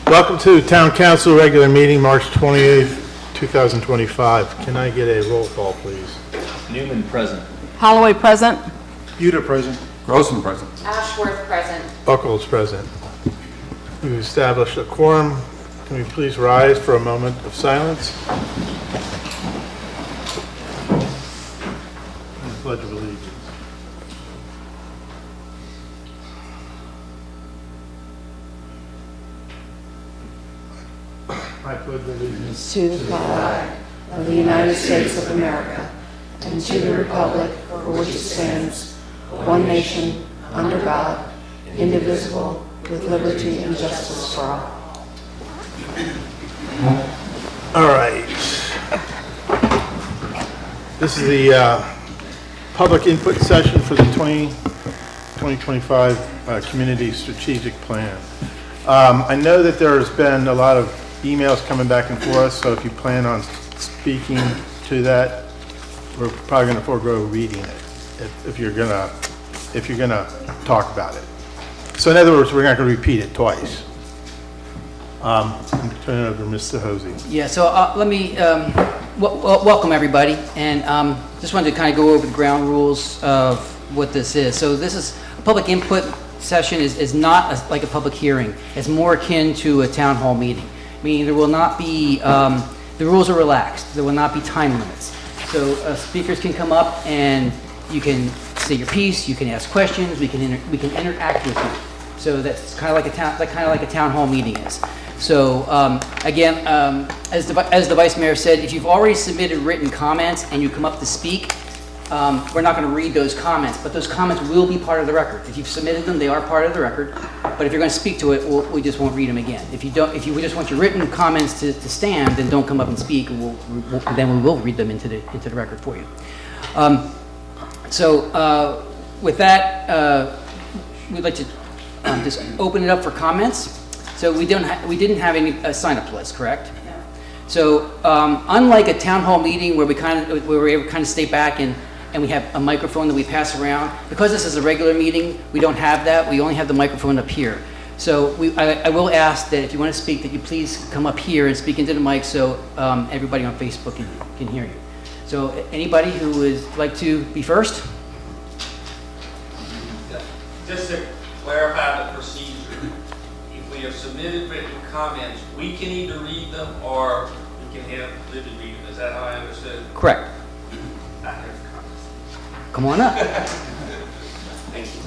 Welcome to Town Council regular meeting, March 28th, 2025. Can I get a roll call, please? Newman present. Holloway present. Buda present. Grossman present. Ashworth present. Buckles present. We've established a quorum. Can we please rise for a moment of silence? And the Pledge of Allegiance. I pledge allegiance To the flag of the United States of America and to the republic for which it stands, one nation, under God, indivisible, with liberty and justice for all. All right. This is the public input session for the 2025 Community Strategic Plan. I know that there's been a lot of emails coming back and forth, so if you plan on speaking to that, we're probably going to forego reading it if you're gonna talk about it. So in other words, we're not going to repeat it twice. I'm turning it over to Mr. Hosey. Yeah, so let me welcome everybody, and just wanted to kind of go over the ground rules of what this is. So this is a public input session is not like a public hearing. It's more akin to a town hall meeting, meaning there will not be, the rules are relaxed. There will not be time limits. So speakers can come up and you can say your piece, you can ask questions, we can interact with you. So that's kind of like a town hall meeting is. So again, as the Vice Mayor said, if you've already submitted written comments and you come up to speak, we're not going to read those comments, but those comments will be part of the record. If you've submitted them, they are part of the record. But if you're going to speak to it, we just won't read them again. If you just want your written comments to stand, then don't come up and speak, and then we will read them into the record for you. With that, we'd like to just open it up for comments. So we didn't have any sign-up list, correct? No. So unlike a town hall meeting where we're able to kind of stay back and we have a microphone that we pass around, because this is a regular meeting, we don't have that. We only have the microphone up here. So I will ask that if you want to speak, that you please come up here and speak into the mic so everybody on Facebook can hear you. So anybody who would like to be first? Just to clarify the procedure, if we have submitted written comments, we can either read them or we can have Libby read them. Is that how I understood? Correct. Come on up. Thank you.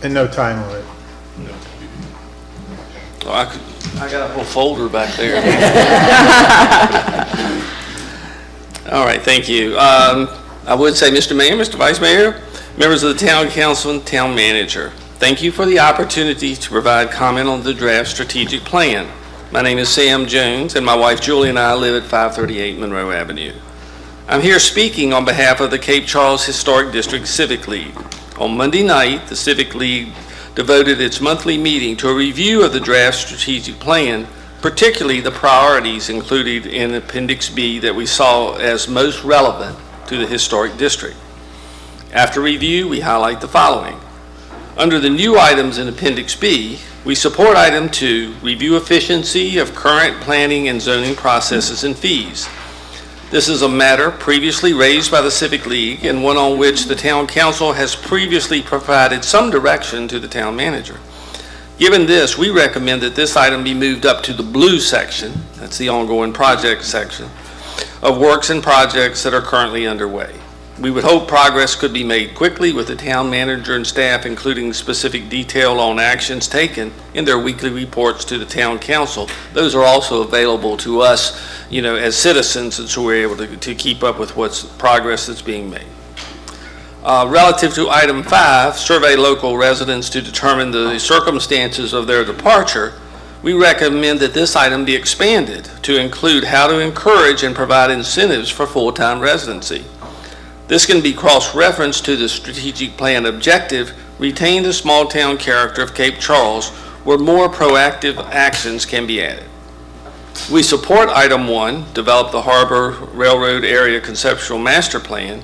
And no time limit. Oh, I got a whole folder back there. All right, thank you. I would say, Mr. Mayor, Mr. Vice Mayor, members of the Town Council and Town Manager, thank you for the opportunity to provide comment on the draft strategic plan. My name is Sam Jones, and my wife Julie and I live at 538 Monroe Avenue. I'm here speaking on behalf of the Cape Charles Historic District Civic League. On Monday night, the Civic League devoted its monthly meeting to a review of the draft strategic plan, particularly the priorities included in Appendix B that we saw as most relevant to the historic district. After review, we highlight the following. Under the new items in Appendix B, we support Item 2, review efficiency of current planning and zoning processes and fees. This is a matter previously raised by the Civic League and one on which the Town Council has previously provided some direction to the Town Manager. Given this, we recommend that this item be moved up to the blue section, that's the ongoing project section, of works and projects that are currently underway. We would hope progress could be made quickly with the Town Manager and staff including specific detail on actions taken in their weekly reports to the Town Council. Those are also available to us, as citizens, and so we're able to keep up with what's progress that's being made. Relative to Item 5, survey local residents to determine the circumstances of their departure, we recommend that this item be expanded to include how to encourage and provide incentives for full-time residency. This can be cross-referenced to the strategic plan objective, retain the small town character of Cape Charles, where more proactive actions can be added. We support Item 1, develop the Harbor Railroad Area Conceptual Master Plan,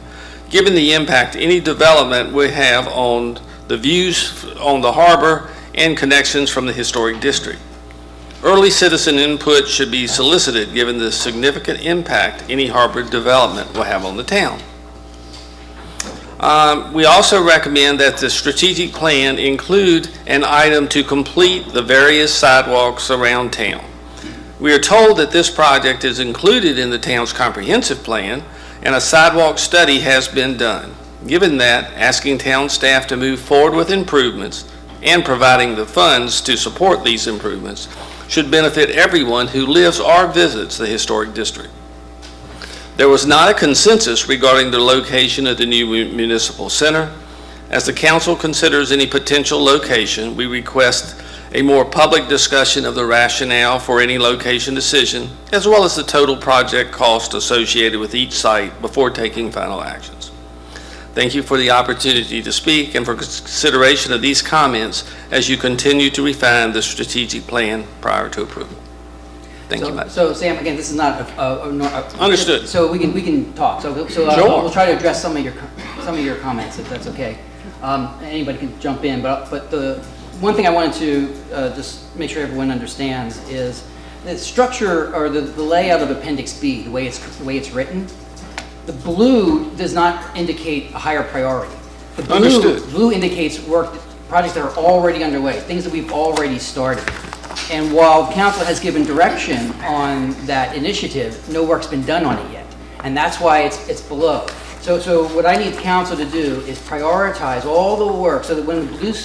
given the impact any development would have on the views on the harbor and connections from the historic district. Early citizen input should be solicited given the significant impact any harbor development will have on the town. We also recommend that the strategic plan include an item to complete the various sidewalks around town. We are told that this project is included in the town's comprehensive plan and a sidewalk study has been done. Given that, asking town staff to move forward with improvements and providing the funds to support these improvements should benefit everyone who lives or visits the historic district. There was not a consensus regarding the location of the new municipal center. As the council considers any potential location, we request a more public discussion of the rationale for any location decision, as well as the total project cost associated with each site before taking final actions. Thank you for the opportunity to speak and for consideration of these comments as you continue to refine the strategic plan prior to approval. Thank you, Matt. So Sam, again, this is not Understood. So we can talk. So Sure. we'll try to address some of your comments, if that's okay. Anybody can jump in, but the one thing I wanted to just make sure everyone understands is the structure or the layout of Appendix B, the way it's written. The blue does not indicate a higher priority. The Understood. blue indicates projects that are already underway, things that we've already started. And while council has given direction on that initiative, no work's been done on it yet. And that's why it's below. So what I need council to do is prioritize all the work so that when the blue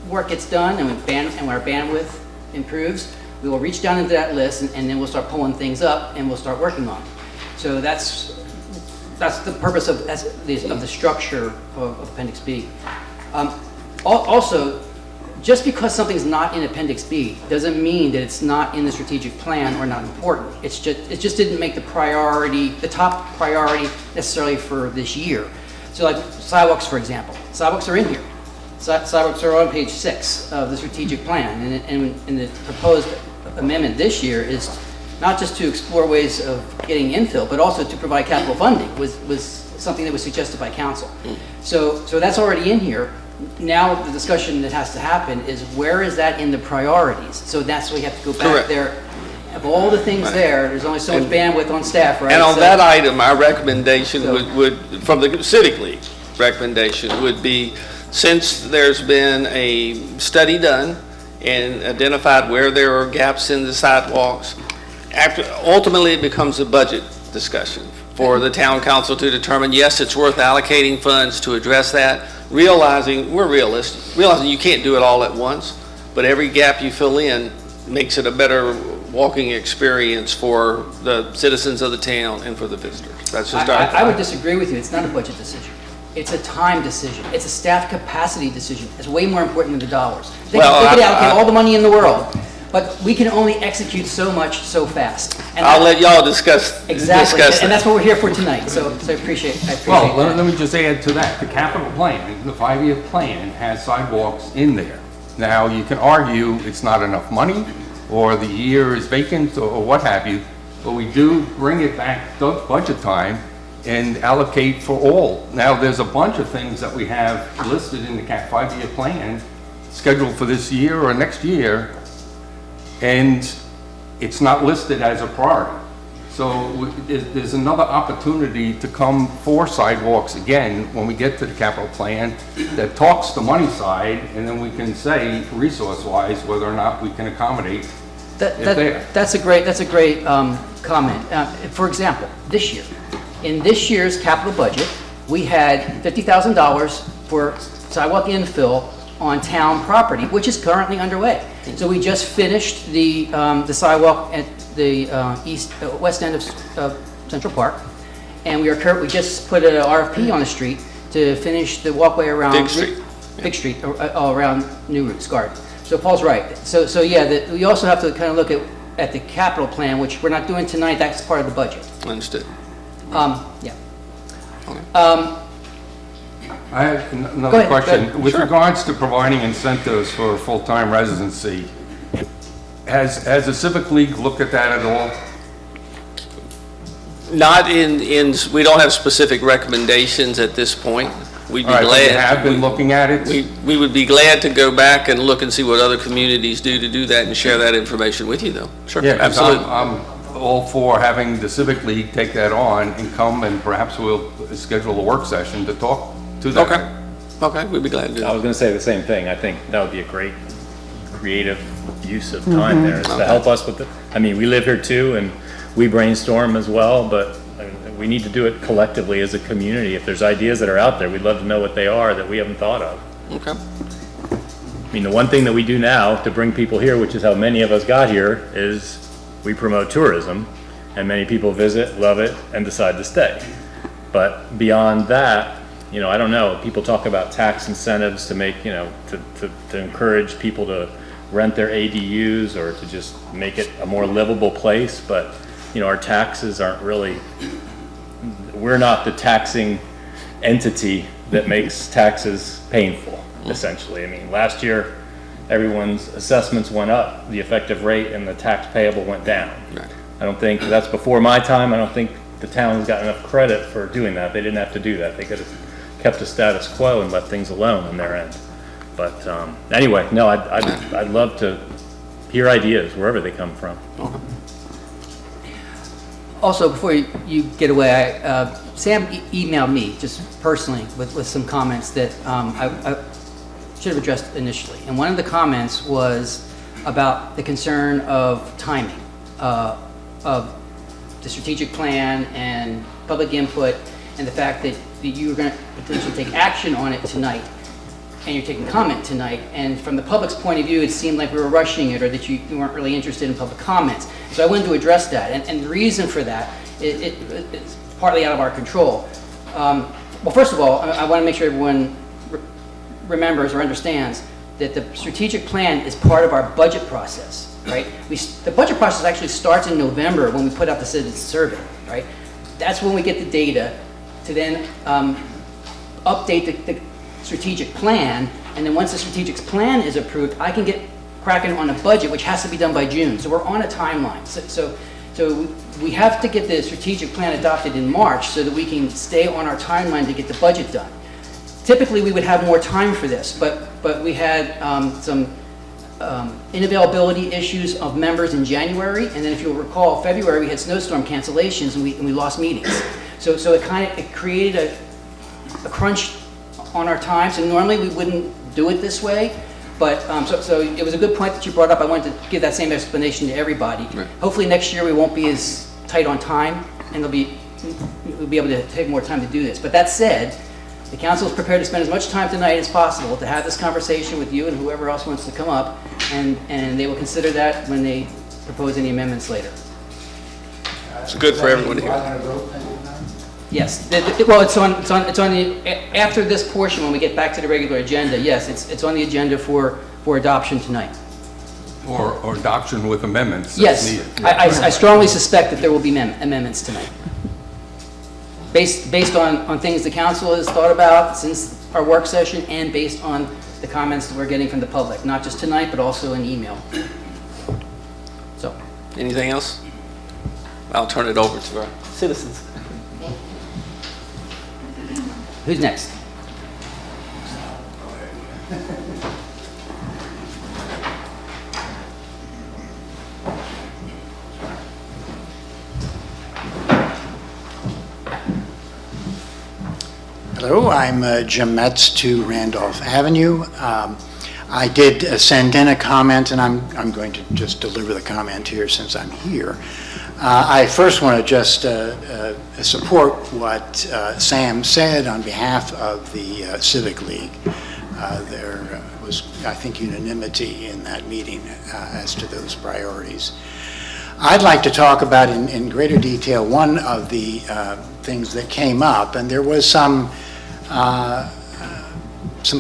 work gets done and when our bandwidth improves, we will reach down into that list and then we'll start pulling things up and we'll start working on it. So that's the purpose of the structure of Appendix B. Also, just because something's not in Appendix B doesn't mean that it's not in the strategic plan or not important. It just didn't make the top priority necessarily for this year. So like sidewalks, for example. Sidewalks are in here. Sidewalks are on page 6 of the strategic plan. And the proposed amendment this year is not just to explore ways of getting infill, but also to provide capital funding was something that was suggested by council. So that's already in here. Now the discussion that has to happen is where is that in the priorities? So that's why we have to go back Correct. there. Of all the things there's only so much bandwidth on staff, right? And on So- that item, our recommendation would, from the Civic League recommendation, would be, since there's been a study done and identified where there are gaps in the sidewalks, ultimately it becomes a budget discussion for the town council to determine, yes, it's worth allocating funds to address that, realizing you can't do it all at once, but every gap you fill in makes it a better walking experience for the citizens of the town and for the visitors. That's just our I would disagree with you. It's not a budget decision. It's a time decision. It's a staff capacity decision. It's way more important than the dollars. They could allocate all the money in the world, but we can only execute so much so fast. And I'll let y'all discuss exactly, that. and that's what we're here for tonight. So I appreciate Well, that. let me just add to that. The capital plan, the 5-year plan has sidewalks in there. Now, you can argue it's not enough money, or the year is vacant, or what have you, but we do bring it back to budget time and allocate for all. Now, there's a bunch of things that we have listed in the 5-year plan, scheduled for this year or next year, and it's not listed as a priority. So there's another opportunity to come for sidewalks again when we get to the capital plan that talks the money side, and then we can say resource-wise whether or not we can accommodate it there. That's a great comment. For example, this year, in this year's capital budget, we had $50,000 for sidewalk infill on town property, which is currently underway. So we just finished the sidewalk at the west end of Central Park, and we just put an RFP on the street to finish the walkway around Big Street around New Roots Garden. So Paul's right. So yeah, we also have to kind of look at the capital plan, which we're not doing tonight. That's part of the budget. Understood. Yeah. I have Go another ahead, question. go ahead. With Sure. regards to providing incentives for full-time residency, has the Civic League looked at that at all? Not we don't have specific recommendations at this point. we'd be All right, but you glad. have been looking at it? We would be glad to go back and look and see what other communities do to do that and share that information with you, though. Sure, Yeah, 'cause absolutely. I'm all for having the Civic League take that on and come, and perhaps we'll schedule a work session to talk to that. Okay, okay, we'd be glad to do I that. was gonna say the same thing. I think that would be a great creative use of time there, is to help us with the, I mean, we live here too, and we brainstorm as well, but we need to do it collectively as a community. If there's ideas that are out there, we'd love to know what they are that we haven't thought of. Okay, I mean, the one thing that we do now to bring people here, which is how many of us got here, is we promote tourism, and many people visit, love it, and decide to stay. But beyond that, you know, I don't know, people talk about tax incentives to make, you know, to encourage people to rent their ADUs or to just make it a more livable place, but, you know, our taxes aren't really, we're not the taxing entity that makes taxes painful, essentially. I mean, last year, everyone's assessments went up, the effective rate and the tax payable went down. Right. I don't think, that's before my time, I don't think the town's got enough credit for doing that. They didn't have to do that. They could have kept the status quo and left things alone on their end. But anyway, no, I'd love to hear ideas wherever they come from. Also, before you get away, Sam emailed me, just personally, with some comments that I should have addressed initially. And one of the comments was about the concern of timing of the strategic plan and public input, and the fact that you were going to potentially take action on it tonight, and you're taking comment tonight, and from the public's point of view, it seemed like we were rushing it, or that you weren't really interested in public comments. So I wanted to address that, and the reason for that, it's partly out of our control. Well, first of all, I want to make sure everyone remembers or understands that the strategic plan is part of our budget process, right? The budget process actually starts in November when we put out the citizen survey, right? That's when we get the data to then update the strategic plan, and then once the strategic plan is approved, I can get cracking on a budget, which has to be done by June. So we're on a timeline. So we have to get the strategic plan adopted in March so that we can stay on our timeline to get the budget done. Typically, we would have more time for this, but we had some inavailability issues of members in January, and then if you'll recall, February we had snowstorm cancellations and we lost meetings. So it created a crunch on our times, and normally we wouldn't do it this way, but so it was a good point that you brought up. I wanted to give that same explanation to everybody. Right. Hopefully next year we won't be as tight on time, and we'll be able to take more time to do this. But that said, the council is prepared to spend as much time tonight as possible to have this conversation with you and whoever else wants to come up, and they will consider that when they propose any amendments later. It's good for everyone to hear. Yes, well, it's on the, after this portion, when we get back to the regular agenda, yes, it's on the agenda for adoption tonight. Or adoption with amendments as Yes, needed. I strongly suspect that there will be amendments tonight. Based on things the council has thought about since our work session, and based on the comments that we're getting from the public, not just tonight, but also in email. So, Anything else? I'll turn it over to our citizens. who's next? Hello, I'm Jim Metz, 2 Randolph Avenue. I did send in a comment, and I'm going to just deliver the comment here since I'm here. I first want to just support what Sam said on behalf of the Civic League. There was, I think, unanimity in that meeting as to those priorities. I'd like to talk about in greater detail one of the things that came up, and there was some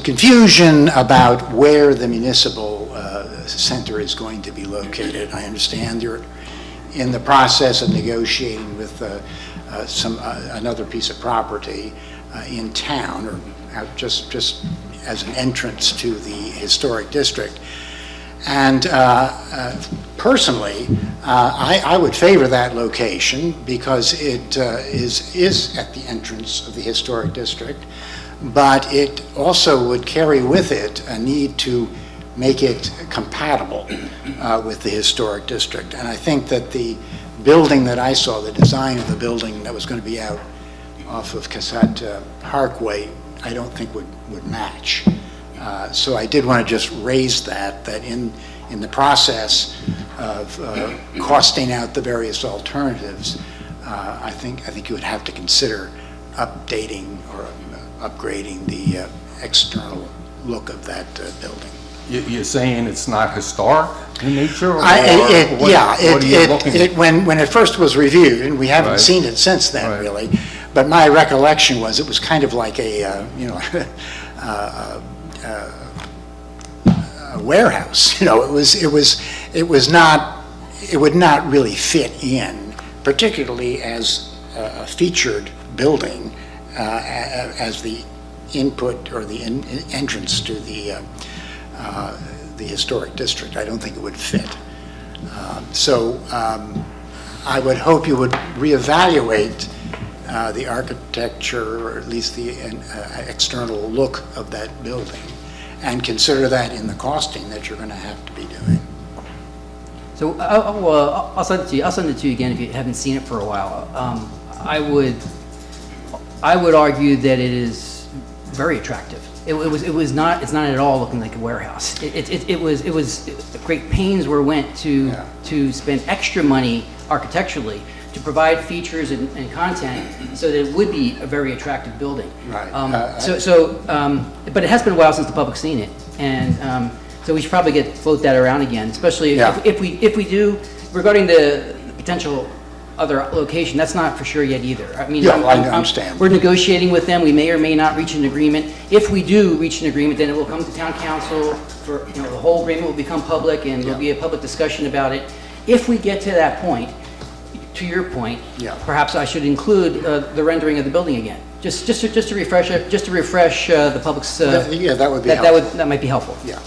confusion about where the municipal center is going to be located. I understand you're in the process of negotiating with another piece of property in town, or just as an entrance to the historic district. And personally, I would favor that location because it is at the entrance of the historic district. but it also would carry with it a need to make it compatible with the historic district. And I think that the building that I saw, the design of the building that was going to be out off of Cassette Parkway, I don't think would match. So I did want to just raise that in the process of costing out the various alternatives, I think you would have to consider updating or upgrading the external look of that building. You're saying it's not historic in nature? Or Yeah, what are you looking at? when it first was reviewed, and we haven't Right. seen it since then, Right. really, but my recollection was it was kind of like a warehouse. It would not really fit in, particularly as a featured building, as the input or the entrance to the historic district. I don't think it would fit. So I would hope you would reevaluate the architecture, or at least the external look of that building, and consider that in the costing that you're going to have to be doing. So I'll send it to you. I'll send it to you again if you haven't seen it for a while. I would argue that it is very attractive. It's not at all looking like a warehouse. It was great pains were went to spend extra money architecturally to provide features and content so that it would be a very attractive building. Right. But it has been a while since the public's seen it, and so we should probably float that around again, especially Yeah. if we do, regarding the potential other location, that's not for sure yet either. I mean, Yeah, I understand. We're negotiating with them, we may or may not reach an agreement. If we do reach an agreement, then it will come to town council for, the whole agreement will become public, and there'll be a public discussion about it. If we get to that point, to your point, Yeah. perhaps I should include the rendering of the building again, just to refresh it, just to refresh the public's. Yeah, that would be helpful. That might be helpful. Yeah.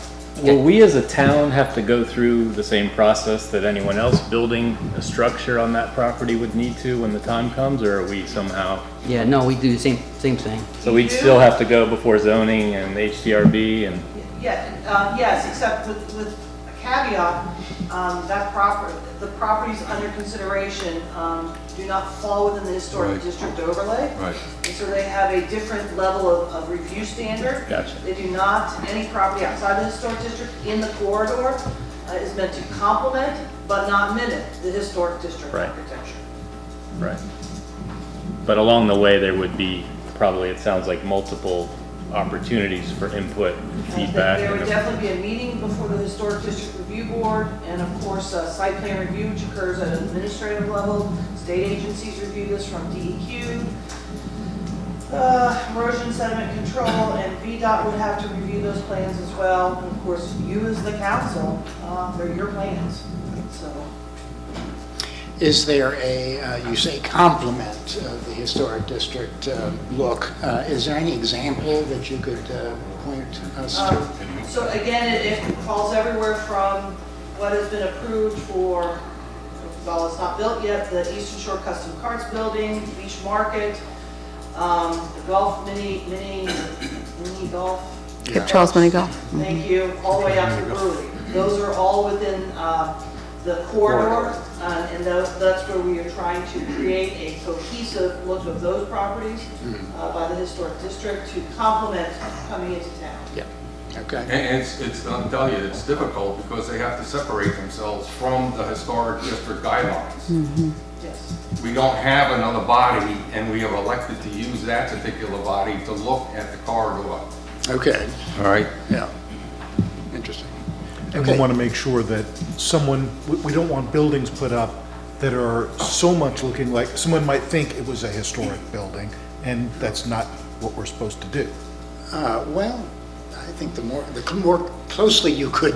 Will we as a town have to go through the same process that anyone else building a structure on that property would need to when the time comes, or are we somehow? Yeah, no, we do the same thing. So we'd still have to go before zoning and HDRB and, Yes, except with a caveat, the properties under consideration do not fall within the historic Right. district overlay. Right. And so they have a different level of review standard. Gotcha. They do not, any property outside the historic district in the corridor is meant to complement but not mimic the historic district Right. architecture. right. But along the way, there would be probably, it sounds like, multiple opportunities for input and feedback. There would and- definitely be a meeting before the Historic District Review Board, and of course, site plan review, which occurs at an administrative level. State agencies review this from DEQ. Erosion sediment control, and VDOT would have to review those plans as well. And of course, you as the council, they're your plans, so. Is there you say complement of the historic district look? Is there any example that you could point us to? So again, it falls everywhere from what has been approved for, well, it's not built yet, the Eastern Shore Custom Carts Building, Beach Market, the golf, mini golf. Skip Charles Mini Golf. Thank you, all the way out to the brewery. Those are all within the corridor, and that's where we are trying to create a cohesive look of those properties by the historic district to complement coming into town. Yeah, okay. And it's, I'll tell you, it's difficult because they have to separate themselves from the historic district guidelines. Yes. We don't have another body, and we have elected to use that particular body to look at the corridor. Okay, All right? yeah. Interesting. And we want to make sure that we don't want buildings put up that are so much looking like, someone might think it was a historic building, and that's not what we're supposed to do. Well, I think the more closely you could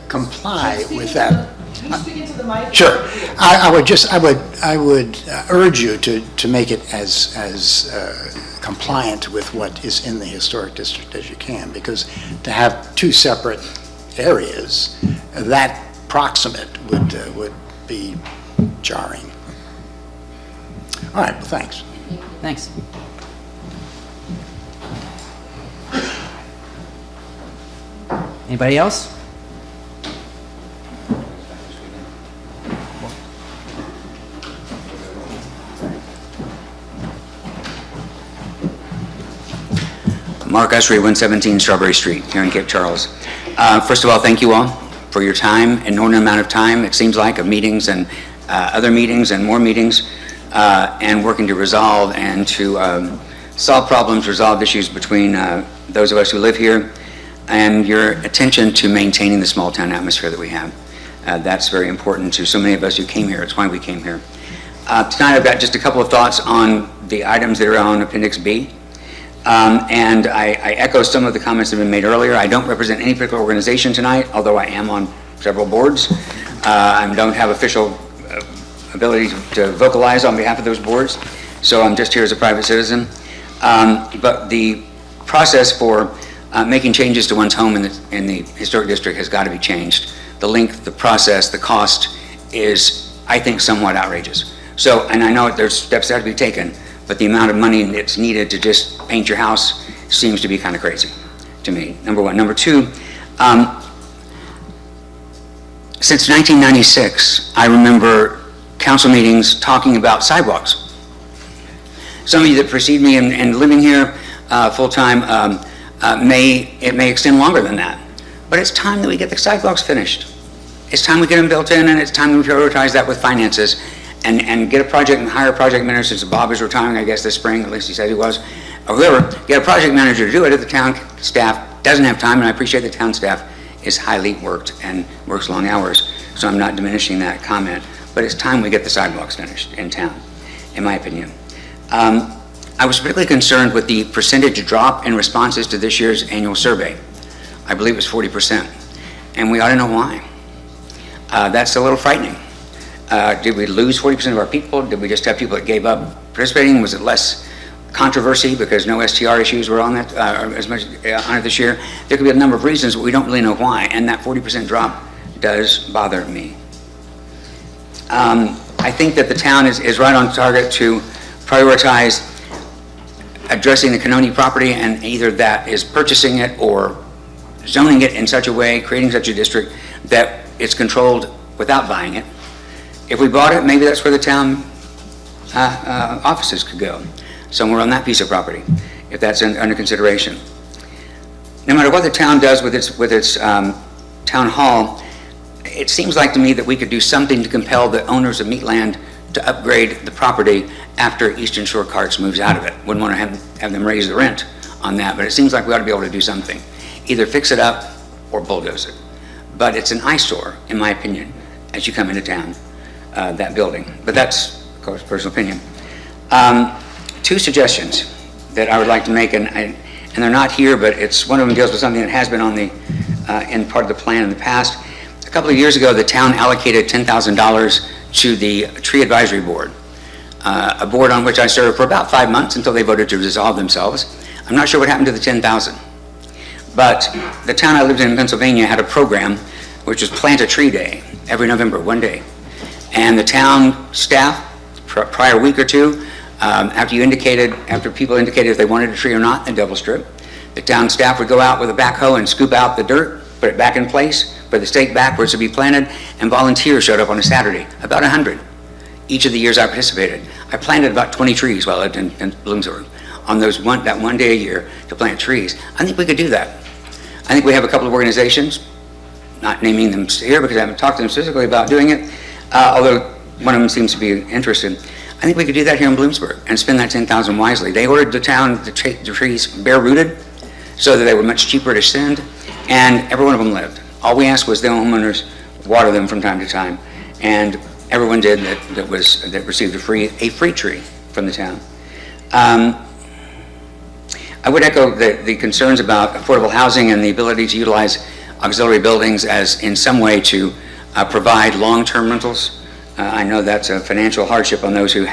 comply with that. Can you speak into the mic? Sure. I would urge you to make it as compliant with what is in the historic district as you can, because to have two separate areas that proximate would be jarring. All right, well, thanks. Thanks. Anybody else? Mark Usry, 117 Strawberry Street, here in Cape Charles. First of all, thank you all for your time, an inordinate amount of time, it seems like, of meetings and other meetings and more meetings, and working to resolve and to solve problems, resolve issues between those of us who live here, and your attention to maintaining the small town atmosphere that we have. That's very important to so many of us who came here. It's why we came here. Tonight I've got just a couple of thoughts on the items that are on Appendix B. And I echo some of the comments that have been made earlier. I don't represent any particular organization tonight, although I am on several boards. I don't have official ability to vocalize on behalf of those boards, so I'm just here as a private citizen. But the process for making changes to one's home in the historic district has got to be changed. The length, the process, the cost is, I think, somewhat outrageous. So, and I know there's steps that have to be taken, but the amount of money that's needed to just paint your house seems to be kind of crazy to me, number one. Number two, since 1996, I remember council meetings talking about sidewalks. Some of you that precede me in living here full-time, it may extend longer than that. But it's time that we get the sidewalks finished. It's time we get them built in, and it's time that we prioritize that with finances and get a project and hire a project manager, since Bob is retiring, I guess, this spring, at least he said he was, or whoever, get a project manager to do it if the town staff doesn't have time, and I appreciate the town staff is highly worked and works long hours, so I'm not diminishing that comment, but it's time we get the sidewalks finished in town, in my opinion. I was particularly concerned with the percentage drop in responses to this year's annual survey. I believe it was 40%, and we ought to know why. That's a little frightening. Did we lose 40% of our people? Did we just have people that gave up participating? Was it less controversy because no STR issues were on that as much on it this year? There could be a number of reasons, but we don't really know why, and that 40% drop does bother me. I think that the town is right on target to prioritize addressing the Canoni property, and either that is purchasing it or zoning it in such a way, creating such a district that it's controlled without buying it. If we bought it, maybe that's where the town offices could go, somewhere on that piece of property, if that's under consideration. No matter what the town does with its town hall, it seems like to me that we could do something to compel the owners of Meatland to upgrade the property after Eastern Shore Carts moves out of it. Wouldn't want to have them raise the rent on that, but it seems like we ought to be able to do something. Either fix it up or bulldoze it. But it's an eyesore, in my opinion, as you come into town, that building. But that's, of course, personal opinion. Two suggestions that I would like to make, and they're not here, but one of them deals with something that has been on the in part of the plan in the past. A couple of years ago, the town allocated $10,000 to the Tree Advisory Board, a board on which I served for about 5 months until they voted to dissolve themselves. I'm not sure what happened to the $10,000, but the town I lived in Pennsylvania had a program which was Plant a Tree Day every November, one day. And the town staff, prior week or two, after people indicated if they wanted a tree or not, a double strip, the town staff would go out with a backhoe and scoop out the dirt, put it back in place, put the stake back where it's to be planted, and volunteers showed up on a Saturday, about 100. Each of the years I participated. I planted about 20 trees while I lived in Bloomsburg on that one day a year to plant trees. I think we could do that. I think we have a couple of organizations, not naming them here because I haven't talked to them specifically about doing it, although one of them seems to be interested. I think we could do that here in Bloomsburg and spend that $10,000 wisely. They ordered the trees bare rooted so that they were much cheaper to send, and every one of them lived. All we asked was the homeowners water them from time to time, and everyone did that received a free tree from the town. I would echo the concerns about affordable housing and the ability to utilize auxiliary buildings as in some way to provide long-term rentals. I know that's a financial hardship on those who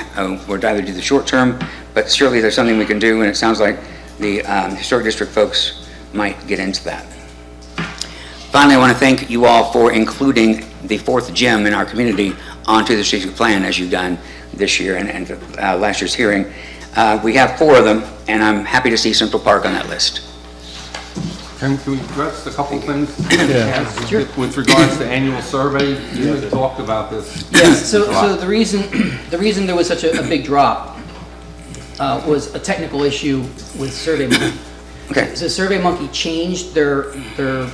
would rather do the short term, but surely there's something we can do, and it sounds like the Historic District folks might get into that. Finally, I want to thank you all for including the fourth gym in our community onto the strategic plan as you've done this year and last year's hearing. We have 4 of them, and I'm happy to see Central Park on that list. Can we address a couple things? With regards to annual survey, you had talked about this. Yes, so the reason there was such a big drop was a technical issue with SurveyMonkey. Okay. So SurveyMonkey changed the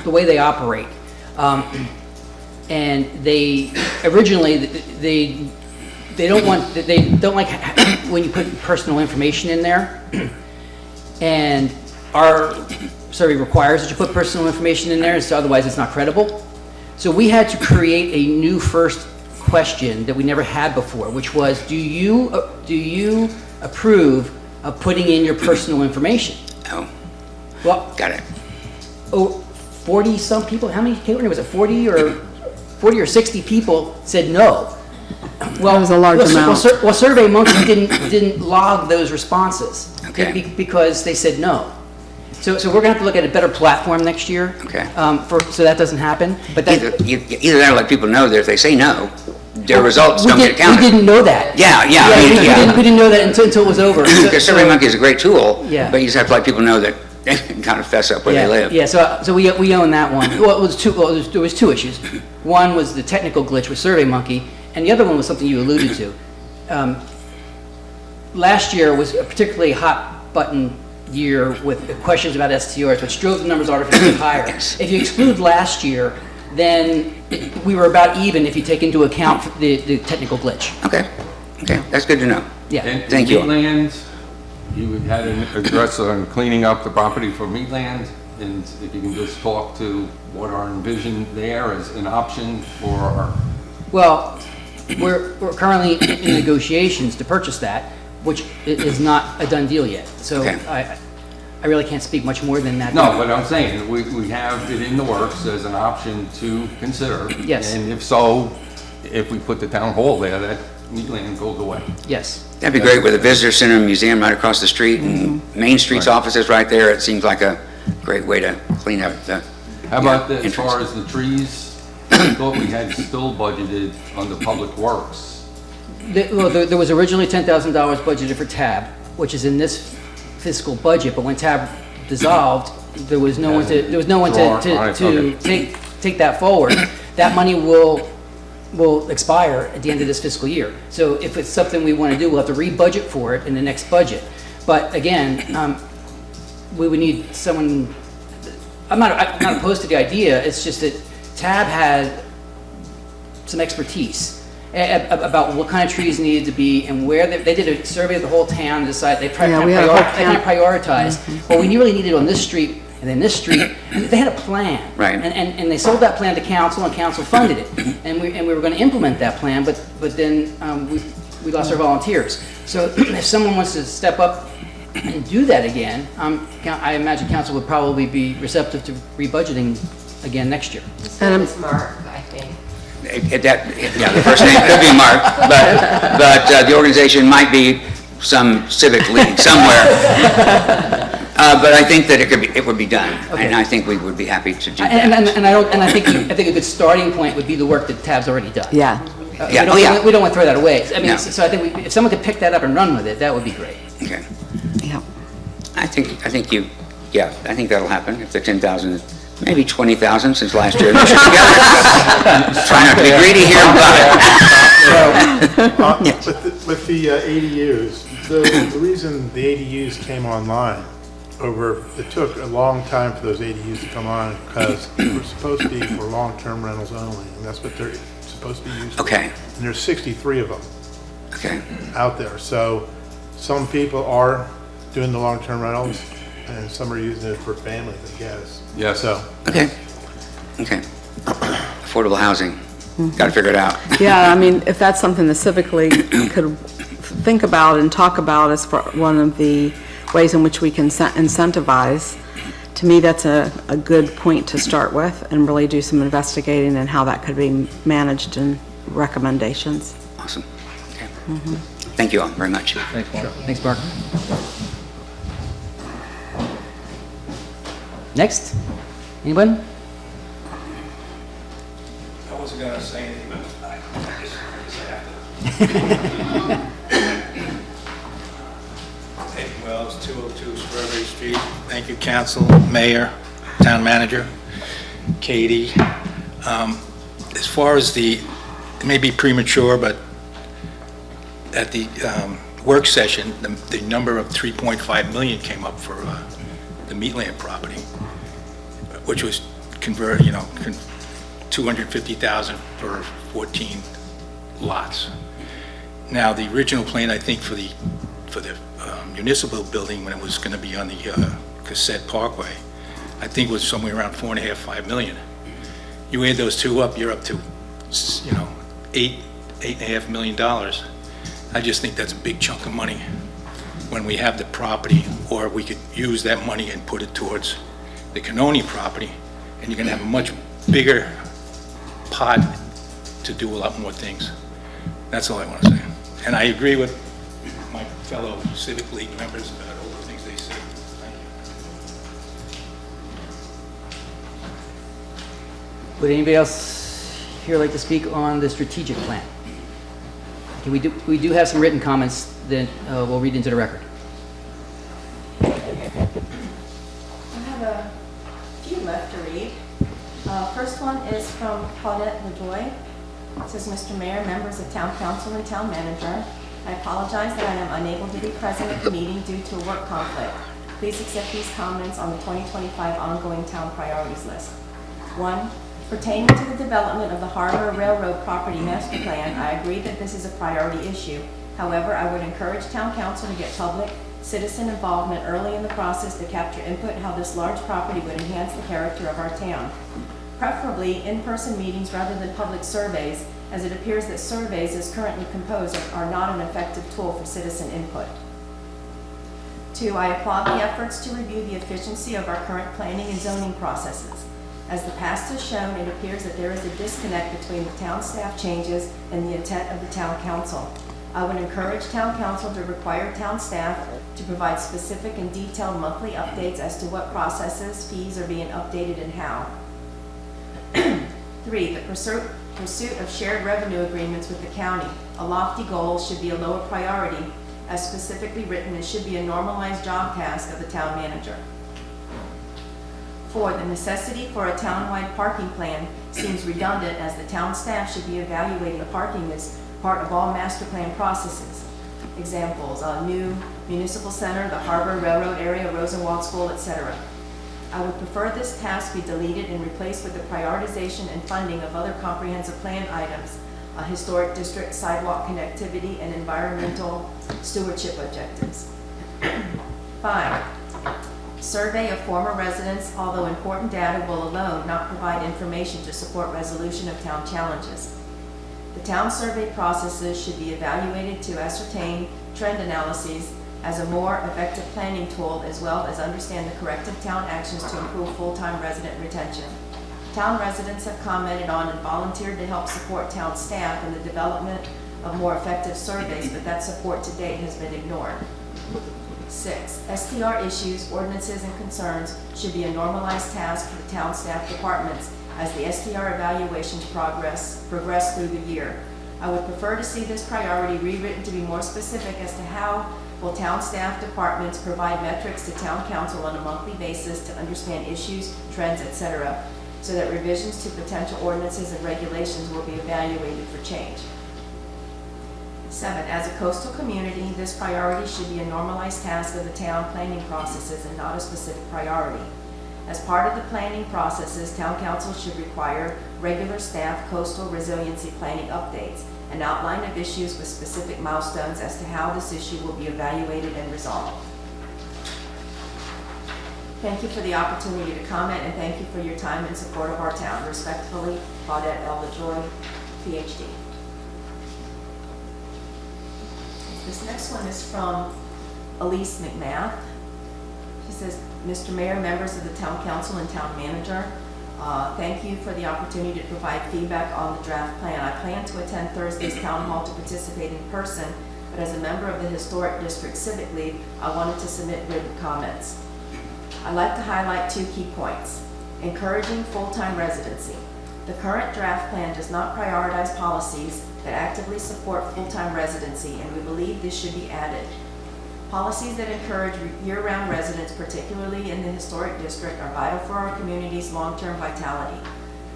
way they operate. And they originally they don't like when you put personal information in there. And our survey requires that you put personal information in there, so otherwise it's not credible. So we had to create a new first question that we never had before, which was, do you approve of putting in your personal information? Oh, Well, got it. 40 some people, how many, Caitlin, was it 40 or 60 people said no? Well, That was a large amount. Well, SurveyMonkey didn't log those responses. Okay. Because they said no. So we're gonna have to look at a better platform next year. Okay. So that doesn't happen, but that. Either that or let people know that if they say no, their results don't get We counted. didn't know that. Yeah, I mean, We didn't know that until it was over. Because SurveyMonkey is a great tool, Yeah. but you just have to let people know that they can kind of fess up where they live. Yeah, so we own that one. Well, there was two issues. One was the technical glitch with SurveyMonkey, and the other one was something you alluded to. Last year was a particularly hot button year with questions about STRs, which drove the numbers artificially higher. Yes. If you exclude last year, then we were about even if you take into account the technical glitch. Okay, that's good to know. Yeah. And Thank you. Meatlands, you had an address on cleaning up the property for Meatland, and if you can just talk to what our envision there as an option for our, Well, we're currently in negotiations to purchase that, which is not a done deal yet. So Okay. I really can't speak much more than that. no, but I'm saying, we have it in the works as an option to consider. Yes. And if so, if we put the town hall there, that Meatland goes away. Yes. That'd be great with a visitor center and museum right across the street and Main Street's Right. offices right there. It seems like a great way to clean up the. How about Yeah, as far as the trees? I thought we had still budgeted under Public Works. There was originally $10,000 budgeted for TAB, which is in this fiscal budget, but when TAB dissolved, there was no one to Draw on it, to take that forward. That money will expire at the end of this fiscal year. So if it's something we want to do, we'll have to re-budget for it in the next budget. But again, we would need someone, I'm not opposed to the idea, it's just that TAB had some expertise about what kind of trees needed to be and where they did a survey of the whole town and decided they kind we had a whole of prioritized. Well, we really needed it on this street and then this street, and they had a plan. Right. And they sold that plan to council, and council funded it. And we were going to implement that plan, but then we lost our volunteers. So if someone wants to step up and do that again, I imagine council would probably be receptive to rebudgeting again next year. And It's Mark, I think. The first name could be Mark, but the organization might be some civic league somewhere. But I think that it would be done, and I think we would be happy to do that. And I think a good starting point would be the work that TAB's already done. yeah, We don't want to throw that away. I mean, No. so I think if someone could pick that up and run with it, that would be great. Okay. yeah. I think that'll happen if the 10,000, maybe 20,000 since last year. Try not to be greedy here, but With the ADUs, the reason the ADUs came online it took a long time for those ADUs to come on because they were supposed to be for long-term rentals only, and that's what they're supposed to be used for. Okay. And there's 63 of them okay. out there, so some people are doing the long-term rentals, and some are using it for families, I guess. Yes. So, Okay. Affordable housing. Got to figure it out. Yeah, I mean, if that's something the Civic League could think about and talk about as for one of the ways in which we can incentivize, to me, that's a good point to start with and really do some investigating and how that could be managed and recommendations. Awesome. Okay. Thank you all very much. Thanks, Mark. Next? Anyone? I wasn't going to say anything, but I guess I have to. Hey, well, House, 202 Strawberry Street. Thank you, council, mayor, town manager, Katie. As far as it may be premature, but at the work session, the number of 3.5 million came up for the Meatland property, which was converted, 250,000 for 14 lots. Now, the original plan, I think, for the municipal building, when it was going to be on the Cassette Parkway, I think was somewhere around 4.5, 5 million. You add those two up, you're up to, $8.5 million. I just think that's a big chunk of money when we have the property, or we could use that money and put it towards the Canoni property, and you're going to have a much bigger pot to do a lot more things. That's all I want to say. And I agree with my fellow Civic League members about all the things they said. Thank you. Would anybody else here like to speak on the strategic plan? Okay, we do have some written comments that we'll read into the record. I have a few left to read. First one is from Claudette LaJoy. It says, Mr. Mayor, members of Town Council and Town Manager, I apologize that I am unable to be present at the meeting due to a work conflict. Please accept these comments on the 2025 ongoing town priorities list. 1. Pertaining to the development of the Harbor Railroad Property Master Plan, I agree that this is a priority issue. However, I would encourage Town Council to get public citizen involvement early in the process to capture input how this large property would enhance the character of our town. Preferably in-person meetings rather than public surveys, as it appears that surveys as currently composed are not an effective tool for citizen input. 2, I applaud the efforts to review the efficiency of our current planning and zoning processes. As the past has shown, it appears that there is a disconnect between the town staff changes and the intent of the town council. I would encourage town council to require town staff to provide specific and detailed monthly updates as to what processes, fees are being updated and how. 3, the pursuit of shared revenue agreements with the county. A lofty goal should be a lower priority. As specifically written, it should be a normalized job task of the town manager. 4, the necessity for a town-wide parking plan seems redundant, as the town staff should be evaluating parking as part of all master plan processes. Examples, a new municipal center, the Harbor Railroad area, Rosenwald School, etc. I would prefer this task be deleted and replaced with the prioritization and funding of other comprehensive plan items, a historic district, sidewalk connectivity, and environmental stewardship objectives. 5, survey of former residents, although important data will alone not provide information to support resolution of town challenges. The town survey processes should be evaluated to ascertain trend analyses as a more effective planning tool, as well as understand the corrective town actions to improve full-time resident retention. Town residents have commented on and volunteered to help support town staff in the development of more effective surveys, but that support to date has been ignored. 6, STR issues, ordinances, and concerns should be a normalized task for the town staff departments as the STR evaluations progress through the year. I would prefer to see this priority rewritten to be more specific as to how will town staff departments provide metrics to town council on a monthly basis to understand issues, trends, etc., so that revisions to potential ordinances and regulations will be evaluated for change. 7, as a coastal community, this priority should be a normalized task of the town planning processes and not a specific priority. As part of the planning processes, town council should require regular staff coastal resiliency planning updates, an outline of issues with specific milestones as to how this issue will be evaluated and resolved. Thank you for the opportunity to comment, and thank you for your time and support of our town. Respectfully, Claudette L. LaJoy, PhD. This next one is from Elise McMath. She says, Mr. Mayor, members of the Town Council and Town Manager, thank you for the opportunity to provide feedback on the draft plan. I plan to attend Thursday's town hall to participate in person, but as a member of the Historic District Civic League, I wanted to submit written comments. I'd like to highlight 2 key points. Encouraging full-time residency. The current draft plan does not prioritize policies that actively support full-time residency, and we believe this should be added. Policies that encourage year-round residents, particularly in the historic district, are vital for our community's long-term vitality.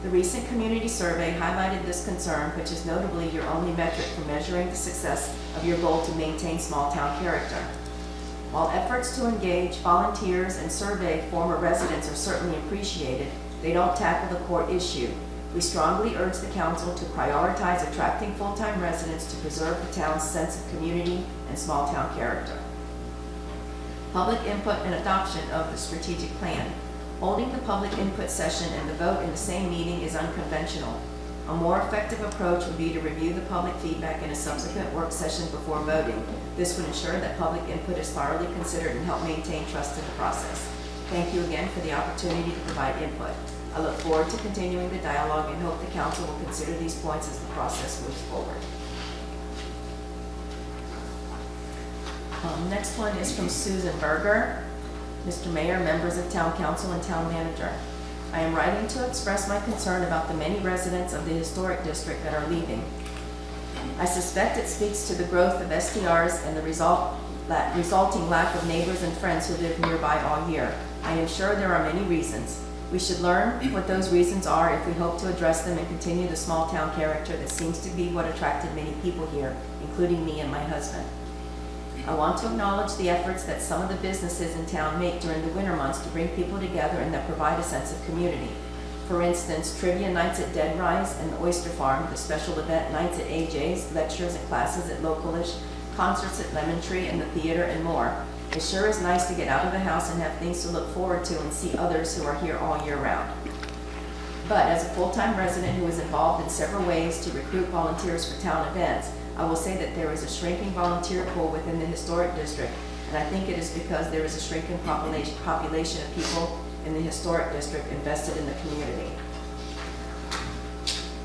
The recent community survey highlighted this concern, which is notably your only metric for measuring the success of your goal to maintain small-town character. While efforts to engage volunteers and survey former residents are certainly appreciated, they don't tackle the core issue. We strongly urge the council to prioritize attracting full-time residents to preserve the town's sense of community and small-town character. Public input and adoption of the strategic plan. Holding the public input session and the vote in the same meeting is unconventional. A more effective approach would be to review the public feedback in a subsequent work session before voting. This would ensure that public input is thoroughly considered and help maintain trust in the process. Thank you again for the opportunity to provide input. I look forward to continuing the dialogue and hope the council will consider these points as the process moves forward. Next one is from Susan Berger. Mr. Mayor, members of Town Council, and Town Manager. I am writing to express my concern about the many residents of the historic district that are leaving. I suspect it speaks to the growth of STRs and the resulting lack of neighbors and friends who live nearby all year. I am sure there are many reasons. We should learn what those reasons are if we hope to address them and continue the small town character that seems to be what attracted many people here, including me and my husband. I want to acknowledge the efforts that some of the businesses in town make during the winter months to bring people together and that provide a sense of community. For instance, trivia nights at Dead Rise and the Oyster Farm, the special event nights at AJ's, lectures and classes at Localish, concerts at Lemon Tree and the theater, and more. It sure is nice to get out of the house and have things to look forward to and see others who are here all year round. But as a full-time resident who is involved in several ways to recruit volunteers for town events, I will say that there is a shrinking volunteer pool within the historic district, and I think it is because there is a shrinking population of people in the historic district invested in the community.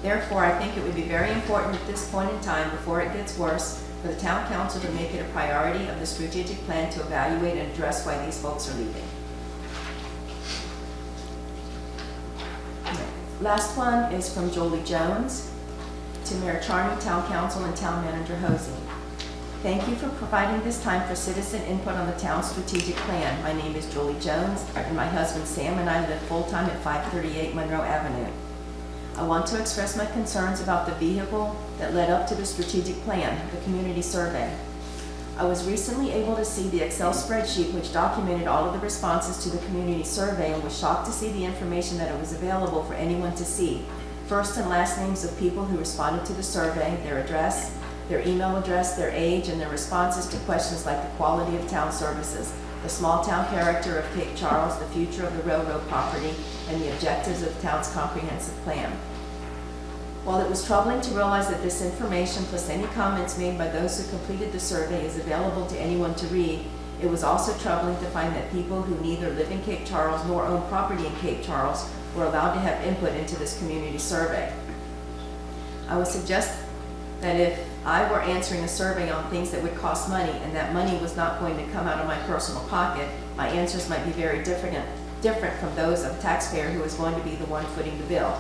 Therefore, I think it would be very important at this point in time, before it gets worse, for the town council to make it a priority of the strategic plan to evaluate and address why these folks are leaving. Last one is from Jolie Jones to Mayor Charney, Town Council, and Town Manager Hosey. Thank you for providing this time for citizen input on the town's strategic plan. My name is Jolie Jones, and my husband Sam and I live full-time at 538 Monroe Avenue. I want to express my concerns about the vehicle that led up to the strategic plan, the community survey. I was recently able to see the Excel spreadsheet which documented all of the responses to the community survey and was shocked to see the information that it was available for anyone to see. First and last names of people who responded to the survey, their address, their email address, their age, and their responses to questions like the quality of town services, the small town character of Cape Charles, the future of the railroad property, and the objectives of the town's comprehensive plan. While it was troubling to realize that this information, plus any comments made by those who completed the survey, is available to anyone to read, it was also troubling to find that people who neither live in Cape Charles nor own property in Cape Charles were allowed to have input into this community survey. I would suggest that if I were answering a survey on things that would cost money and that money was not going to come out of my personal pocket, my answers might be very different from those of a taxpayer who is going to be the one footing the bill.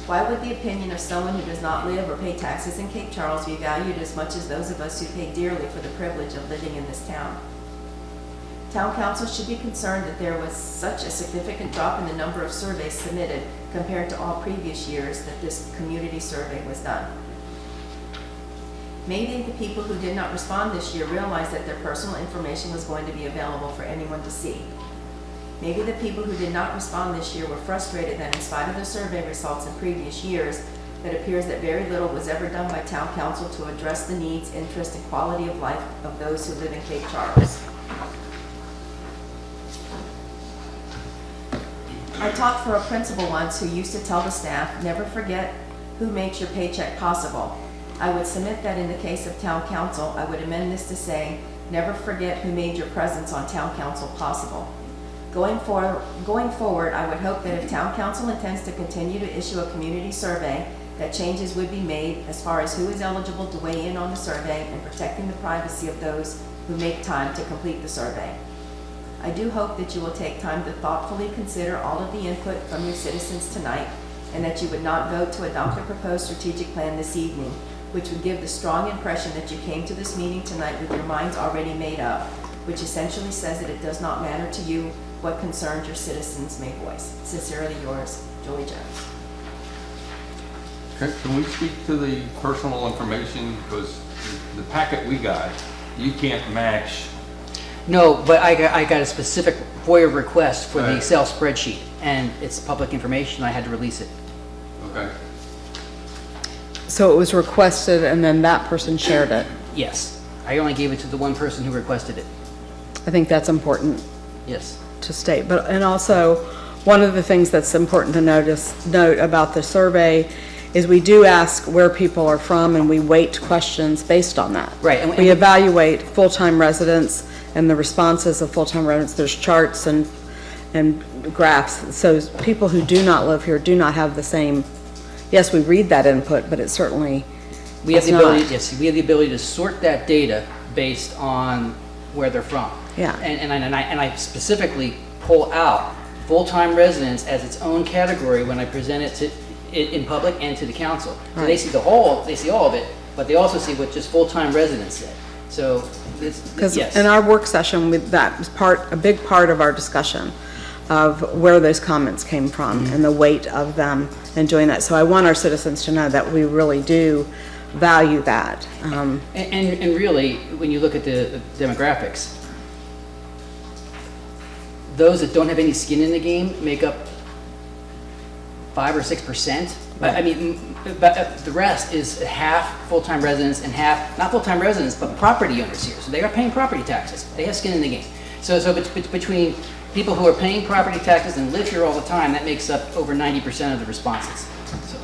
Why would the opinion of someone who does not live or pay taxes in Cape Charles be valued as much as those of us who pay dearly for the privilege of living in this town? Town council should be concerned that there was such a significant drop in the number of surveys submitted compared to all previous years that this community survey was done. Maybe the people who did not respond this year realized that their personal information was going to be available for anyone to see. Maybe the people who did not respond this year were frustrated that in spite of the survey results in previous years, it appears that very little was ever done by town council to address the needs, interests, and quality of life of those who live in Cape Charles. I taught for a principal once who used to tell the staff, never forget who makes your paycheck possible. I would submit that in the case of town council, I would amend this to say, never forget who made your presence on town council possible. Going forward, I would hope that if town council intends to continue to issue a community survey, that changes would be made as far as who is eligible to weigh in on the survey and protecting the privacy of those who make time to complete the survey. I do hope that you will take time to thoughtfully consider all of the input from your citizens tonight, and that you would not vote to adopt the proposed strategic plan this evening, which would give the strong impression that you came to this meeting tonight with your minds already made up. which essentially says that it does not matter to you what concerns your citizens may voice. Sincerely yours, Julie Jones. Can we speak to the personal information? Because the packet we got, you can't match. No, but I got a specific FOIA request for the Right. Excel spreadsheet, and it's public information, I had to release it. Okay. So it was requested and then that person shared it. Yes, I only gave it to the one person who requested it. I think that's important Yes. to state. But, and also, one of the things that's important to note about the survey is we do ask where people are from and we weight questions based on that. Right, and We evaluate full-time residents and the responses of full-time residents. There's charts and graphs. So people who do not live here do not have the same, yes, we read that input, but it certainly We have is the ability, not. yes, we have the ability to sort that data based on where they're from. Yeah. And I specifically pull out full-time residents as its own category when I present it to, in public and to the council. So they Right. see the whole, they see all of it, but they also see what just full-time residents said. So, Because yes. in our work session, that was a big part of our discussion of where those comments came from and the weight of them and doing that. So I want our citizens to know that we really do value that. And really, when you look at the demographics, those that don't have any skin in the game make up 5 or 6%. I mean, but the rest is half full-time residents and half, not full-time residents, but property owners here. So they are paying property taxes. They have skin in the game. So between people who are paying property taxes and live here all the time, that makes up over 90% of the responses. So.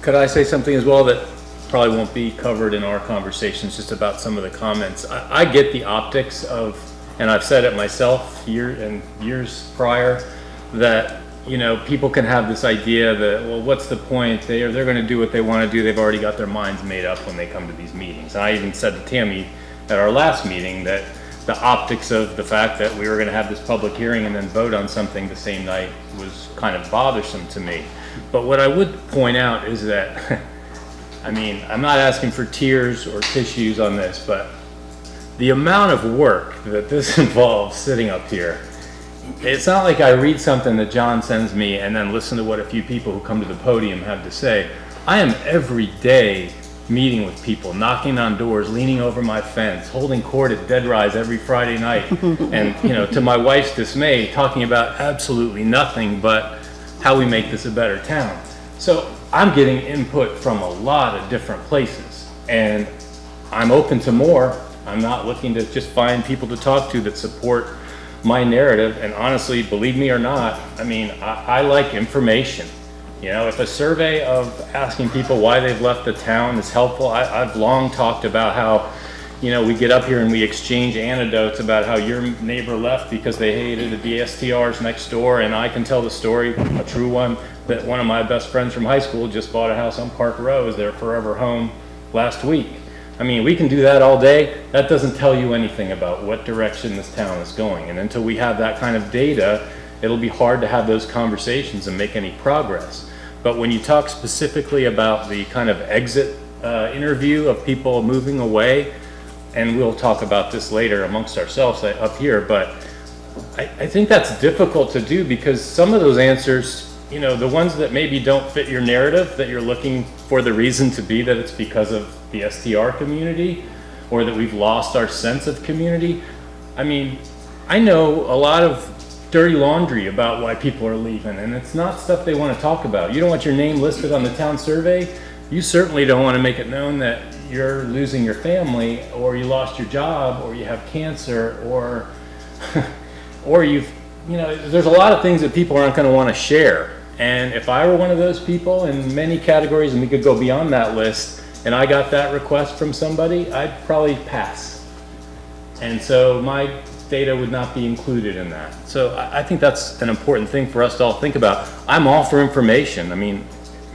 Could I say something as well that probably won't be covered in our conversations, just about some of the comments? I get the optics of, and I've said it myself years prior, that, you know, people can have this idea that, well, what's the point? They're going to do what they want to do. They've already got their minds made up when they come to these meetings. And I even said to Tammy at our last meeting that the optics of the fact that we were going to have this public hearing and then vote on something the same night was kind of bothersome to me. But what I would point out is that, I mean, I'm not asking for tears or tissues on this, but the amount of work that this involves sitting up here, it's not like I read something that John sends me and then listen to what a few people who come to the podium have to say. I am every day meeting with people, knocking on doors, leaning over my fence, holding court at Dead Rise every Friday night, and, you know, to my wife's dismay, talking about absolutely nothing but how we make this a better town. So I'm getting input from a lot of different places, and I'm open to more. I'm not looking to just find people to talk to that support my narrative, and honestly, believe me or not, I mean, I like information. You know, if a survey of asking people why they've left the town is helpful, I've long talked about how, you know, we get up here and we exchange anecdotes about how your neighbor left because they hated the STRs next door, and I can tell the story, a true one, that one of my best friends from high school just bought a house on Park Row as their forever home last week. I mean, we can do that all day. That doesn't tell you anything about what direction this town is going. And until we have that kind of data, it'll be hard to have those conversations and make any progress. But when you talk specifically about the kind of exit interview of people moving away, and we'll talk about this later amongst ourselves up here, but I think that's difficult to do because some of those answers, you know, the ones that maybe don't fit your narrative, that you're looking for the reason to be that it's because of the STR community or that we've lost our sense of community. I mean, I know a lot of dirty laundry about why people are leaving, and it's not stuff they want to talk about. You don't want your name listed on the town survey. You certainly don't want to make it known that you're losing your family, or you lost your job, or you have cancer, or or you know, there's a lot of things that people aren't going to want to share. And if I were one of those people in many categories, and we could go beyond that list, and I got that request from somebody, I'd probably pass. And so my data would not be included in that. So I think that's an important thing for us to all think about. I'm all for information. I mean,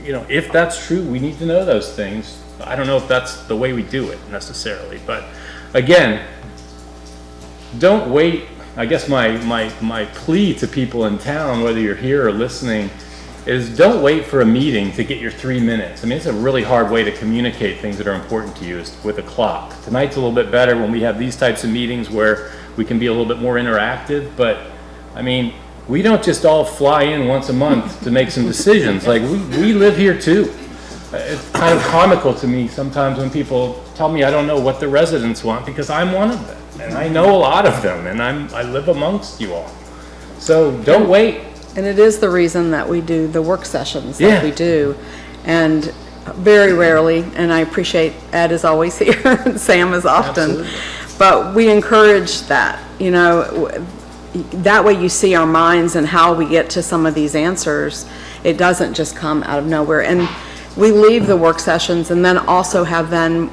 you know, if that's true, we need to know those things. I don't know if that's the way we do it necessarily, but again, don't wait. I guess my plea to people in town, whether you're here or listening, is don't wait for a meeting to get your 3 minutes. I mean, it's a really hard way to communicate things that are important to you is with a clock. Tonight's a little bit better when we have these types of meetings where we can be a little bit more interactive, but I mean, we don't just all fly in once a month to make some decisions. Like, we live here too. It's kind of comical to me sometimes when people tell me I don't know what the residents want, because I'm one of them, and I know a lot of them, and I live amongst you all. So don't wait. And it is the reason that we do the work sessions Yeah. that we do. And very rarely, and I appreciate Ed is always here and Sam is often, Absolutely. but we encourage that, you know, that way you see our minds and how we get to some of these answers. It doesn't just come out of nowhere. And we leave the work sessions and then also have then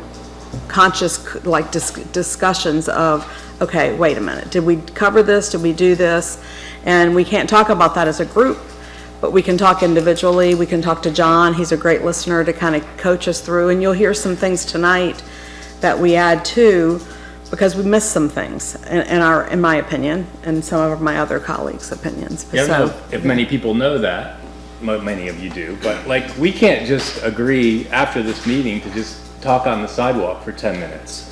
conscious, like, discussions of, okay, wait a minute, did we cover this, did we do this? And we can't talk about that as a group, but we can talk individually. We can talk to John, he's a great listener to kind of coach us through, and you'll hear some things tonight that we add to, because we missed some things, in my opinion, and some of my other colleagues' opinions. I don't So- know if many people know that, many of you do, but like, we can't just agree after this meeting to just talk on the sidewalk for 10 minutes.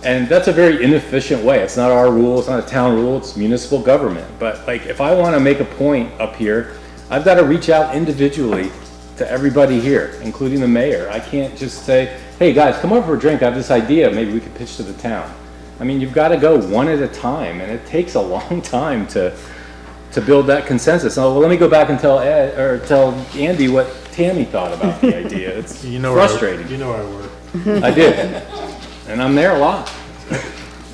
And that's a very inefficient way. It's not our rule, it's not a town rule, it's municipal government. But like, if I want to make a point up here, I've got to reach out individually to everybody here, including the mayor. I can't just say, hey guys, come over for a drink, I have this idea, maybe we could pitch to the town. I mean, you've got to go one at a time, and it takes a long time to build that consensus. Oh, well, let me go back and tell Ed, or tell Andy what Tammy thought about the idea. It's You know frustrating. You know where I work. I did, and I'm there a lot.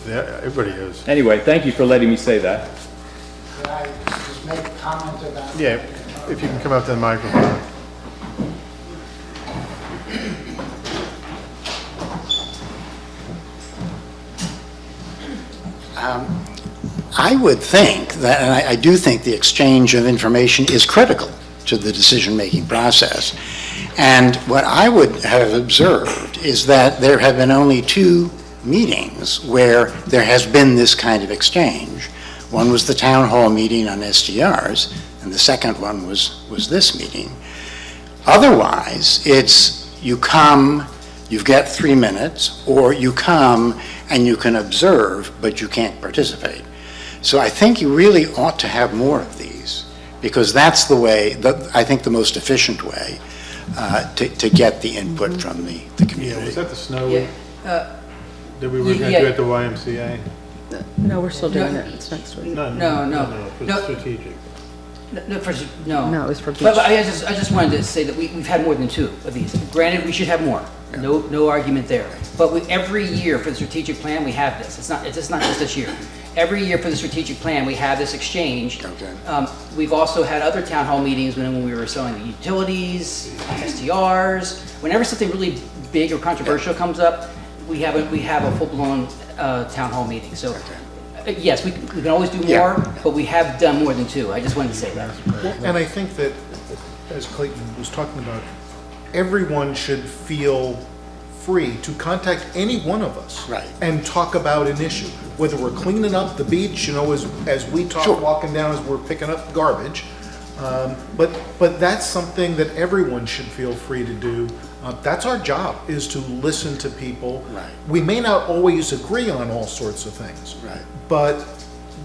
Yeah, everybody is. Anyway, thank you for letting me say that. Can I just make a comment about? Yeah, if you can come up to the microphone. I would think that, and I do think the exchange of information is critical to the decision-making process. And what I would have observed is that there have been only 2 meetings where there has been this kind of exchange. One was the town hall meeting on SDRs, and the second one was this meeting. Otherwise, it's you come, you've got 3 minutes, or you come and you can observe, but you can't participate. So I think you really ought to have more of these, because that's the way, I think the most efficient way to get the input from the Yeah, community. was that the snow Yeah, week that we were going to yeah. do at the YMCA? No, we're still doing it, it's next week. No. For No. strategic. No, it was for beach. But I just wanted to say that we've had more than 2 of these. Granted, we should have more. No argument there. But every year for the strategic plan, we have this. It's not just this year. Every year for the strategic plan, we have this exchange. Okay. We've also had other town hall meetings when we were selling the utilities, STRs. Whenever something really big or controversial comes up, we have a full-blown town hall meeting. So, yes, we can always do more, Yeah. but we have done more than 2. I just wanted to say that. And I think that, as Clayton was talking about, everyone should feel free to contact any one of us. Right. And talk about an issue, whether we're cleaning up the beach, you know, as we talk, Sure. walking down, as we're picking up garbage. But that's something that everyone should feel free to do. That's our job, is to listen to people. Right. We may not always agree on all sorts of things. Right. But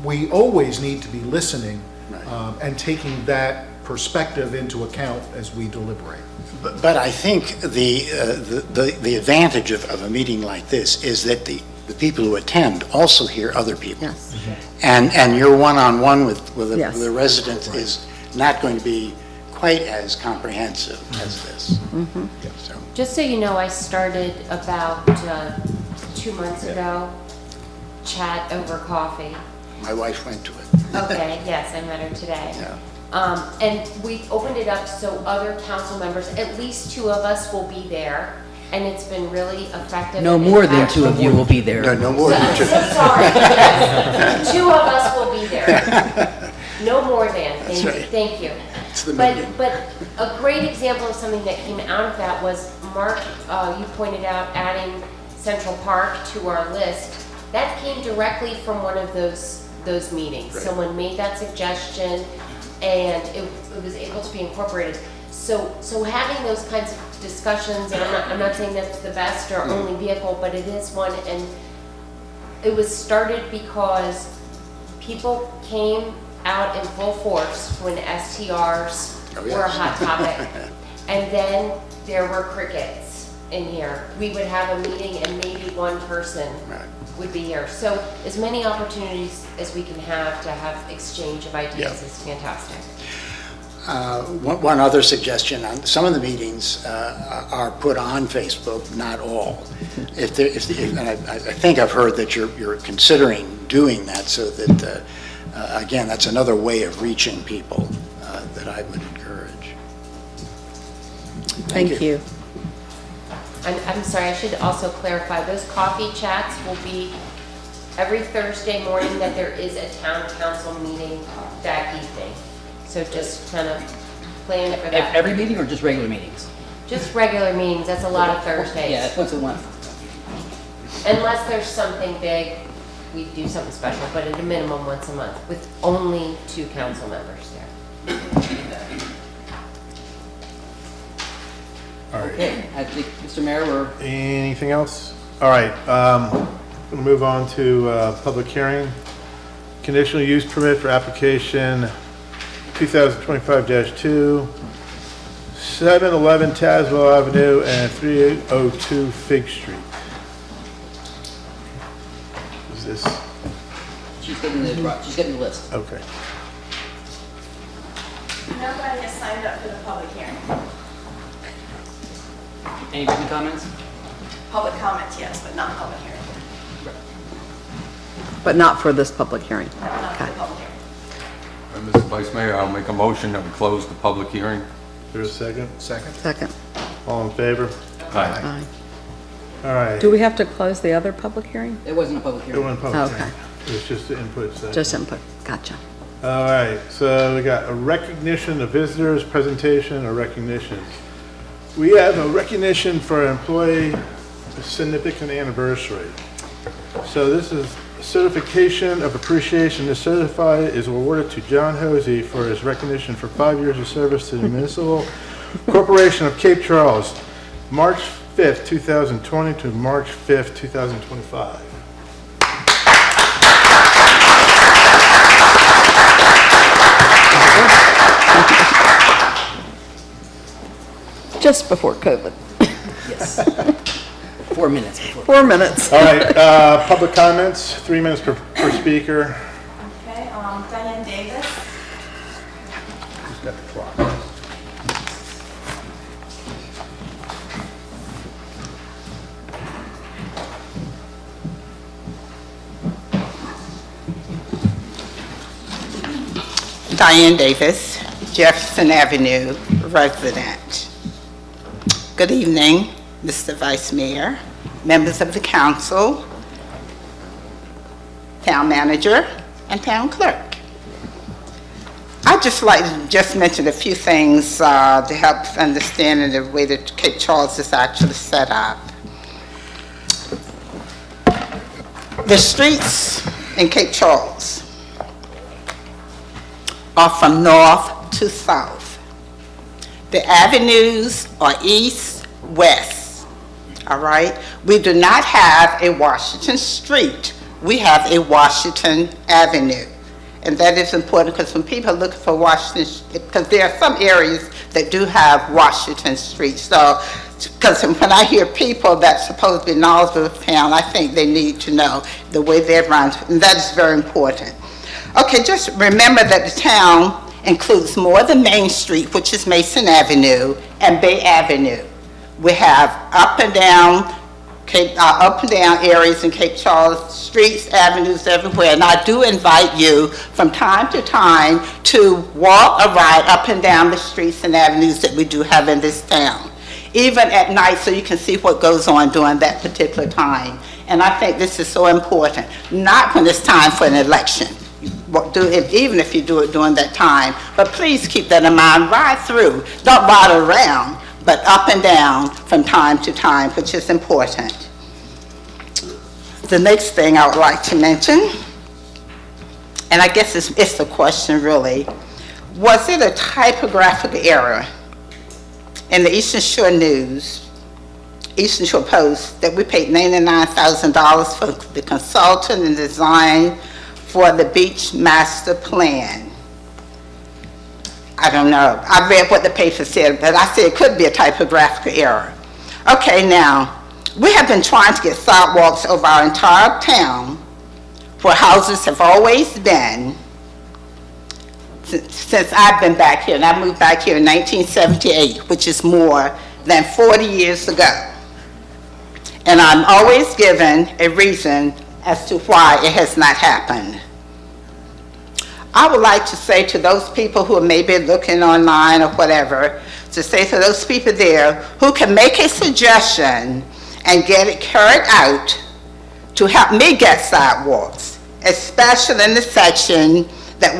we always need to be listening. Right. And taking that perspective into account as we deliberate. But I think the advantage of a meeting like this is that the people who attend also hear other people. Yes. And your one-on-one with Yes. a resident is not going to be quite as comprehensive as this. So, Just so you know, I started about 2 months ago, chat over coffee. my wife went to it. Okay, yes, I met her today. Yeah. And we opened it up so other council members, at least 2 of us will be there, and it's been really effective. No and more than impactful. 2 of you will be there. No more than So 2. sorry, yes. 2 of us will be there. No more than, That's right. thank you. It's the median. But a great example of something that came out of that was, Mark, you pointed out adding Central Park to our list. That came directly from one of those meetings. Right. Someone made that suggestion, and it was able to be incorporated. So having those kinds of discussions, and I'm not saying that's the best or only vehicle, but it is one, and it was started because people came out in full force when STRs were a hot topic. And then there were crickets in here. We would have a meeting and maybe one person would be here. So as many opportunities as we can have to have exchange of ideas is fantastic. One other suggestion, some of the meetings are put on Facebook, not all. And I think I've heard that you're considering doing that, so that, again, that's another way of reaching people that I would encourage. Thank you. I'm sorry, I should also clarify, those coffee chats will be every Thursday morning that there is a town council meeting that evening. So just kind of plan for that. Every meeting or just regular meetings? Just regular meetings, that's a lot of Thursdays. Yeah, it's once a month. Unless there's something big, we do something special, but at a minimum once a month with only 2 council members there. All right. Okay, I think, Mr. Mayor, we're Anything else? All right, we'll move on to public hearing. Conditional use permit for application 2025-2, 711 Tazewell Avenue and 302 Fig Street. Is this, she's getting the list. okay. Nobody has signed up for the public hearing. Any written comments? Public comments, yes, but not public hearing. But not for this public hearing. Not for the public hearing. Mr. Vice Mayor, I'll make a motion that we close the public hearing. Is there a second? Second. All in favor? Aye. Aye. All right. Do we have to close the other public hearing? It wasn't a public It hearing. wasn't public Okay. hearing. It was just the input section. Just input. Gotcha. All right, so we got a recognition of visitors, presentation, or recognitions. We have a recognition for an employee significant anniversary. So this is certification of appreciation. The certified is awarded to John Hosey for his recognition for 5 years of service to the Municipal Corporation of Cape Charles, March 5th, 2020 to March 5th, 2025. Just before COVID. Yes. 4 minutes before. 4 minutes. All right, public comments, 3 minutes per speaker. Okay, Diane Davis. Who's got the clock? Diane Davis, Jefferson Avenue resident. Good evening, Mr. Vice Mayor, members of the council, town manager, and town clerk. I'd just like to mention a few things to help us understand the way that Cape Charles is actually set up. The streets in Cape Charles are from north to south. The avenues are east, west, all right? We do not have a Washington Street. We have a Washington Avenue. And that is important because when people are looking for Washington, because there are some areas that do have Washington Street. So, because when I hear people that's supposed to be knowledgeable of town, I think they need to know the way they're run, and that is very important. Okay, just remember that the town includes more than Main Street, which is Mason Avenue, and Bay Avenue. We have up and down areas in Cape Charles, streets, avenues everywhere, and I do invite you from time to time to walk or ride up and down the streets and avenues that we do have in this town, even at night, so you can see what goes on during that particular time. And I think this is so important, not when it's time for an election. Even if you do it during that time, but please keep that in mind. Ride through, don't ride around, but up and down from time to time, which is important. The next thing I would like to mention, and I guess it's a question really, was it a typographic error in the Eastern Shore News, Eastern Shore Post, that we paid $99,000 for the consultant and design for the beach master plan? I don't know. I read what the paper said, but I said it could be a typographical error. Okay, now, we have been trying to get sidewalks over our entire town where houses have always been since I've been back here, and I moved back here in 1978, which is more than 40 years ago. And I'm always given a reason as to why it has not happened. I would like to say to those people who are maybe looking online or whatever, to say to those people there who can make a suggestion and get it carried out to help me get sidewalks, especially in the section that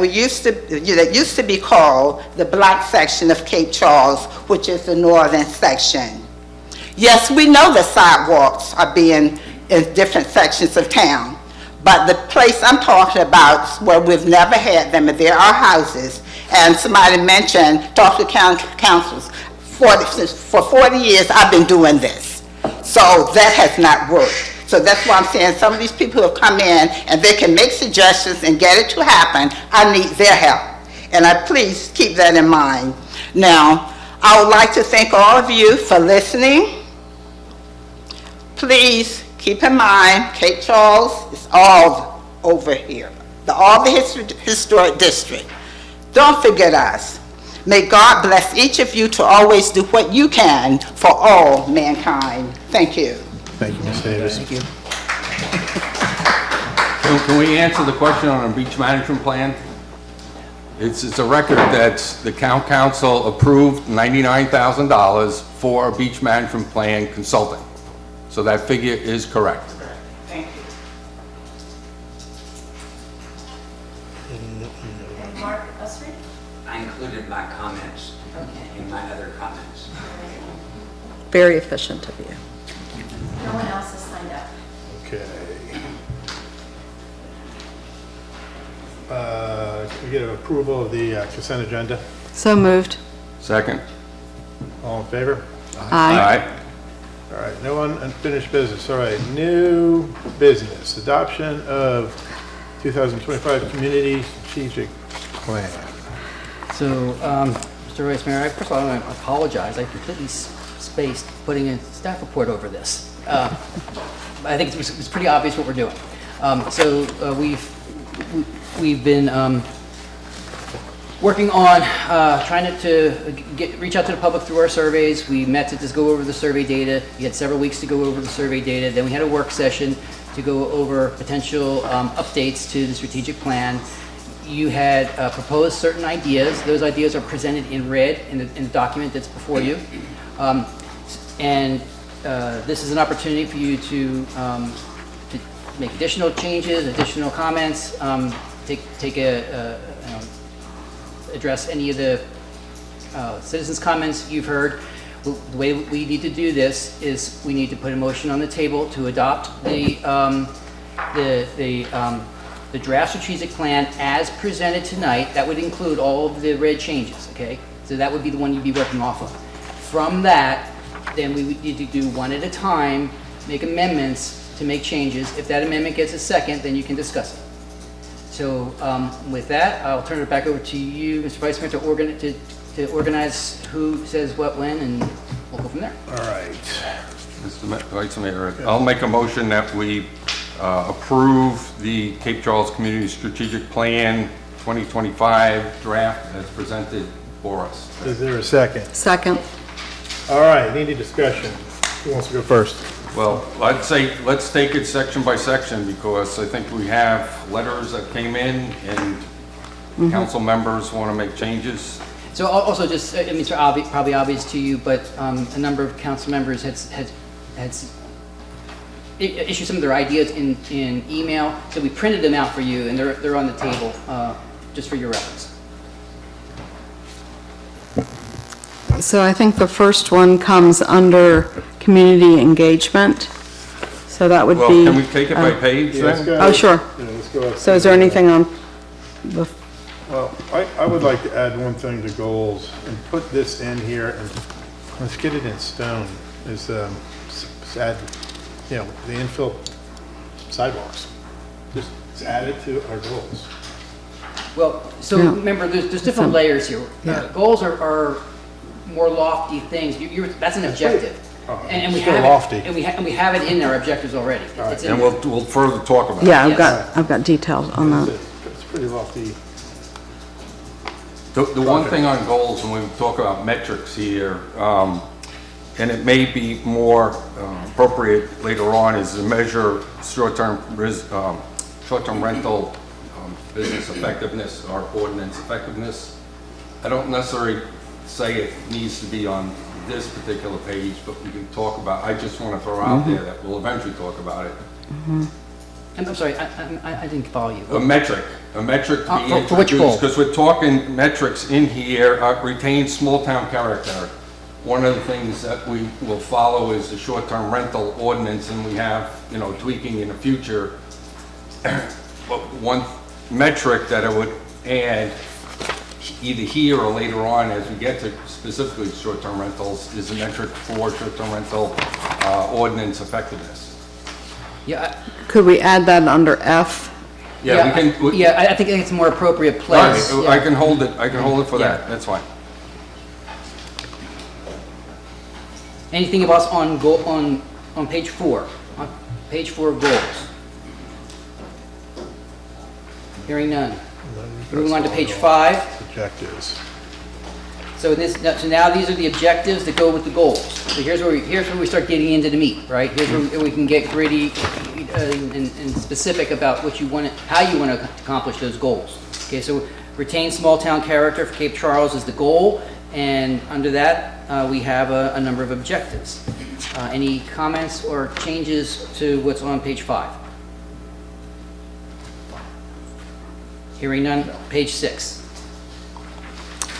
used to be called the black section of Cape Charles, which is the northern section. Yes, we know the sidewalks are being in different sections of town, but the place I'm talking about is where we've never had them, and there are houses. And somebody mentioned, talk to councils. For 40 years, I've been doing this. So that has not worked. So that's why I'm saying some of these people who have come in and they can make suggestions and get it to happen, I need their help. And please keep that in mind. Now, I would like to thank all of you for listening. Please keep in mind, Cape Charles is all over here. All the historic district. Don't forget us. May God bless each of you to always do what you can for all mankind. Thank you. Thank you, Ms. Davis. Thank you. Can we answer the question on a beach management plan? It's a record that the town council approved $99,000 for a beach management plan consulting. So that figure is correct. Thank you. And Mark Usry? I included my comments in my other comments. Very efficient of you. No one else has signed up. Okay. Can we get an approval of the consent agenda? So moved. Second? All in favor? Aye. All right, no unfinished business. All right, new business. Adoption of 2025 Community Strategic Plan. So, Mr. Vice Mayor, first of all, I want to apologize. I completely spaced putting a staff report over this. I think it's pretty obvious what we're doing. We've been working on trying to reach out to the public through our surveys. We met to just go over the survey data. We had several weeks to go over the survey data. Then we had a work session to go over potential updates to the strategic plan. You had proposed certain ideas. Those ideas are presented in red in the document that's before you. This is an opportunity for you to make additional changes, additional comments, address any of the citizens' comments you've heard. The way we need to do this is we need to put a motion on the table to adopt the draft strategic plan as presented tonight. That would include all of the red changes, okay? So that would be the one you'd be working off of. From that, then we would need to do one at a time, make amendments to make changes. If that amendment gets a second, then you can discuss it. So with that, I'll turn it back over to you, Mr. Vice Mayor, to organize who says what when, and we'll go from there. All right. Mr. Vice Mayor, I'll make a motion that we approve the Cape Charles Community Strategic Plan 2025 draft as presented for us. Is there a second? Second. All right, any discussion? Who wants to go first? Well, I'd say let's take it section by section because I think we have letters that came in and council members want to make changes. So also just, I mean, it's probably obvious to you, but a number of council members had issued some of their ideas in email. So we printed them out for you and they're on the table just for your reference. So I think the first one comes under community engagement. So that would Well, be... can we take it by page Let's then? go. Oh, sure. Yeah, let's go up. So is there anything on the Well, I would like to add one thing to goals and put this in here and let's get it in stone is, add, you know, the infill sidewalks. Just add it to our goals. Well, so Yeah. remember, there's different layers here. Yeah. Goals are more lofty things. That's an objective. And we Still have lofty. it, and we have it in our objectives already. It's in And there. we'll further talk about it. Yeah, Yes. I've got details on that. It's pretty lofty. The one thing on goals, when we talk about metrics here, and it may be more appropriate later on, is to measure short-term rental business effectiveness or ordinance effectiveness. I don't necessarily say it needs to be on this particular page, but we can talk about, I just want to throw out there that we'll eventually talk about it. I'm sorry, I didn't follow you. A metric to be For which goal? introduced, because we're talking metrics in here, retain small-town character. One of the things that we will follow is the short-term rental ordinance, and we have, you know, tweaking in the future. But one metric that I would add, either here or later on as we get to specifically short-term rentals, is a metric for short-term rental ordinance effectiveness. Yeah, Could we add that under F? Yeah, we can. I think it's a more appropriate All place. right, Yeah. I can hold it for Yeah. that, that's fine. Anything else on on page 4? On page 4, goals. Hearing none. Moving on to page 5. Objectives. So now these are the objectives that go with the goals. So here's where we start getting into the meat, right? Here's where we can get gritty and specific about what you want, how you want to accomplish those goals. Okay, so retain small town character for Cape Charles is the goal, and under that we have a number of objectives. Any comments or changes to what's on page 5? Hearing none. Page 6.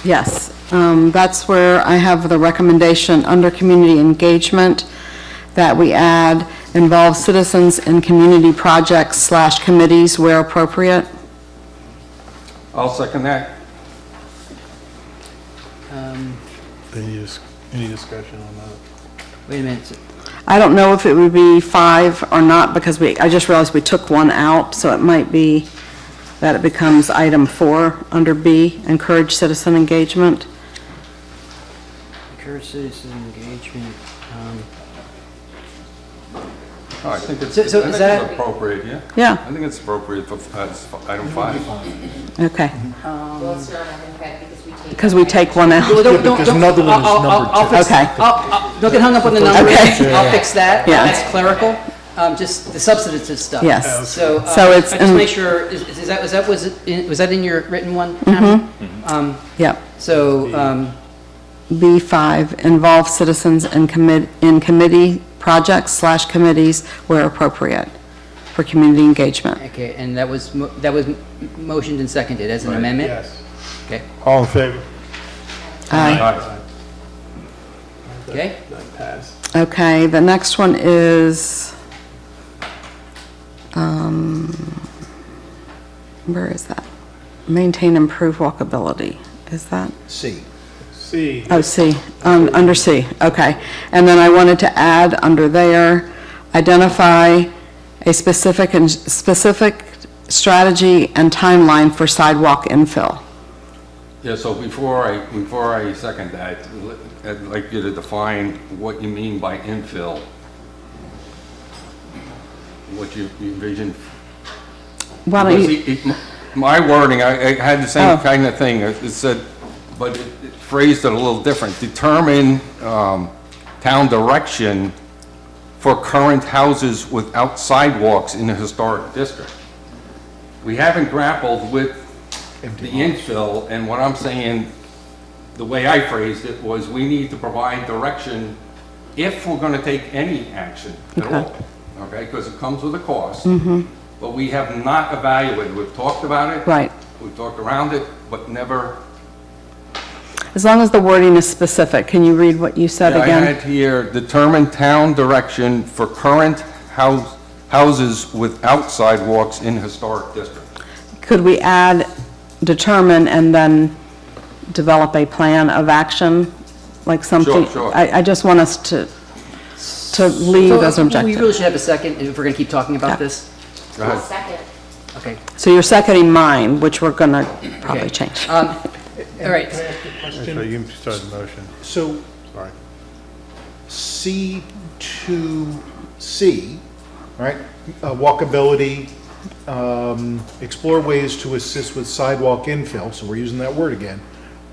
Yes, that's where I have the recommendation under community engagement that we add involve citizens in community projects / committees where appropriate. I'll second that. Any discussion on that? Wait a minute. I don't know if it would be 5 or not because I just realized we took one out, so it might be that it becomes item 4 under B, encourage citizen engagement. Encourage citizen engagement. Oh, I think it's, So I is think that- it's appropriate, yeah. Yeah. I think it's appropriate for item 5. Okay, Well, it's not, I think that because we take one out. Well, don't- Because another one is numbered I'll fix- Okay. Don't get hung up on the numbers. Okay. I'll fix that. Yeah. That's clerical. Just the substantive stuff. Yes. So, So it's I just in- make sure, was that in your written one? Tammy? Yep. So, B5, involve citizens in committee projects / committees where appropriate for community engagement. okay, and that was motioned and seconded as an amendment? Yes. Okay, All in favor? Aye. okay. That passed. Okay, the next one is, where is that? Maintain improved walkability. Is that? C. C. Oh, C, under C, okay. And then I wanted to add under there, identify a specific strategy and timeline for sidewalk infill. Yeah, so before I second that, I'd like you to define what you mean by infill. What you envision. Why don't you, Because my wording, I had the same Oh. kind of thing. It said, but it phrased it a little different. Determine town direction for current houses without sidewalks in the historic district. We haven't grappled with the infill, and what I'm saying, the way I phrased it, was we need to provide direction if we're gonna take any action at all. Okay, because it comes with a cost. But we have not evaluated, we've talked about it. Right. We've talked around it, but never. as long as the wording is specific, can you read what you said I again? had here, determine town direction for current houses without sidewalks in historic district. Could we add determine and then develop a plan of action, like something? Sure. I just want us to leave as an So, we really objective. should have a second if we're going to keep talking about Yeah. this. Go ahead. Second. Okay. So you're seconding mine, which we're gonna probably Okay. change. All right. Can I ask a So question? you can start the motion. So Sorry. C2C, right? Walkability, explore ways to assist with sidewalk infill, so we're using that word again,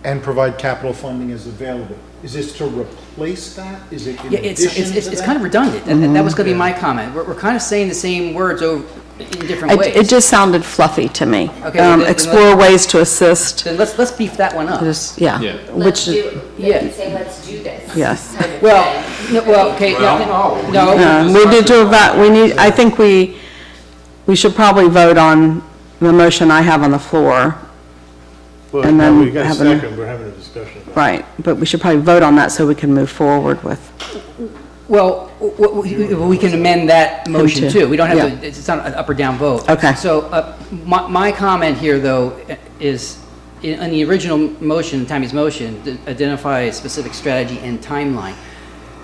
and provide capital funding as available. Is this to replace that? Is it in Yeah, addition to that? it's kind of redundant, and that was going to be my comment. We're kind of saying the same words over in different ways. It just sounded fluffy to me. Okay, well, then Explore ways to assist, Then let's beef that one up. just, yeah. Let's Which, do, yeah. you can say, let's do this. Yes. kind of Well, thing. no, well, okay, Well, no. we need to, we need, I think we should probably vote on the motion I have on the floor. Well, And no, then we got a have an- second, we're having a discussion. Right, but we should probably vote on that so we can move forward with. Well, we can amend that motion too. too. We don't have Yeah. to, it's not an up or down vote. Okay. So my comment here, though, is in the original motion, Tammy's motion, to identify a specific strategy and timeline.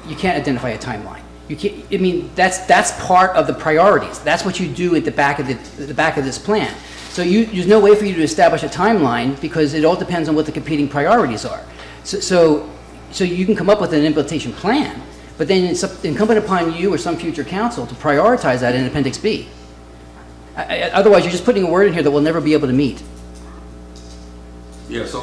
You can't identify a timeline. You can't, I mean, that's part of the priorities. That's what you do at the back of the back of this plan. So there's no way for you to establish a timeline because it all depends on what the competing priorities are. So you can come up with an implementation plan, but then it's incumbent upon you or some future council to prioritize that in Appendix B. Otherwise, you're just putting a word in here that we'll never be able to meet. Yeah, so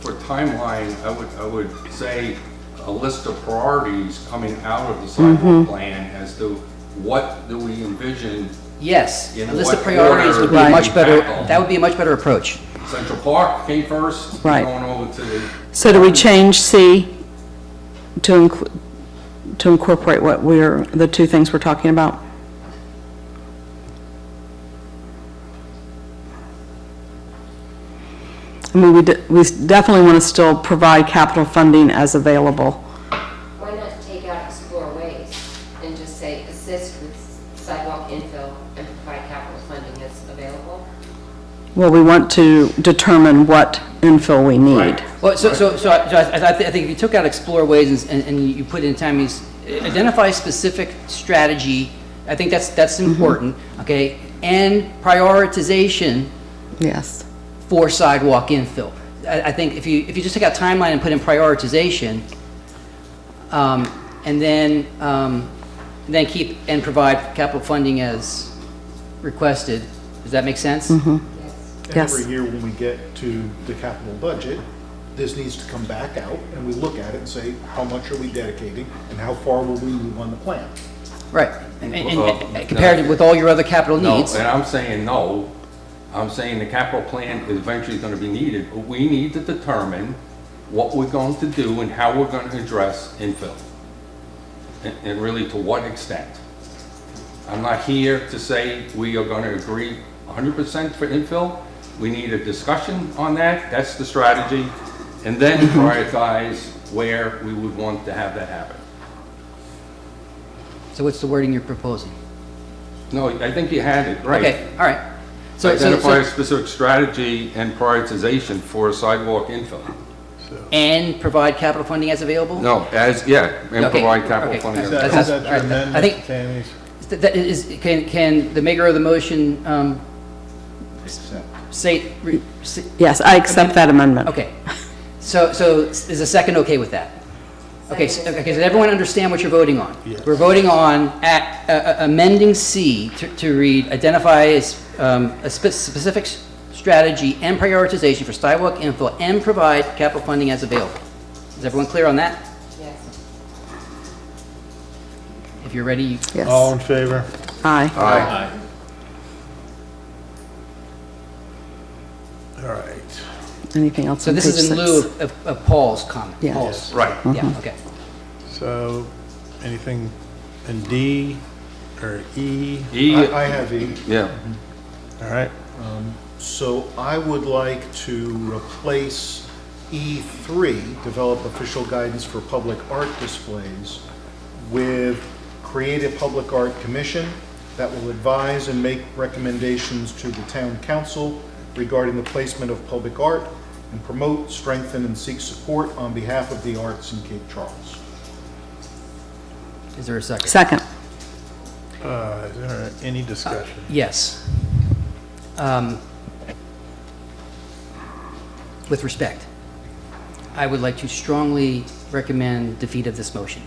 for timeline, I would say a list of priorities coming out of the sidewalk plan as to what do we envision. Yes, a In list of what priorities would be order a we much better, tackle? that would be a much better approach. Central Park came first. Right. Going over to the. So do we change C to incorporate what the two things we're talking about? I mean, we definitely want to still provide capital funding as available. Why not take out explore ways and just say assist with sidewalk infill and provide capital funding as available? Well, we want to determine what infill we need. Well, so I think if you took out explore ways and you put in Tammy's, identify specific strategy, I think that's important, okay? And prioritization Yes. for sidewalk infill. I think if you just take out timeline and put in prioritization, and then keep and provide capital funding as requested, does that make sense? And Yes. every year when we get to the capital budget, this needs to come back out and we look at it and say, how much are we dedicating and how far will we move on the plan? Right, and compared with all your other capital No, needs. and I'm saying no. I'm saying the capital plan is eventually going to be needed, but we need to determine what we're going to do and how we're going to address infill. And really to what extent. I'm not here to say we are going to agree 100% for infill. We need a discussion on that, that's the strategy, and then prioritize where we would want to have that happen. So what's the wording you're proposing? No, I think you had it right. Okay, all right. So Identify a specific strategy and prioritization for sidewalk infill. and provide capital funding as available? No, and Okay, provide capital okay. funding. Is That's- that your all right. amendment, I think- Tammy's? That is, can the maker of the motion, say, Yes, I accept that amendment. okay. So is a second okay with that? Okay, so does everyone understand what you're voting on? Yes. We're voting on amending C to read, identify a specific strategy and prioritization for sidewalk infill and provide capital funding as available. Is everyone clear on that? Yes. If you're ready, you- Yes. All in favor? Aye. Aye. All right. Anything else so on this page is in 6? lieu of Paul's comment. Yeah. Paul's. Right. Yeah, okay. So, anything in D or E? E, I have E. yeah. All right. So I would like to replace E3, develop official guidance for public art displays, with create a public art commission that will advise and make recommendations to the town council regarding the placement of public art and promote, strengthen, and seek support on behalf of the arts in Cape Charles. Is there a second? Second. Is there any discussion? Yes. With respect, I would like to strongly recommend defeat of this motion.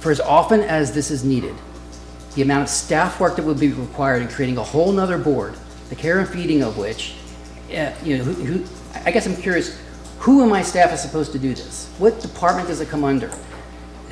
For as often as this is needed, the amount of staff work that would be required in creating a whole nother board, the care and feeding of which, I guess I'm curious, who in my staff is supposed to do this? What department does it come under?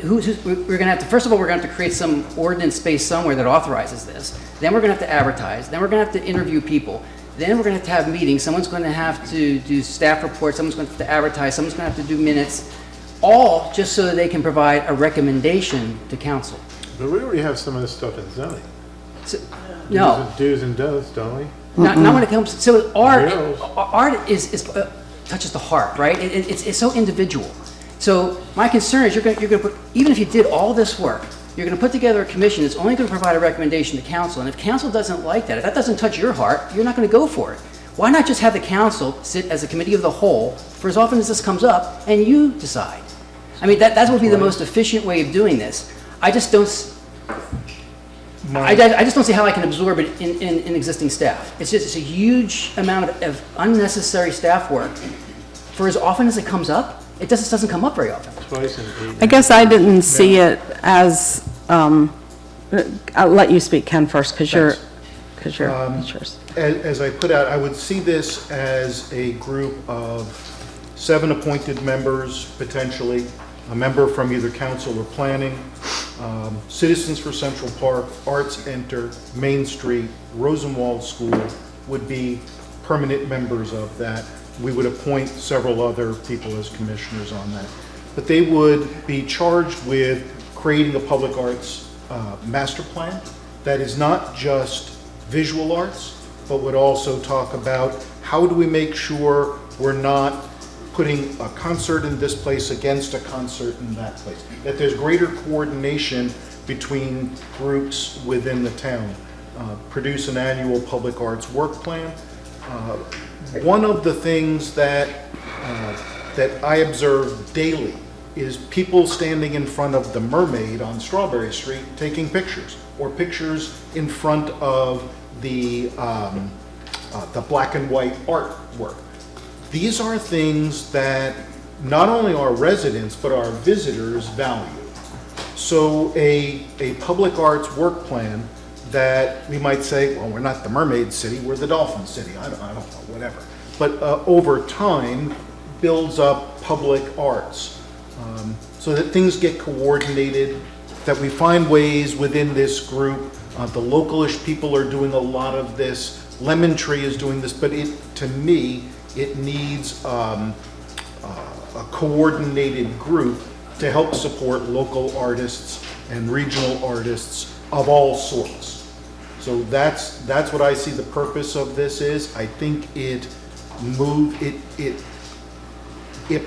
We're going to have to, first of all, we're going to have to create some ordinance space somewhere that authorizes this. Then we're going to have to advertise. Then we're going to have to interview people. Then we're going to have meetings. Someone's going to have to do staff reports. Someone's going to have to advertise. Someone's going to have to do minutes. All just so that they can provide a recommendation to council. But we already have some of this stuff in zoning. No. Do's and don'ts, don't we? Not when it comes, so art Reals. is touches the heart, right? It's so individual. So my concern is you're going to put, even if you did all this work, you're going to put together a commission that's only going to provide a recommendation to council. And if council doesn't like that, if that doesn't touch your heart, you're not going to go for it. Why not just have the council sit as a committee of the whole for as often as this comes up and you decide? I mean, that would be the most efficient way of doing this. I just don't see how I can absorb it in existing staff. It's a huge amount of unnecessary staff work. For as often as it comes up, it just doesn't come up very often. Twice in 8 I guess I didn't see it as, I'll let you speak, Ken, first, because it's yours. As I put out, I would see this as a group of 7 appointed members, potentially, a member from either council or planning, Citizens for Central Park, Arts Enter, Main Street, Rosenwald School would be permanent members of that. We would appoint several other people as commissioners on that. But they would be charged with creating a public arts master plan that is not just visual arts, but would also talk about how do we make sure we're not putting a concert in this place against a concert in that place, that there's greater coordination between groups within the town. Produce an annual public arts work plan. One of the things that I observe daily is people standing in front of the Mermaid on Strawberry Street taking pictures, or pictures in front of the black and white artwork. These are things that not only our residents, but our visitors value. So a public arts work plan that we might say, well, we're not the Mermaid City, we're the Dolphin City, I don't know, whatever. But over time, builds up public arts so that things get coordinated, that we find ways within this group. The localish people are doing a lot of this. Lemon Tree is doing this, but to me, it needs a coordinated group to help support local artists and regional artists of all sorts. So that's what I see the purpose of this is. I think it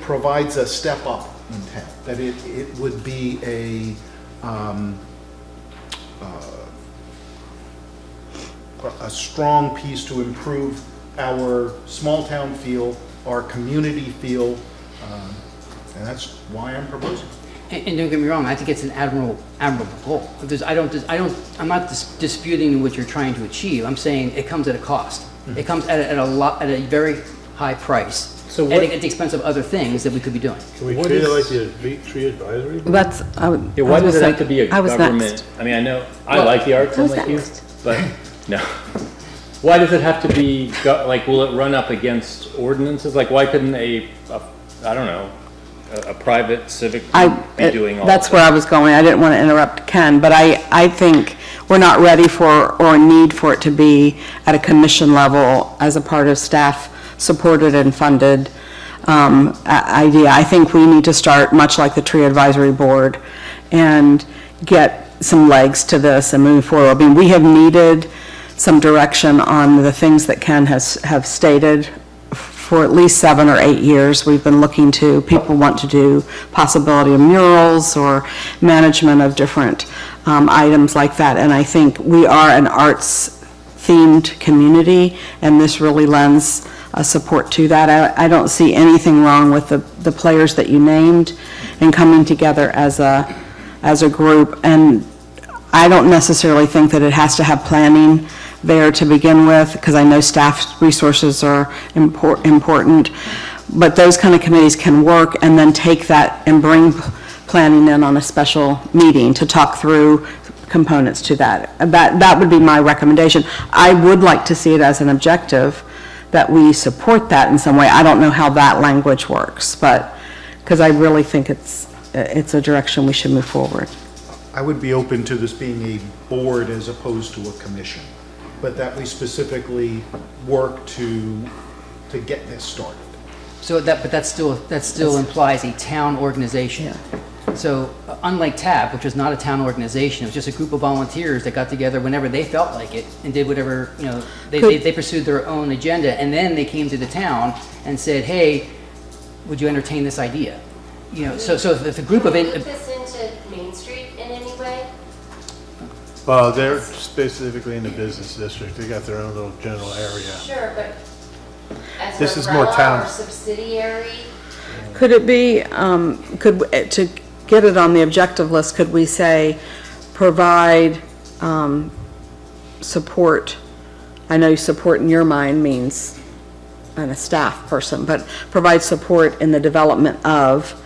provides a step up in town, that it would be a strong piece to improve our small town feel, our community feel, and that's why I'm proposing. And don't get me wrong, I think it's an admirable goal. I'm not disputing what you're trying to achieve. I'm saying it comes at a cost. It comes at a very high price. So at the expense of other things that we could be doing. Can we treat it like the tree advisory? That's, why does it have to be a government? Next. I mean, I know, I like the arts, like you, but no. Why does it have to be, will it run up against ordinances? Like, why couldn't I don't know, a private civic be doing all that's that? where I was going. I didn't want to interrupt Ken, but I think we're not ready for or need for it to be at a commission level as a part of staff supported and funded idea. I think we need to start much like the Tree Advisory Board and get some legs to this and move forward. I mean, we have needed some direction on the things that Ken have stated for at least 7 or 8 years. We've been looking to, people want to do possibility of murals or management of different items like that. And I think we are an arts-themed community, and this really lends support to that. I don't see anything wrong with the players that you named and coming together as a group. And I don't necessarily think that it has to have planning there to begin with, because I know staff resources are important, but those kind of committees can work and then take that and bring planning in on a special meeting to talk through components to that. That would be my recommendation. I would like to see it as an objective that we support that in some way. I don't know how that language works, but, because I really think it's a direction we should move forward. I would be open to this being a board as opposed to a commission, but that we specifically work to get this started. So but that still implies a town organization. So unlike TAB, which is not a town organization, it was just a group of volunteers that got together whenever they felt like it and did whatever, they pursued their own agenda, and then they came to the town and said, hey, would you entertain this idea? So if a group of... Can we loop this into Main Street in any way? Well, they're specifically in the business district. They got their own little general area.Ure, but as This an is more umbrella town. or subsidiary? Could it be, to get it on the objective list, could we say, provide support? I know support in your mind means a staff person, but provide support in the development of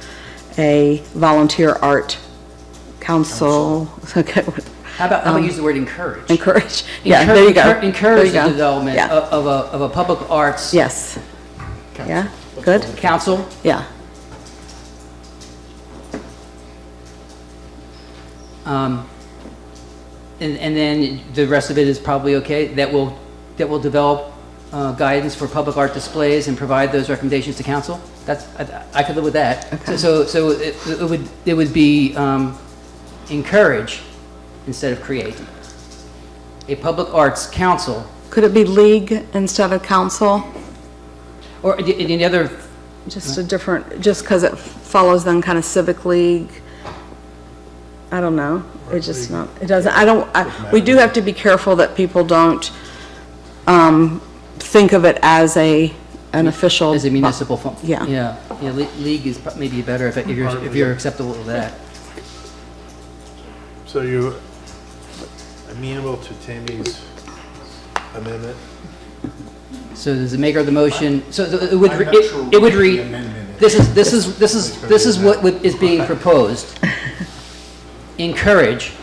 a volunteer art council. How about use the word encourage? Encourage, yeah, there you go. Encourage There you the go. development Yeah. of a public arts... Yes. Yeah, good? Council. Yeah. And then the rest of it is probably okay, that will develop guidance for public art displays and provide those recommendations to council? I could live with that. Okay. So it would be encourage instead of create. A public arts council. Could it be league instead of council? Or any other... Just a different, just because it follows then kind of civic league. I don't know. It's just not, it doesn't, we do have to be careful that people don't think of it as an official. As a municipal fund. Yeah. Yeah, league is maybe better if you're acceptable with that. So you amenable to Tammy's amendment? So does the maker of the motion, so it would, I'm not sure it would what the read, amendment this is what is being proposed. Encourage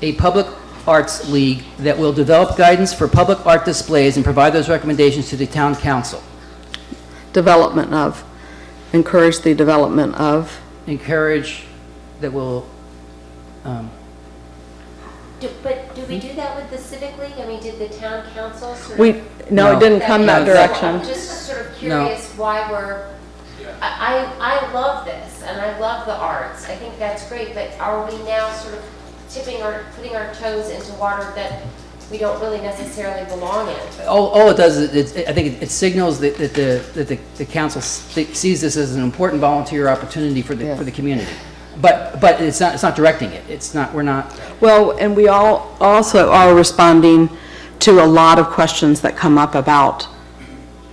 a public arts league that will develop guidance for public art displays and provide those recommendations to the town council. Development of, encourage the development of. Encourage that will, But do we do that with the Civic League? I mean, did the town council sort of... No, it didn't come that No. direction. I'm just sort of curious why we're... I love this, and I love the arts. I think that's great, but are we now sort of putting our toes into water that we don't really necessarily belong in? all it does is, I think it signals that the council sees this as an important volunteer opportunity for the community. But it's not directing it. It's not, we're not. Well, and we all also are responding to a lot of questions that come up about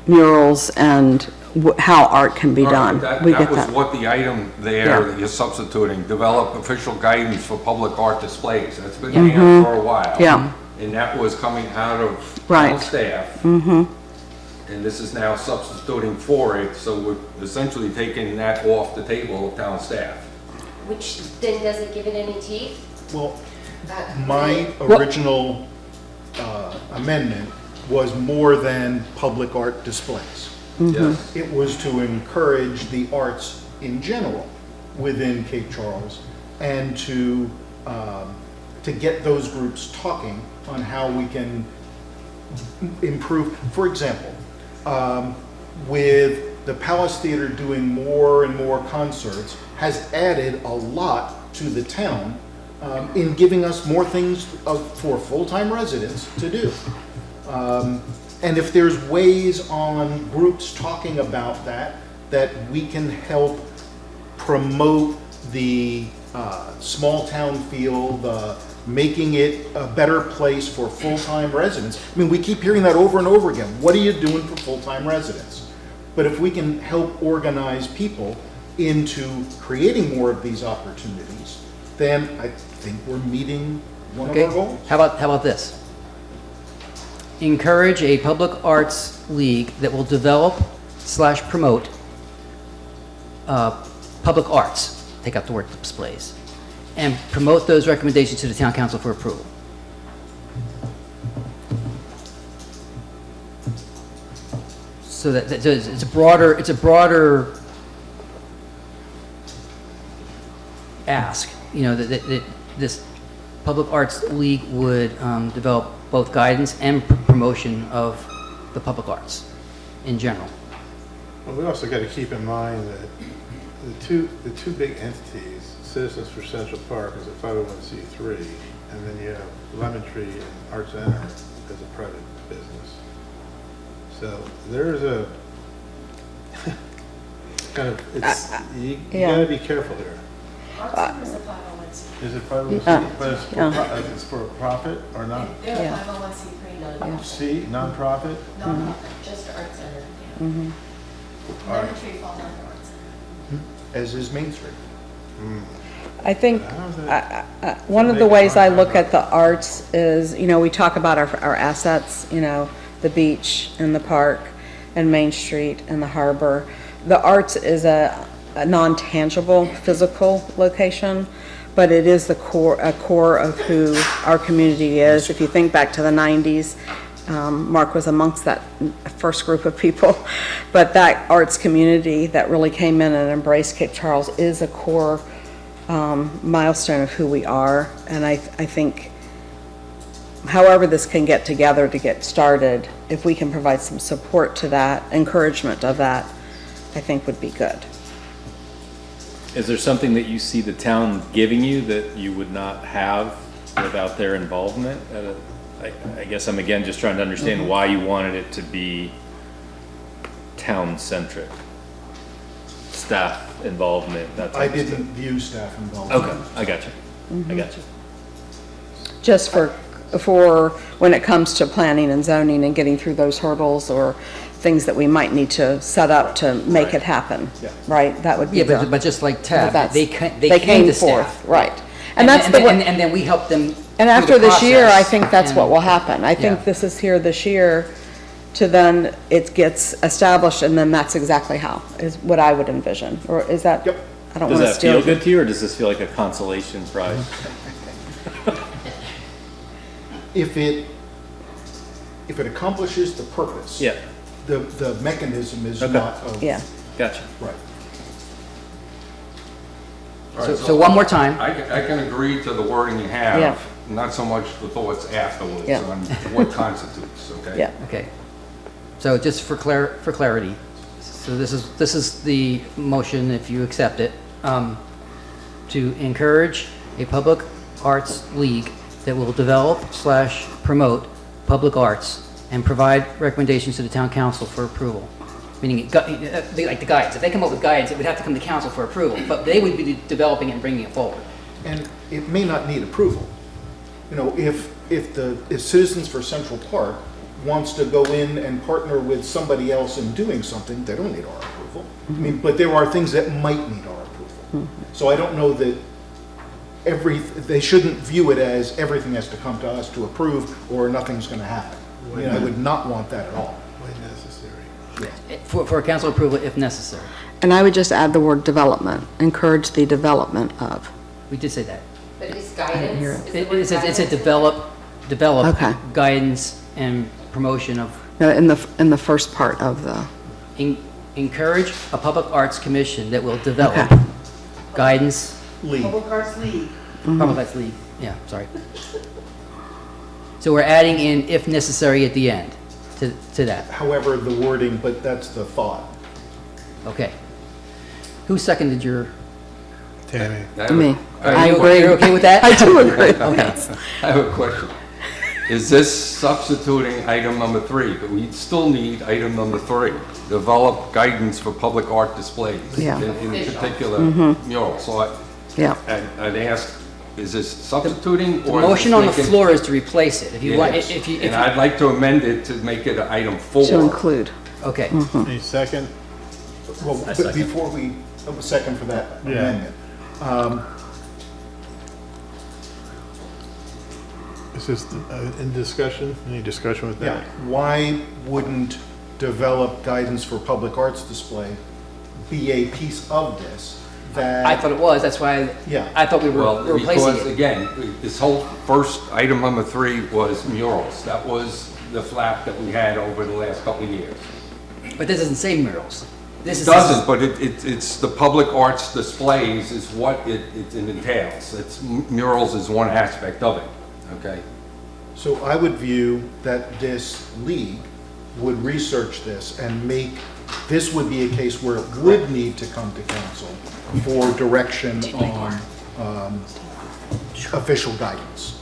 murals and how art can be done. That We get was that. what the item there Yeah. that you're substituting, develop official guidance for public art displays. That's been Yeah. there for a while. Yeah. And that was coming out of Right. town staff. Mm-hmm. And this is now substituting for it, so we're essentially taking that off the table of town staff. Which then, does it give it any teeth? Well, my original amendment was more than public art displays. Yes. It was to encourage the arts in general within Cape Charles and to get those groups talking on how we can improve. For example, with the Palace Theater doing more and more concerts has added a lot to the town in giving us more things for full-time residents to do. And if there's ways on groups talking about that, that we can help promote the small town feel, the making it a better place for full-time residents. I mean, we keep hearing that over and over again. What are you doing for full-time residents? But if we can help organize people into creating more of these opportunities, then I think we're meeting one of Okay, our goals. how about this? Encourage a public arts league that will develop/promote public arts, take out the word displays, and promote those recommendations to the town council for approval. So that it's a broader ask, you know, that this public arts league would develop both guidance and promotion of the public arts in general. Well, we also got to keep in mind that the two big entities, Citizens for Central Park is a 501c3, and then you have Lemon Tree and Arts Center as a private business. So there's a kind of, you got to be careful here. Arts Center is a 501c3. Is it 501c, but it's for profit or not? They're a 501c3 nonprofit. C, nonprofit? Nonprofit, just Arts Center. Yeah. Lemon Tree falls under Arts Center. As is Main Street. I think one of the ways I look at the arts is, you know, we talk about our assets, you know, the beach and the park and Main Street and the harbor. The arts is a non-tangible physical location, but it is a core of who our community is. If you think back to the 90s, Mark was amongst that first group of people, but that arts community that really came in and embraced Cape Charles is a core milestone of who we are. And I think however this can get together to get started, if we can provide some support to that, encouragement of that, I think would be good. Is there something that you see the town giving you that you would not have without their involvement? I guess I'm again just trying to understand why you wanted it to be town-centric. Staff involvement, that I type of stuff. didn't view staff involvement. Okay, I got you. I got you. Just for when it comes to planning and zoning and getting through those hurdles or things that we might need to set up to make it happen, Yeah. right? That would be Yeah, but just like TAB, that's- they came to forth, staff. right. And that's the way. And then we helped them. And through after the this year, I process, think that's what and- will happen. I think Yeah. this is here this year to then it gets established, and then that's exactly how, is what I would envision. Or is that? Yep. I don't Does want to that steal. feel good to you, or does this feel like a consolation prize? If it accomplishes the purpose. Yeah, The mechanism is Okay. not of. Yeah. gotcha. Right. So one more time. I can agree to the wording you Yeah. have, not so much the thoughts afterwards Yeah. on what constitutes, okay? Yeah. Okay. So just for clarity, so this is the motion, if you accept it, to encourage a public arts league that will develop/promote public arts and provide recommendations to the town council for approval. Meaning, like the guides, if they come up with guides, it would have to come to council for approval, but they would be developing and bringing it forward. And it may not need approval. You know, if Citizens for Central Park wants to go in and partner with somebody else in doing something, they don't need our approval. I mean, but there are things that might need our approval. So I don't know that they shouldn't view it as everything has to come to us to approve or nothing's gonna happen. You know, I would not want that at all. When necessary. For a council approval if necessary. And I would just add the word development, encourage the development of. We did say that. But is didn't hear guidance, it. is the word It's a guidance? develop Okay. guidance and promotion of, No, in the first part of the, encourage a public arts commission that will develop Okay. guidance, League. Public Arts League. public arts league, yeah, sorry. So we're adding in if necessary at the end to that, However, the wording, but that's the thought. okay. Who seconded your? Tammy. All right, you're okay with that? I do agree. Okay. I have a question. Is this substituting item number 3? But we still need item number 3, develop guidance for public art displays. Yeah. In particular murals. So Yeah. I'd ask, is this substituting The or? is motion this on the making- floor is to replace it. If you want, Yes. if you, And I'd like to amend it to make it item 4. To include. okay. Any second? Well, but before we, a second for that Yeah. amendment. Is this in discussion? Any discussion with Yeah, that? why wouldn't develop guidance for public arts display be a piece of this that? I thought it was, that's why Yeah. I thought we were Well, replacing because it. again, this whole first item number 3 was murals. That was the flap that we had over the last couple of years. But this doesn't say murals. This It is. doesn't, but it's the public arts displays is what it entails. It's murals is one aspect of it, okay? So I would view that this league would research this and make, this would be a case where it would need to come to council for direction on official guidance.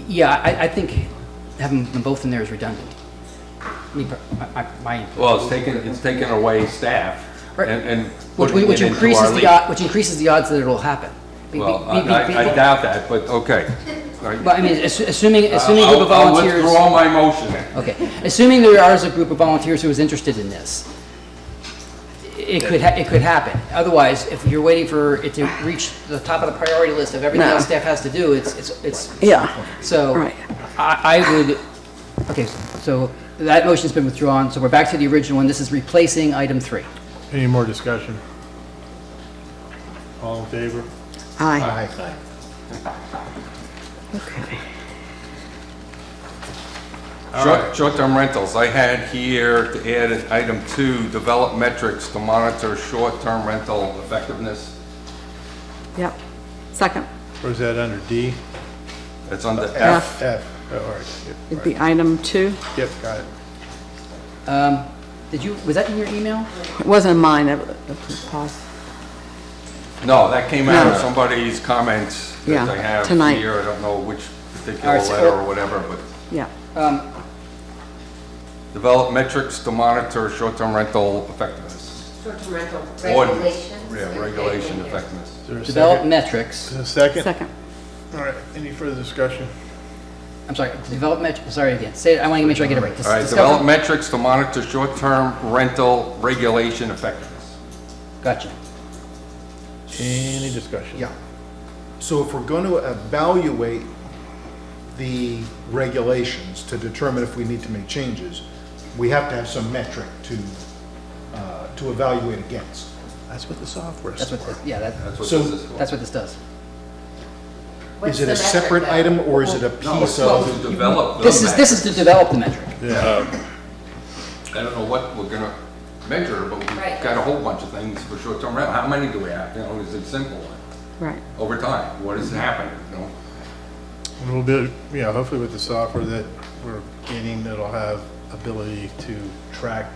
Yeah, I think having them both in there is redundant. My input. Well, it's taken away staff Right. and Which putting it into increases our the league. which increases the odds that it'll happen. Well, I doubt that, but okay. But I mean, assuming a group of I'll volunteers. withdraw my motion then. Okay, assuming there is a group of volunteers who is interested in this, it could happen. Otherwise, if you're waiting for it to reach the top of the priority list of everything No. else staff has to do, it's. Yeah. So, Right. I would, okay, so that motion's been withdrawn, so we're back to the original one. This is replacing item 3. Any more discussion? All in favor? Aye. Aye. Okay. Short-term rentals, I had here to add an item 2, develop metrics to monitor short-term rental effectiveness. Yep. Second. Or is that under D? It's under F. F. F. Oh, all right. Yep, It'd be item 2. Yep, got it. Was that in your email? It wasn't mine. Pause. No, that came out of No. somebody's comments Yeah, that I have tonight. here. I don't know which particular All right, so- letter or whatever, but Yeah. develop metrics to monitor short-term rental effectiveness. Short-term rental Ordinance. regulations. Yeah, regulation effectiveness. Is there a Develop second? metrics. Is there a second? Second. All right, any further discussion? I'm sorry, develop metrics, sorry again. Say it, I want to make sure I get it right. All right, Discover- develop metrics to monitor short-term rental regulation effectiveness. Gotcha. Any discussion? Yeah. So if we're going to evaluate the regulations to determine if we need to make changes, we have to have some metric to evaluate against. That's what the software is That's what, for. yeah, That's what So- this is for. that's what this does. What's Is it the a metric, separate though? item or is it a No, piece it's of? to develop the This is to metrics. develop the metric. Yeah. I don't know what we're gonna measure, but we've Right. got a whole bunch of things for short-term rental. How many do we have? You know, is it simple? Right. Over time, what is happening, you know? A little bit, yeah, hopefully with the software that we're getting, it'll have ability to track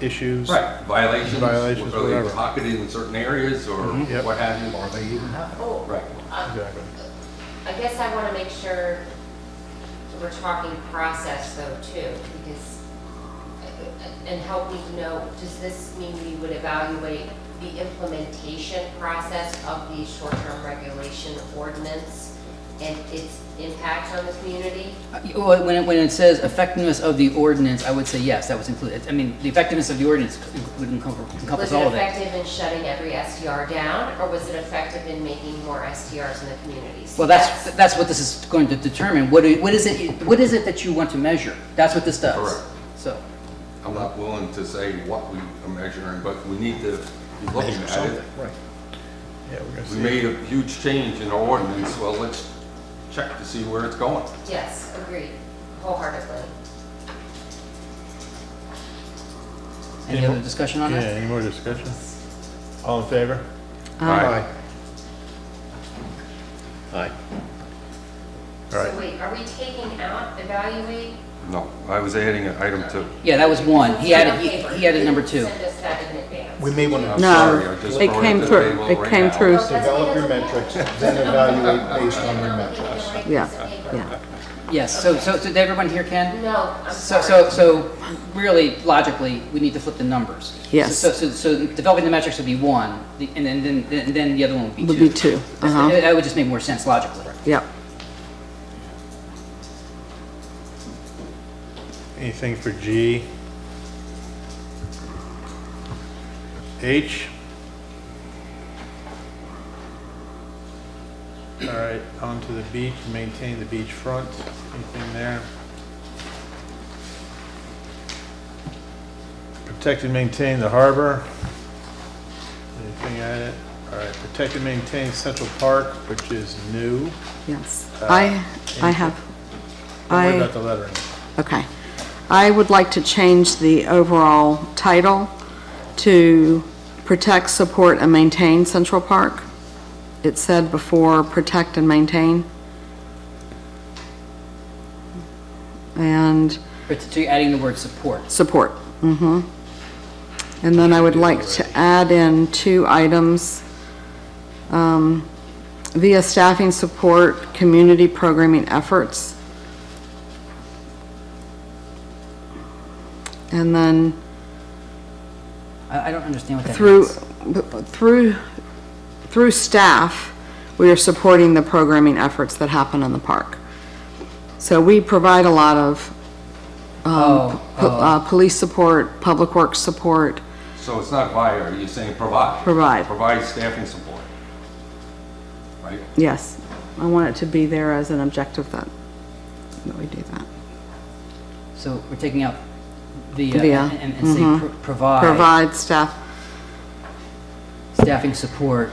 issues. Right, violations, Violations, are they whatever. pocketed in certain areas or Yep. what have you? Are they even have? Oh, Right. Exactly. I guess I want to make sure we're talking process though too, because, and help me to know, does this mean we would evaluate the implementation process of the short-term regulation ordinance and its impact on the community? Well, when it says effectiveness of the ordinance, I would say yes, that was included. I mean, the effectiveness of the ordinance would encompass Was all it of it. effective in shutting every STR down, or was it effective in making more STRs in the communities? Well, that's what this is going to determine. What is it that you want to measure? That's what this does. Correct. So, I'm not willing to say what we are measuring, but we need to be looking Measure at something, it. right. Yeah, we're gonna We see. made a huge change in our ordinance, well, let's check to see where it's going. Yes, agreed, wholeheartedly. any other discussion on Yeah, that? any more discussion? All in favor? Aye. All right. So wait, are we taking out evaluate No, I was adding an item 2. Yeah, that was 1. He added number 2. Send us that in advance. We may want to Sorry, I No, just it brought came to the through, table it right came now. through, develop your metrics, then evaluate based on your metrics. yeah, yeah. Yes, so did everyone hear Ken? No, I'm So, sorry. so really, logically, we need to flip the numbers. Yes. So developing the metrics would be 1, and then the other one would be 2. Would be 2, uh-huh. That would just make more sense logically. Yep. Anything for G? H? All right, on to the beach, maintain the beach front. Anything there? Protect and maintain the harbor. Anything at it? All right, protect and maintain Central Park, which is new. Yes. Uh, I any- have, Don't worry I, about the lettering. okay. I would like to change the overall title to protect, support, and maintain Central Park. It said before, protect and maintain. And So you're adding the word support. support. Mm-hmm. And then I would like to add in 2 items. Via staffing support, community programming efforts. And then I don't understand what that means. through staff, we are supporting the programming efforts that happen in the park. So we provide a lot of police support, public works support. So it's not via, you're saying provide? Provide. Provide staffing support, right? Yes, I want it to be there as an objective that we do that. So we're taking out the, Via, and say provide. Provide staff Staffing support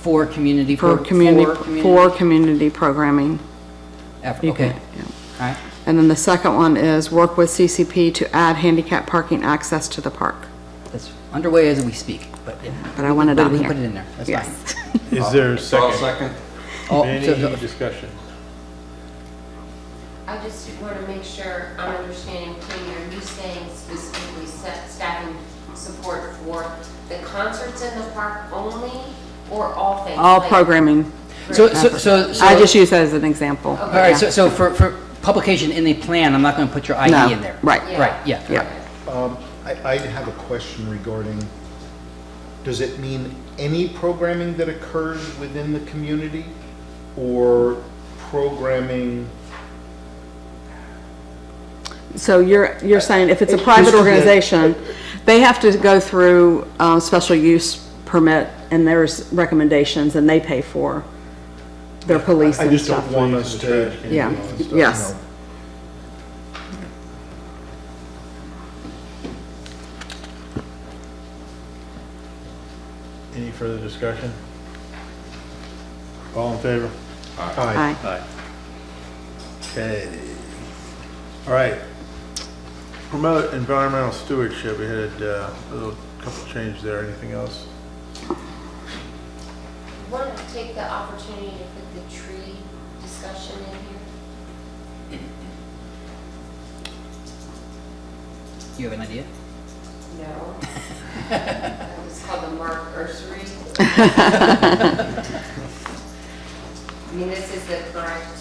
for community. for community programming. Effort, You okay. can- yeah. All right. And then the second one is work with CCP to add handicap parking access to the park. That's underway as we speak, but. But I want it on We here. can put it in there, that's Yes. fine. Is there a So I'll second? second. Oh, Any so- discussion? I just want to make sure I'm understanding clearly. Are you saying specifically staffing support for the concerts in the park only, or all things? All like- programming. So I just use that as an example. All right, Yeah. so for publication in the plan, I'm not going to put your No, ID in there. right. Right, yeah. Yeah. I have a question regarding, does it mean any programming that occurs within the community, or programming? So you're saying if it's a Just private to get- organization, they have to go through special use permit, and there's recommendations, and they pay for their police I and just stuff. don't want us to. Yeah, yes. Any further discussion? All in favor? Aye. Aye. Okay. All right. Promote environmental stewardship. We had a little couple changes there. Anything else? Want to take the opportunity to put the tree discussion in here? You have an idea? No. It's called the Mark Ursery. I mean, this is the correct,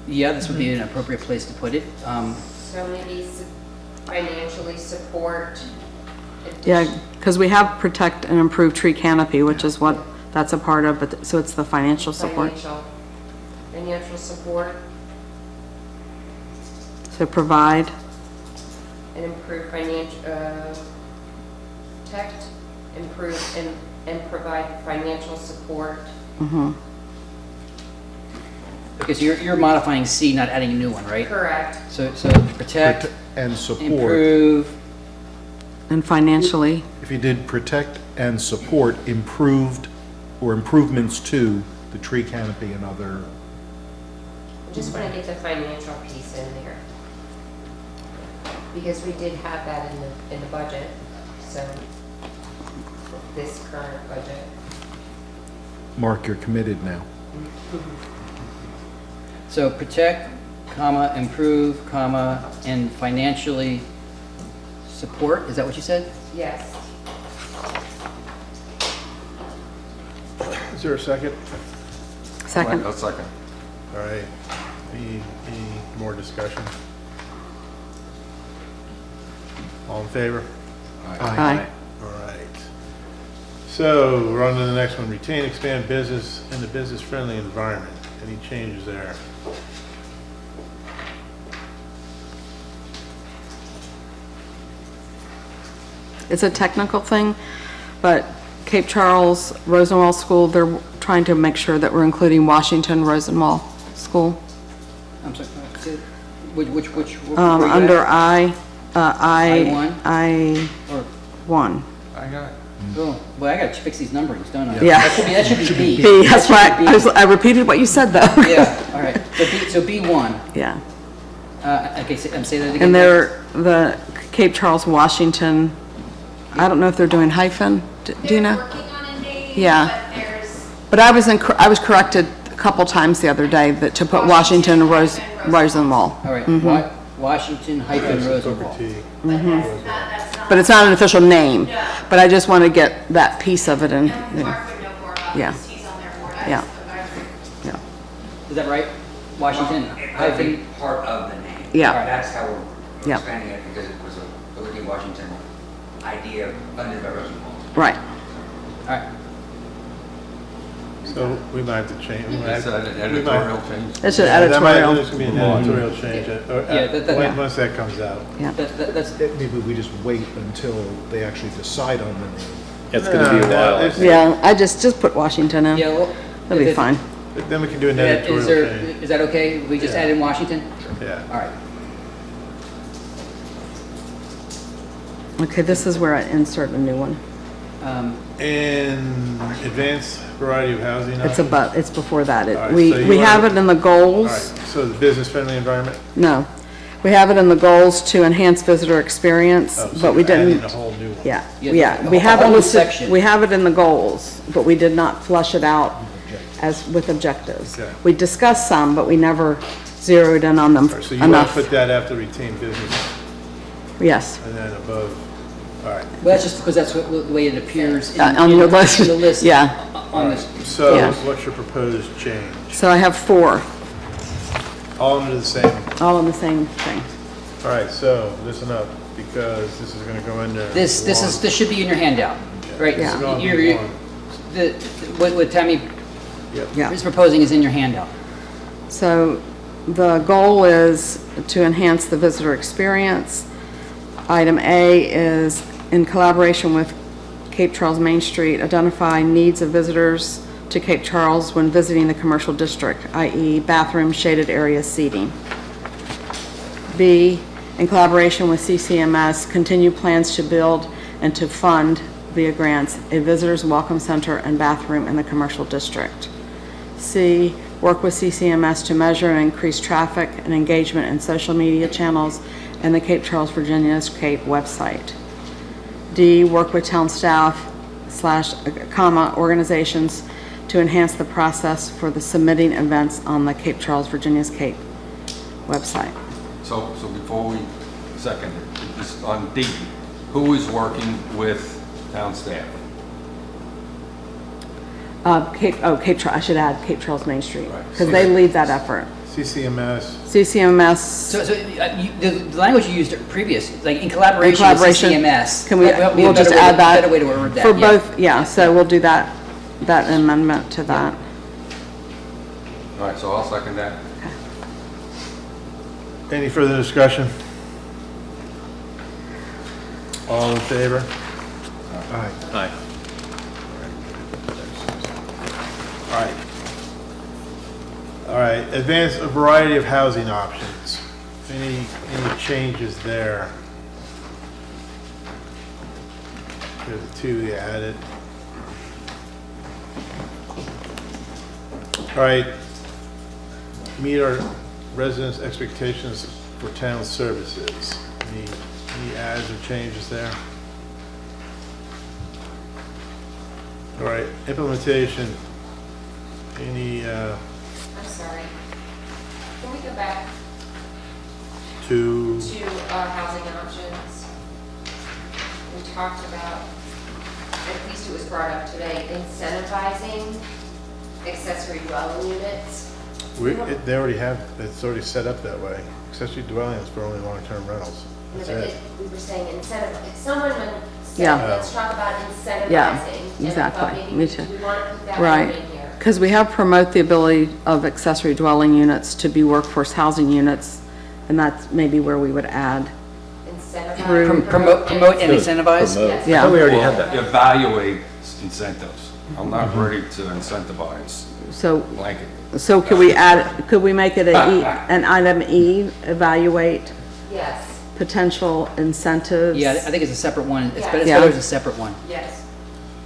Yeah, this would be an appropriate place to put it. so maybe financially support. Yeah, because we have protect and improve tree canopy, which is what that's a part of, but, so it's the financial support. Financial support So provide, and improve protect, improve, and provide financial support. Because you're modifying C, not adding a new one, right? Correct. So protect, And support, improve, and financially, if you did protect and support improved or improvements to the tree canopy and other, I just want to get the financial piece in there. Because we did have that in the budget, so, this current budget. Mark, you're committed now. So protect, comma, improve, comma, and financially support, is that what you said? Yes. Is there a second? Second. A second. All right. Any more discussion? All in favor? Aye. All right. So we're on to the next one. Retain, expand business in a business-friendly environment. Any changes there? It's a technical thing, but Cape Charles, Rosenwall School, they're trying to make sure that we're including Washington Rosenwall School. I'm sorry, which where you Under at? I1? Or- I1. I got it. Oh, well, I gotta fix these numberings, don't I? Yeah. That should be B. B, that's That why, should be I repeated what you said though. Yeah, all right. So B1. Yeah. Okay, say that again. And they're, the Cape Charles, Washington, I don't know if they're doing hyphen, do you know? They're working on a name, Yeah. but there's But I was corrected a couple times the other day that to put Washington Rosenwall. All right, Mhm. Washington hyphen Rosenwall. T. that's not. But it's not an official name, but I just want to get that piece of it in. And Mark would know more about Yeah. this, he's on their board. I Yeah. just- Yeah. Is that right? Washington It might be hyphen, part of the name. Yeah. That's how we're Yeah. expanding it, because it was a Liberty Washington idea funded by Rosenwald. Right. all right. So we might have to change. we might Is have- that an we might- editorial change? It's an Yeah, that might- editorial. There's gonna be an editorial change, Yeah, once that comes out. Yeah. That's, Maybe we just wait until they actually decide on the name. It's gonna be a No, while. it's- Yeah, I just put Washington in. yeah, well. That'll be if- fine. Then we can do an Is editorial there, change. is that okay? We just Yeah. add in Washington? Yeah. All right. Okay, this is where I insert a new one. And advanced variety of housing. It's it's before that. All right, We so you we have want- it in the All goals. right, so the business-friendly environment? No. We have it in the goals to enhance visitor experience, Oh, so but we you're adding didn't. a whole new one. Yeah, Yeah, yeah, we a have it whole new listed, section. we have it in the goals, but we did not flush it out as with objectives. Okay. We discussed some, but we never zeroed in on them All right, so you want enough. to put that after retain business Yes, and then above, all right. Well, that's just because that's the way it appears in on your list, in the list. yeah. On this. So Yeah. what's your proposed change? So I have 4, All under the same, all in the same thing. all right, so listen up, because this is going to go in there. This should be in your handout, right? Yeah. This is gonna be You're- one. What Tammy Yeah. is proposing is in your handout. So the goal is to enhance the visitor experience. Item A is, in collaboration with Cape Charles Main Street, identify needs of visitors to Cape Charles when visiting the commercial district, i.e. bathroom, shaded area, seating. B, in collaboration with CCMS, continue plans to build and to fund via grants a visitors welcome center and bathroom in the commercial district. C, work with CCMS to measure and increase traffic and engagement in social media channels and the Cape Charles Virginia's Cape website. D, work with town staff / organizations to enhance the process for the submitting events on the Cape Charles Virginia's Cape website. So before we second it, this- on D, who is working with town staff? Cape Charles, I should add Cape Charles Main Street, Right. because they lead that effort. CCMS, CCMS, So the language you used previous, like in collaboration with collaboration. CCMS. Can we, that would be a we'll just better way to- add that? Better way to word that. For yeah. both, yeah, so we'll do that amendment to that. All right, so I'll second that. any further discussion? All in favor? Aye. Aye. All right. All right, advance a variety of housing options. Any changes there? Here's the 2 we added. All right, meet our residents' expectations for town services. Any adds or changes there? All right, implementation. Any, I'm sorry. go back To, to our housing options. We talked about, at least it was brought up today, incentivizing accessory dwelling units. they already have, it's already set up that way. Accessory dwellings for only long-term rentals. That's it. We were saying incentive, if someone said, Yeah. let's talk about incentivizing. Yeah, and I thought exactly. maybe Me too. We want to put that Right. word in here. Because we have promote the ability of accessory dwelling units to be workforce housing units, and that's maybe where we would add. Through- Promote and incentivize? Promote. Yes. I thought we already had that. Evaluate incentives. I'm not ready to incentivize So, blanket. so could we make it an item E, evaluate Yes, potential incentives? Yeah, I think it's a separate one. It's better Yeah. as a separate one. yes.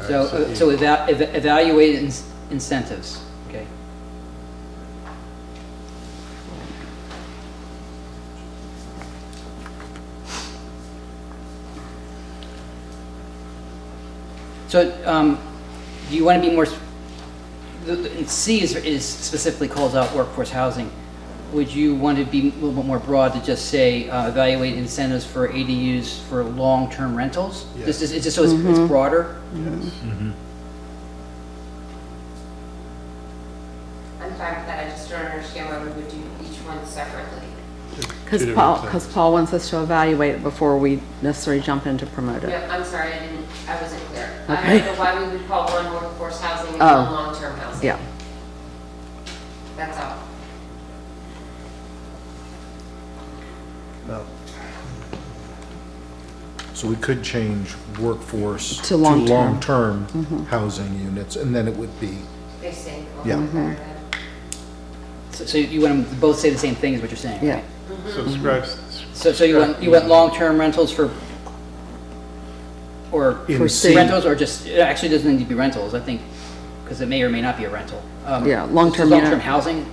So, evaluate incentives, okay? So, do you want to be more, C is specifically calls out workforce housing. Would you want to be a little bit more broad to just say, evaluate incentives for ADUs for long-term rentals? Yes. It's just so it's broader? Yes. I'm fine with that, I just don't understand why we would do each one separately. Because Paul wants us to evaluate it before we necessarily jump in to promote it. No, I'm sorry, I wasn't clear. I Okay. don't know why we would call one workforce housing and Oh. one long-term housing. Yeah. That's all. No. So we could change workforce To to long-term. long-term housing units, and then it would be, They say. Yeah. So you want them to both say the same thing is what you're saying, Yeah. right? So describe. So you want long-term rentals for, or In for C. rentals, or just, it actually doesn't need to be rentals, I think, because it may or may not be a rental. Yeah, long-term Long-term unit. housing?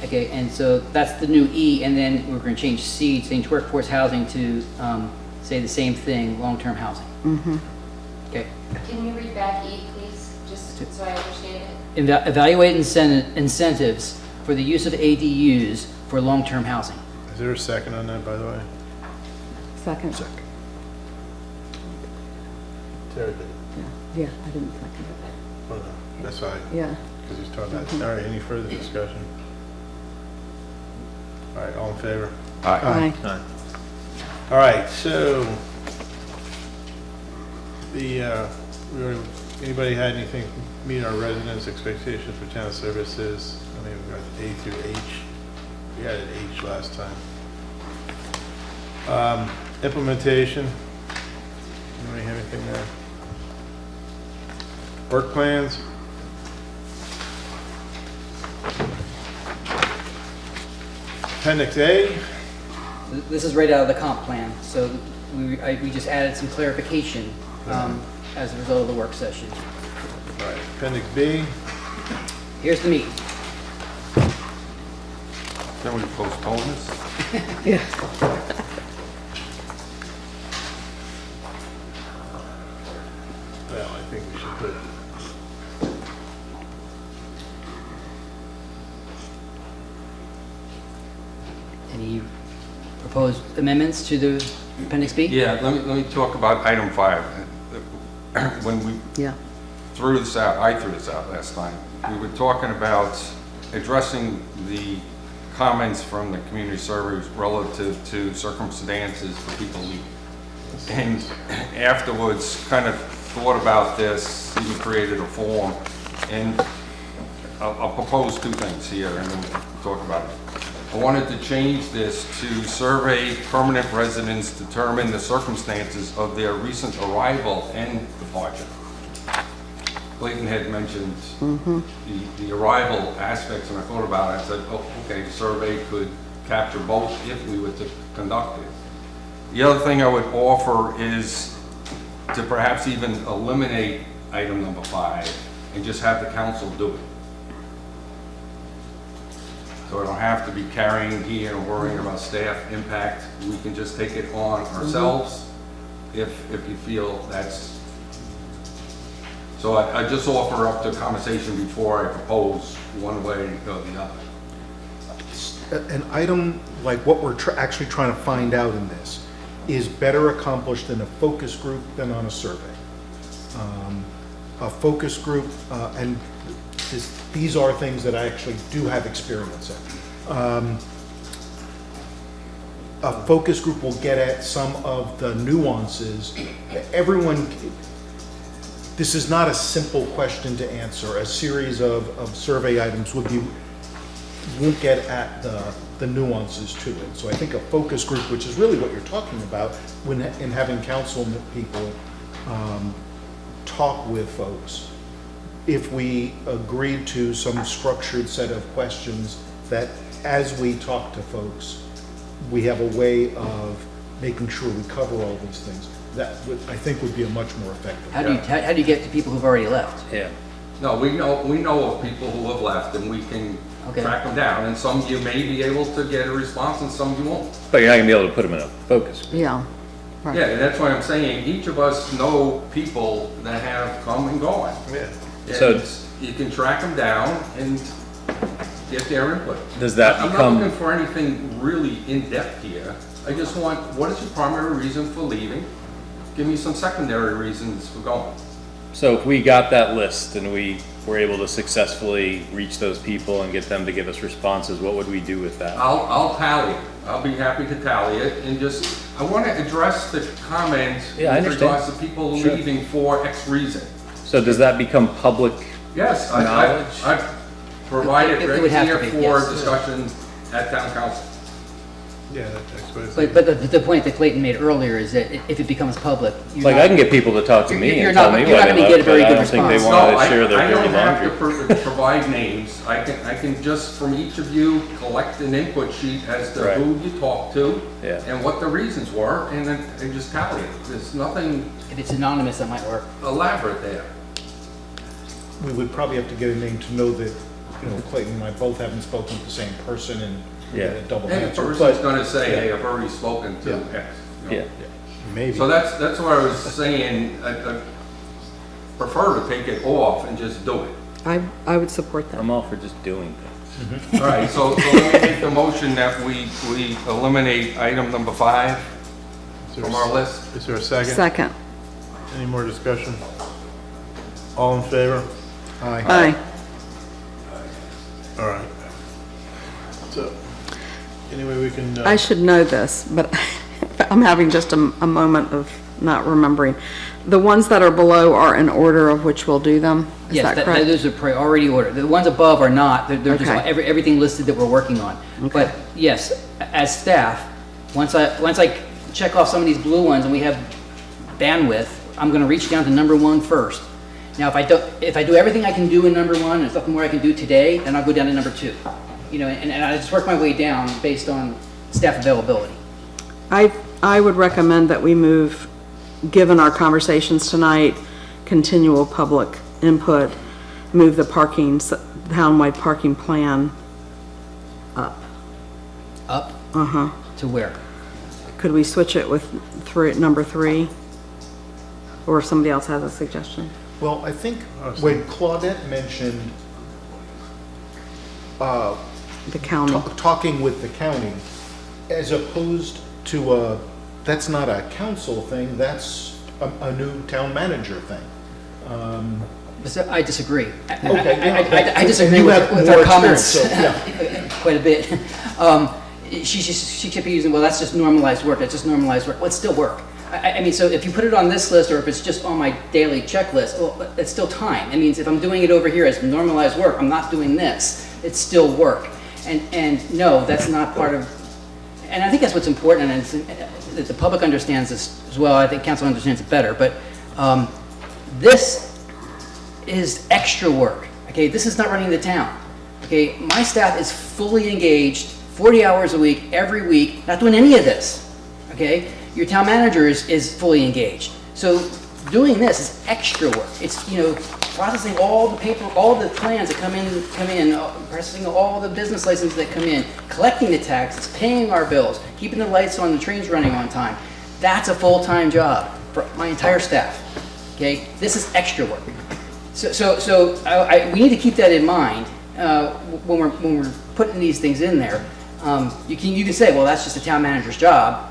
Okay, and so that's the new E, and then we're going to change C, change workforce housing to say the same thing, long-term housing. Okay. Can you read back E, please, just so I understand it? Evaluate incentives for the use of ADUs for long-term housing. Is there a second on that, by the way? Second. Terry did. Yeah, I didn't second Oh, no. That's fine, it. Yeah. because he's talking about, all right, any further discussion? All right, all in favor? Aye. All right, so anybody had anything, meet our residents' expectations for town services? I mean, we've got A through H. We had an H last time. Implementation. Anybody have anything there? Work plans? Appendix A? This is right out of the comp plan, so we just added some clarification as a result of the work session. All right, appendix B? Here's the meat. Can we postpone this? Well, I think we should put, Any proposed amendments to the appendix B? Yeah, let me talk about item 5. When we Yeah. threw this out, I threw this out last time, we were talking about addressing the comments from the community surveys relative to circumstances for people leaving. And afterwards, kind of thought about this, even created a form, and I'll propose 2 things here, and then we'll talk about it. I wanted to change this to survey permanent residents, determine the circumstances of their recent arrival and departure. Clayton had mentioned the arrival aspects, and I thought about it, I said, oh, okay, the survey could capture both if we were to conduct it. The other thing I would offer is to perhaps even eliminate item number 5 and just have the council do it. So I don't have to be carrying here and worrying about staff impact. We can just take it on ourselves if you feel that's So I just offer up the conversation before I propose one way or the other. An item like what we're actually trying to find out in this is better accomplished in a focus group than on a survey. A focus group, and these are things that I actually do have experience in. A focus group will get at some of the nuances. This is not a simple question to answer. A series of survey items won't get at the nuances to it. So I think a focus group, which is really what you're talking about, in having council people talk with folks, if we agreed to some structured set of questions that as we talk to folks, we have a way of making sure we cover all these things, that I think would be a much more effective. How do you get to people who've already left? Yeah. No, we know of people who have left, and we can track them down, and some you may be able to get a response, and some you won't. But you're not gonna be able to put them in a focus group. Yeah. Right. Yeah, and that's why I'm saying, each of us know people that have come and gone. Yeah. So- And you can track them down and get their input. Does that I'm become- not looking for anything really in-depth here. I just want, what is your primary reason for leaving? Give me some secondary reasons for going. So if we got that list and we were able to successfully reach those people and get them to give us responses, what would we do with that? I'll tally it. I'll be happy to tally it, and just, I want to address the comments Yeah, I with understand. regards to people Sure. leaving for X reason. So does that become public? Yes, Knowledge? I've provided It right would have here to be, for yes. discussion at town council. Yeah, that's what I said. But the point that Clayton made earlier is that if it becomes public, you're Like, not- I can get people to talk to me You're and tell not- me you're why not they gonna left, get a very but I good don't think they response. wanted No, to share their I dirty don't have laundry. to provide names. I can just, from each of you, collect an input sheet as to Right. who you talked to Yeah. and what the reasons were, and then and just tally it. There's nothing If it's anonymous, that might work. elaborate there. We would probably have to get a name to know that, Clayton and I both haven't spoken to the same person and get a double And the answer. person's But gonna say, hey, I've already spoken to X. you know. Yeah. Maybe. So that's what I was saying, I prefer to take it off and just do it. I would support that. I'm all for just doing things. All right, so let me make the motion that we eliminate item number 5 from our list. Is there a second? Second. Any more discussion? All in favor? Aye. All right. So, anyway, we can, I should know this, but I'm having just a moment of not remembering. The ones that are below are in order of which we'll do them? Is Yes, that correct? those are priority order. The ones above are not, they're just Okay. everything listed that we're working on. Okay. But yes, as staff, once I check off some of these blue ones and we have bandwidth, I'm gonna reach down to number 1 first. Now, if I do everything I can do in number 1, and there's nothing more I can do today, then I'll go down to number 2. And I just work my way down based on staff availability. I would recommend that we move, given our conversations tonight, continual public input, move the townwide parking plan up. Up Uh-huh. to where? Could we switch it with number 3? Or if somebody else has a suggestion? Well, I think when Claudette mentioned The county. talking with the county, as opposed to that's not a council thing, that's a new town manager thing. So I disagree. Okay. I disagree You with have her more comments experience, quite a bit. She kept using, well, that's just normalized work, that's just normalized work. Well, it's still work. I mean, so if you put it on this list, or if it's just on my daily checklist, well, it's still time. It means if I'm doing it over here as normalized work, I'm not doing this, it's still work. And no, that's not part of, and I think that's what's important, and that the public understands this as well. I think council understands it better, but this is extra work, okay? This is not running the town, okay? My staff is fully engaged, 40 hours a week, every week, not doing any of this, okay? Your town manager is fully engaged. So doing this is extra work. It's, processing all the paper, all the plans that come in, processing all the business licenses that come in, collecting the taxes, paying our bills, keeping the lights on, the trains running on time. That's a full-time job for my entire staff, okay? This is extra work. We need to keep that in mind when we're putting these things in there. You can say, well, that's just the town manager's job.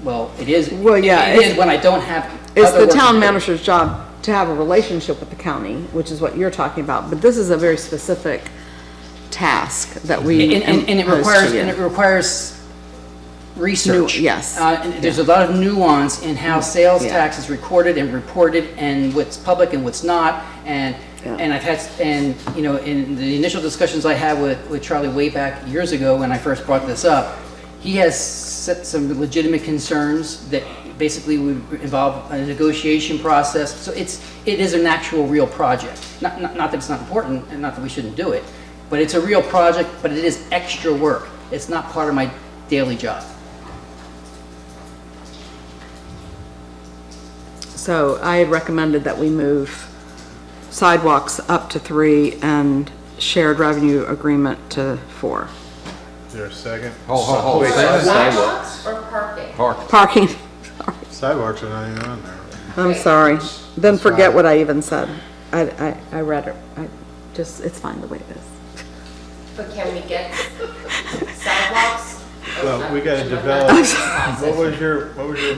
Well, it is. Well, yeah, It is when I don't have. It's other the work to town do. manager's job to have a relationship with the county, which is what you're talking about, but this is a very specific task that we And it impose requires, to you. and it requires research. Yes. And there's a lot of nuance in how sales Yeah. tax is recorded and reported, and what's public and what's not, and I've had, you know, in the initial discussions I had with Charlie way back years ago when I first brought this up, he has set some legitimate concerns that basically would involve a negotiation process, so it is an actual real project. Not that it's not important, and not that we shouldn't do it, but it's a real project, but it is extra work. It's not part of my daily job. So I had recommended that we move sidewalks up to 3 and shared revenue agreement to 4. Is there a second? Hold. Wait, Sidewalks or parking? Parking, sidewalks are not even on there. I'm sorry. Then forget what I even said. I read it. It's fine the way it is. But can we get sidewalks? Well, we gotta develop, what was your?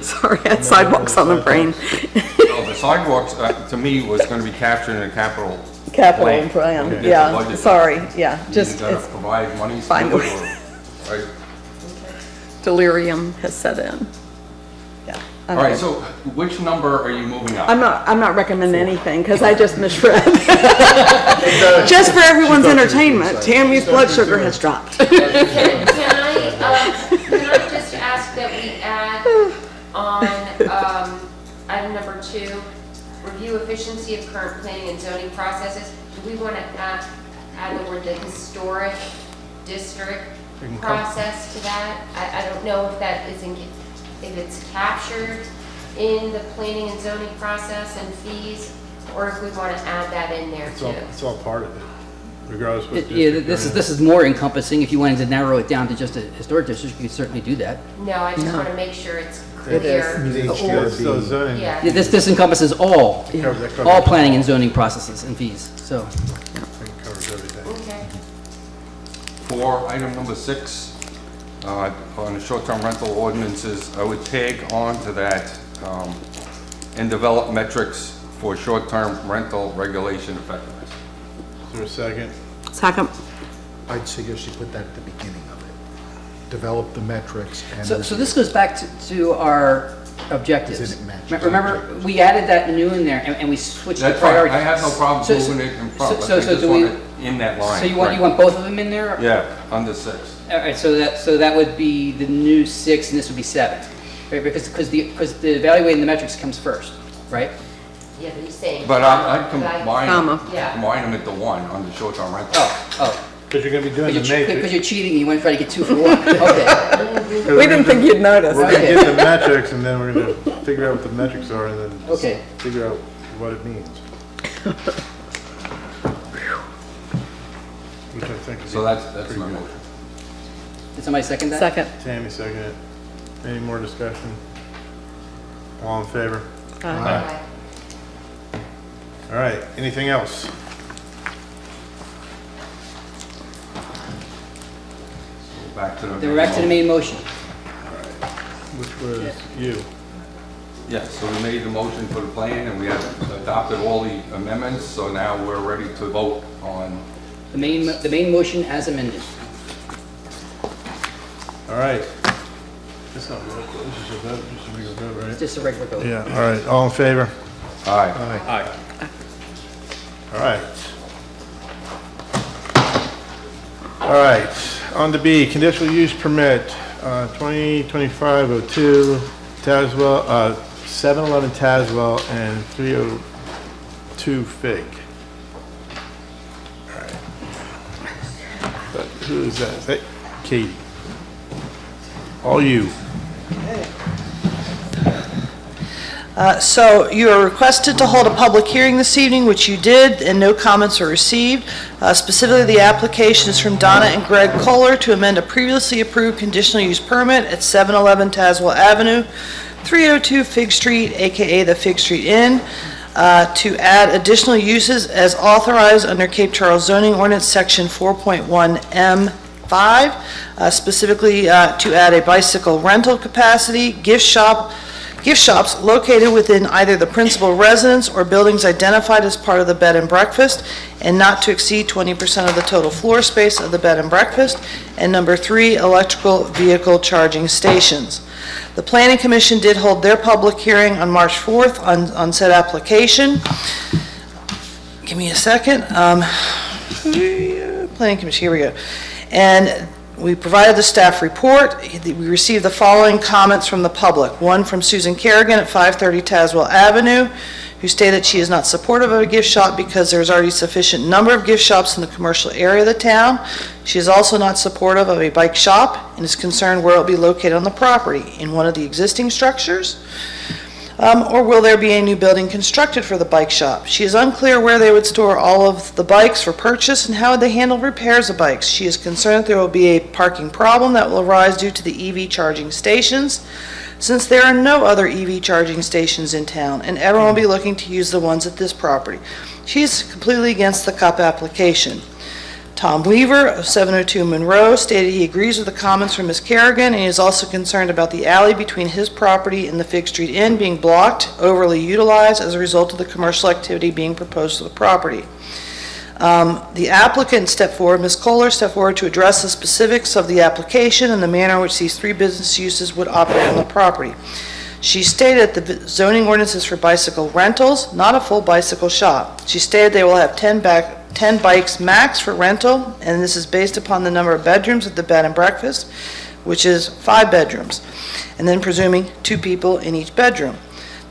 Sorry, I had sidewalks on the brain. Well, the sidewalks, to me, was gonna be captured in a capital. Capital plan. plan, Okay. yeah, Budget. sorry, yeah, You just, gotta it's provide money. to fine. do it, or- right? delirium has set in. Yeah. All right, so which number are you moving up? I'm not recommending anything, because I just misread. Just for everyone's entertainment, Tammy's blood sugar has dropped. Can I just ask that we add on, item number 2, review efficiency of current planning and zoning processes? Do we want to add the word the historic district process to that? I don't know if that is if it's captured in the planning and zoning process and fees, or if we want to add that in there too. It's all part of it, regardless what Yeah, district this is more encompassing. If you wanted to narrow it down to just a historic district, you could certainly do that. No, I just want to make sure it's you're clear. in. It's still zoning. Yeah. Yeah, this encompasses all That covers planning and zoning processes and fees, so. That covers everything. Okay. For item number 6, on the short-term rental ordinances, I would tag on to that, and develop metrics for short-term rental regulation effectiveness. Is there a second? Second. I'd suggest you put that at the beginning of it. Develop the metrics and. So this goes back to our objectives. Isn't it matched? Remember, we added that new in there, and we switched the That's fine, priorities. I have no problem So- moving it in front, but so- I so just do want we- it in that line. So you want Right. both of them in there? Yeah, under 6. All right, so that would be the new 6, and this would be 7, right? Because the evaluating the metrics comes first, right? Yeah, but he's saying. But I'd Comma. Yeah. combine them into one under short-term rental. Oh, Because you're gonna be doing the because matrix. you're cheating, and you want to try to get 2 for 1. Okay, We didn't think you'd notice. We're gonna Okay. get the metrics, and then we're gonna figure out what the metrics are, and then Okay. figure out what it means. Which I think is. So that's pretty my good. motion. did somebody second that? Second. Tammy seconded it. Any more discussion? All in favor? Okay. All right, anything else? Back to the. Then we're back to the main motion. Which was you. Yes, so we made the motion for the plan, and we have adopted all the amendments, so now we're ready to vote on. The main motion as amended. All right. It's not roll call, this is a vote, just a regular vote, right? Just a regular vote. Yeah, all right, all in favor? Aye. Aye. All right. All right, on to B, conditional use permit, 2025-02, Tazewell, 711 Tazewell and 302 Fig. All right. But who is that? Is that Katie? All you. So you are requested to hold a public hearing this evening, which you did, and no comments were received. Specifically, the application is from Donna and Greg Kohler to amend a previously approved conditional use permit at 711 Tazewell Avenue, 302 Fig Street, AKA the Fig Street Inn. to add additional uses as authorized under Cape Charles zoning ordinance section 4.1M5, specifically to add a bicycle rental capacity, gift shops located within either the principal residence or buildings identified as part of the bed and breakfast, and not to exceed 20% of the total floor space of the bed and breakfast. And number 3, electrical vehicle charging stations. The Planning Commission did hold their public hearing on March 4th on said application. Give me a second. Planning Commission, here we go. And we provided the staff report. We received the following comments from the public. One from Susan Kerrigan at 530 Tazewell Avenue, who stated that she is not supportive of a gift shop because there's already sufficient number of gift shops in the commercial area of the town. She is also not supportive of a bike shop and is concerned where it will be located on the property, in one of the existing structures, or will there be a new building constructed for the bike shop? She is unclear where they would store all of the bikes for purchase and how would they handle repairs of bikes. She is concerned that there will be a parking problem that will arise due to the EV charging stations, since there are no other EV charging stations in town and everyone will be looking to use the ones at this property. She is completely against the CUP application. Tom Weaver of 702 Monroe stated he agrees with the comments from Ms. Kerrigan and he is also concerned about the alley between his property and the Fig Street Inn being blocked, overly utilized as a result of the commercial activity being proposed to the property. The applicant stepped forward, Ms. Kohler stepped forward to address the specifics of the application and the manner in which these 3 business uses would operate on the property. She stated the zoning ordinance is for bicycle rentals, not a full bicycle shop. She stated they will have 10 bikes max for rental, and this is based upon the number of bedrooms at the bed and breakfast, which is 5 bedrooms, and then presuming 2 people in each bedroom.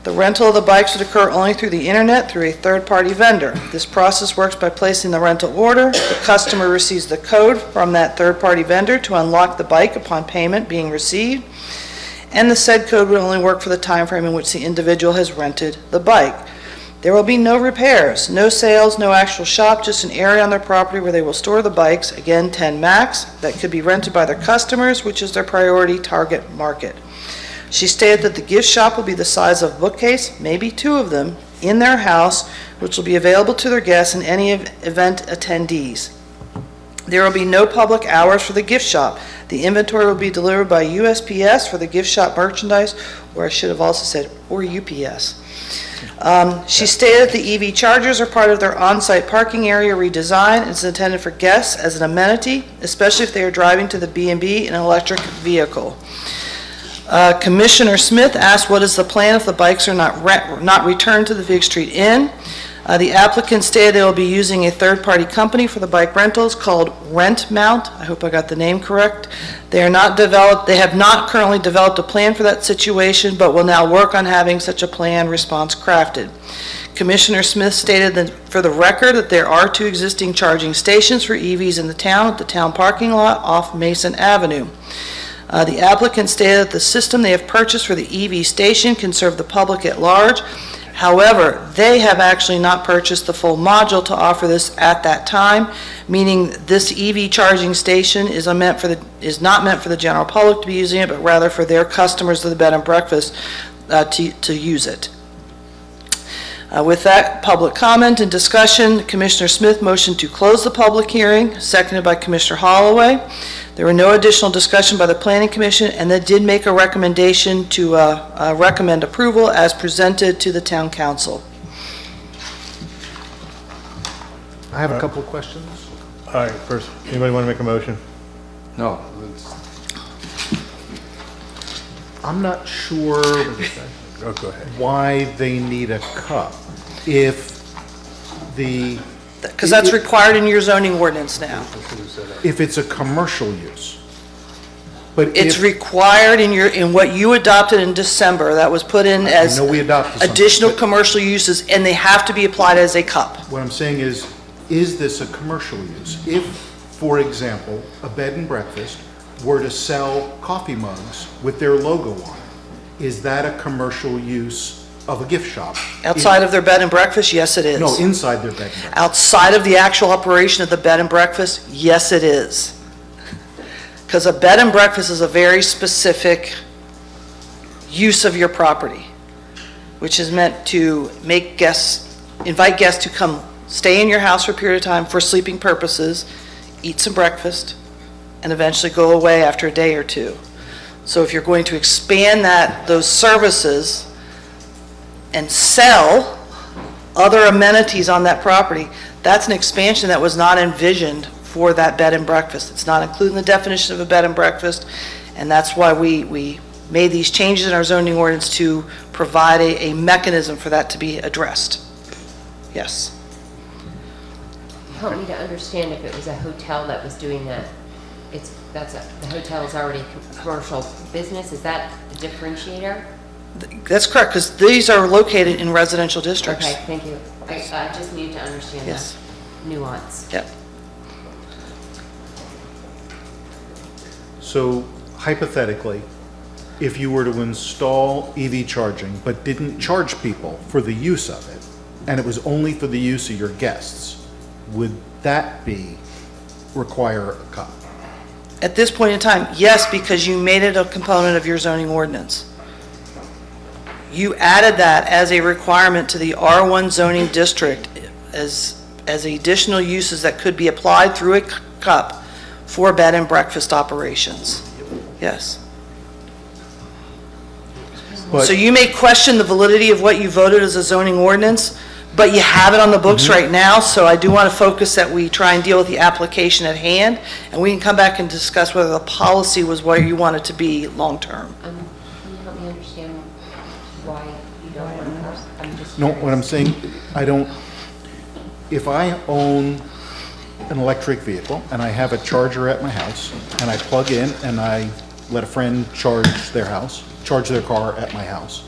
The rental of the bikes would occur only through the internet through a third-party vendor. This process works by placing the rental order. The customer receives the code from that third-party vendor to unlock the bike upon payment being received, and the said code would only work for the time frame in which the individual has rented the bike. There will be no repairs, no sales, no actual shop, just an area on their property where they will store the bikes, again 10 max, that could be rented by their customers, which is their priority target market. She stated that the gift shop will be the size of a bookcase, maybe 2 of them, in their house, which will be available to their guests and any event attendees. There will be no public hours for the gift shop. The inventory will be delivered by USPS for the gift shop merchandise, or I should have also said, or UPS. She stated the EV chargers are part of their on-site parking area redesign. It's intended for guests as an amenity, especially if they are driving to the B&B in an electric vehicle. Commissioner Smith asked what is the plan if the bikes are not returned to the Fig Street Inn. The applicant stated they will be using a third-party company for the bike rentals called Rent Mount. I hope I got the name correct. They have not currently developed a plan for that situation, but will now work on having such a plan response crafted. Commissioner Smith stated that for the record that there are 2 existing charging stations for EVs in the town at the town parking lot off Mason Avenue. The applicant stated that the system they have purchased for the EV station can serve the public at large. However, they have actually not purchased the full module to offer this at that time, meaning this EV charging station is not meant for the general public to be using it, but rather for their customers of the bed and breakfast to use it. With that public comment and discussion, Commissioner Smith motioned to close the public hearing, seconded by Commissioner Holloway. There were no additional discussion by the Planning Commission, and they did make a recommendation to recommend approval as presented to the Town Council. I have a couple of questions. All right, first, anybody want to make a motion? No. I'm not sure Oh, go ahead. why they need a cup if Because that's required in your zoning ordinance now. if it's a commercial use. But It's if, required in what you adopted in December, that was put in as know we adopted something, additional but- commercial uses, and they have to be applied as a cup. what I'm saying is this a commercial use? If, for example, a bed and breakfast were to sell coffee mugs with their logo on it, is that a commercial use of a gift shop? Outside of their bed and breakfast, yes, it is. No, inside their bed and breakfast. Outside of the actual operation of the bed and breakfast, yes, it is. Because a bed and breakfast is a very specific use of your property. which is meant to invite guests to come stay in your house for a period of time for sleeping purposes, eat some breakfast, and eventually go away after a day or two. So if you're going to expand those services and sell other amenities on that property, that's an expansion that was not envisioned for that bed and breakfast. It's not included in the definition of a bed and breakfast, and that's why we made these changes in our zoning ordinance to provide a mechanism for that to be addressed. Yes. Help me to understand if it was a hotel that was doing that. The hotel is already commercial business, is that the differentiator? That's correct, because these are located in residential districts. Okay, thank you. I just need to understand Yes. the nuance. Yep. So hypothetically, if you were to install EV charging but didn't charge people for the use of it, and it was only for the use of your guests, would that require a cut? At this point in time, yes, because you made it a component of your zoning ordinance. You added that as a requirement to the R1 zoning district as additional uses that could be applied through a CUP for bed and breakfast operations. Yes. But- So you may question the validity of what you voted as a zoning ordinance, but you have it on the books right now, so I do want to focus that we try and deal with the application at hand, and we can come back and discuss whether the policy was what you want it to be long-term. Can you help me understand why you don't want to? I'm just No, curious. what I'm saying, if I own an electric vehicle and I have a charger at my house and I plug in and I let a friend charge their car at my house.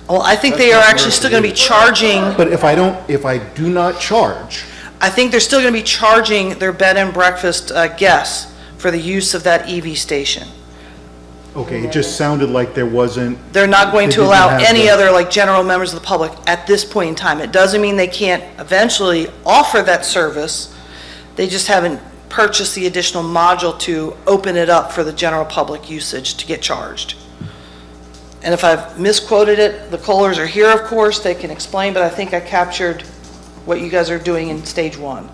Well, I think they are actually still going to be charging. But if I do not charge, I think they're still going to be charging their bed and breakfast guests for the use of that EV station. okay, it just sounded like there wasn't. They're not going they to didn't allow have any the- other, like, general members of the public at this point in time. It doesn't mean they can't eventually offer that service. They just haven't purchased the additional module to open it up for the general public usage to get charged. And if I've misquoted it, the Kohlers are here, of course, they can explain, but I think I captured what you guys are doing in stage one.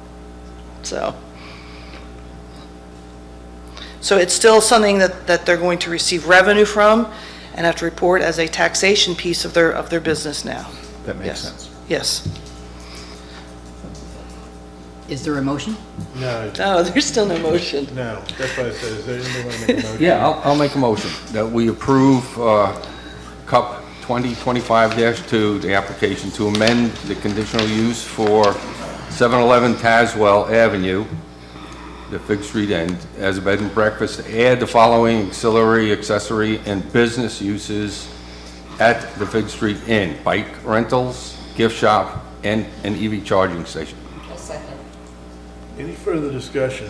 So it's still something that they're going to receive revenue from and have to report as a taxation piece of their business now. That makes Yes. sense. Yes. Is there a motion? No, No, there's still no motion. no, that's what I said. Is there anybody want to make a motion? Yeah, I'll make a motion that we approve CUP 2025-2, the application to amend the conditional use for 711 Tazewell Avenue, the Fig Street end, as a bed and breakfast, add the following auxiliary, accessory, and business uses at the Fig Street Inn: bike rentals, gift shop, and an EV charging station. A second. Any further discussion?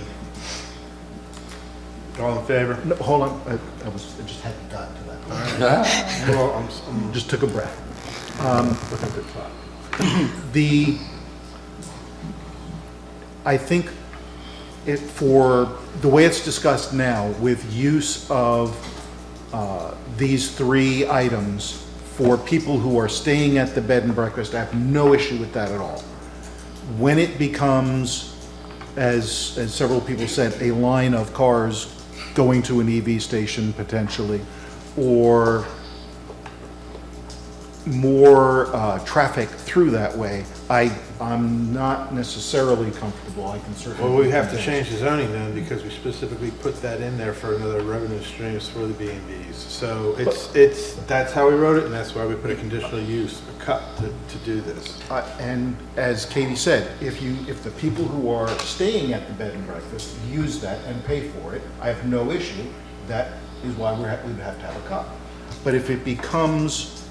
All in favor? No, hold on, I just hadn't gotten to that. Well, Just took a breath. with a good thought. I think for the way it's discussed now, with use of these three items for people who are staying at the bed and breakfast, I have no issue with that at all. When it becomes, as several people said, a line of cars going to an EV station potentially, or more traffic through that way, I'm not necessarily comfortable. I can certainly. Well, we have to change the zoning then, because we specifically put that in there for another revenue streams for the B&Bs. So that's how we wrote it, and that's why we put a conditional use, a cut to do this. And as Katie said, if the people who are staying at the bed and breakfast use that and pay for it, I have no issue. That is why we'd have to have a cut. But if it becomes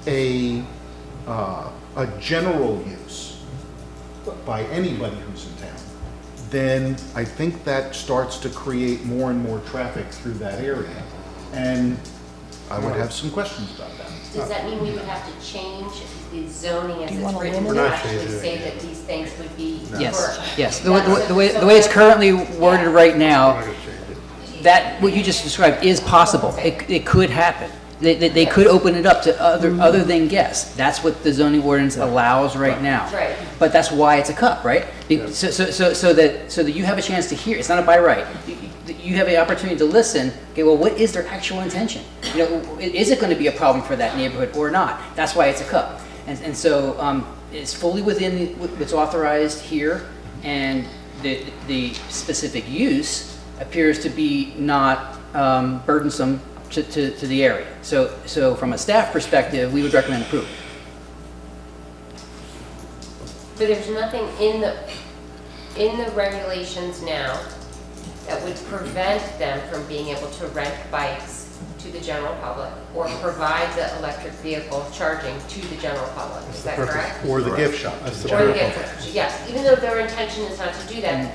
a general use by anybody who's in town, then I think that starts to create more and more traffic through that area. And I would have some questions about that. Does that mean we would have to change the zoning as Do you it's wanna written limit to it? We're not actually changing say it. that these things would be? Yes, for- yes. The That's- way so it's currently worded right We're now, not gonna change it. that, what you just described is possible. It could happen. They could open it up to other than guests. That's what the zoning ordinance allows right now. Right. But that's why it's a cup, right? So that you have a chance to hear, it's not a by right. You have the opportunity to listen, okay, well, what is their actual intention? You know, is it gonna be a problem for that neighborhood or not? That's why it's a cup. And so, it's fully within what's authorized here, and the specific use appears to be not burdensome to the area. So from a staff perspective, we would recommend approval. But there's nothing in the regulations now that would prevent them from being able to rent bikes to the general public or provide the electric vehicle charging to the general public. Is that correct? Or the gift shop. Or the gift shop, yes. Even though their intention is not to do that,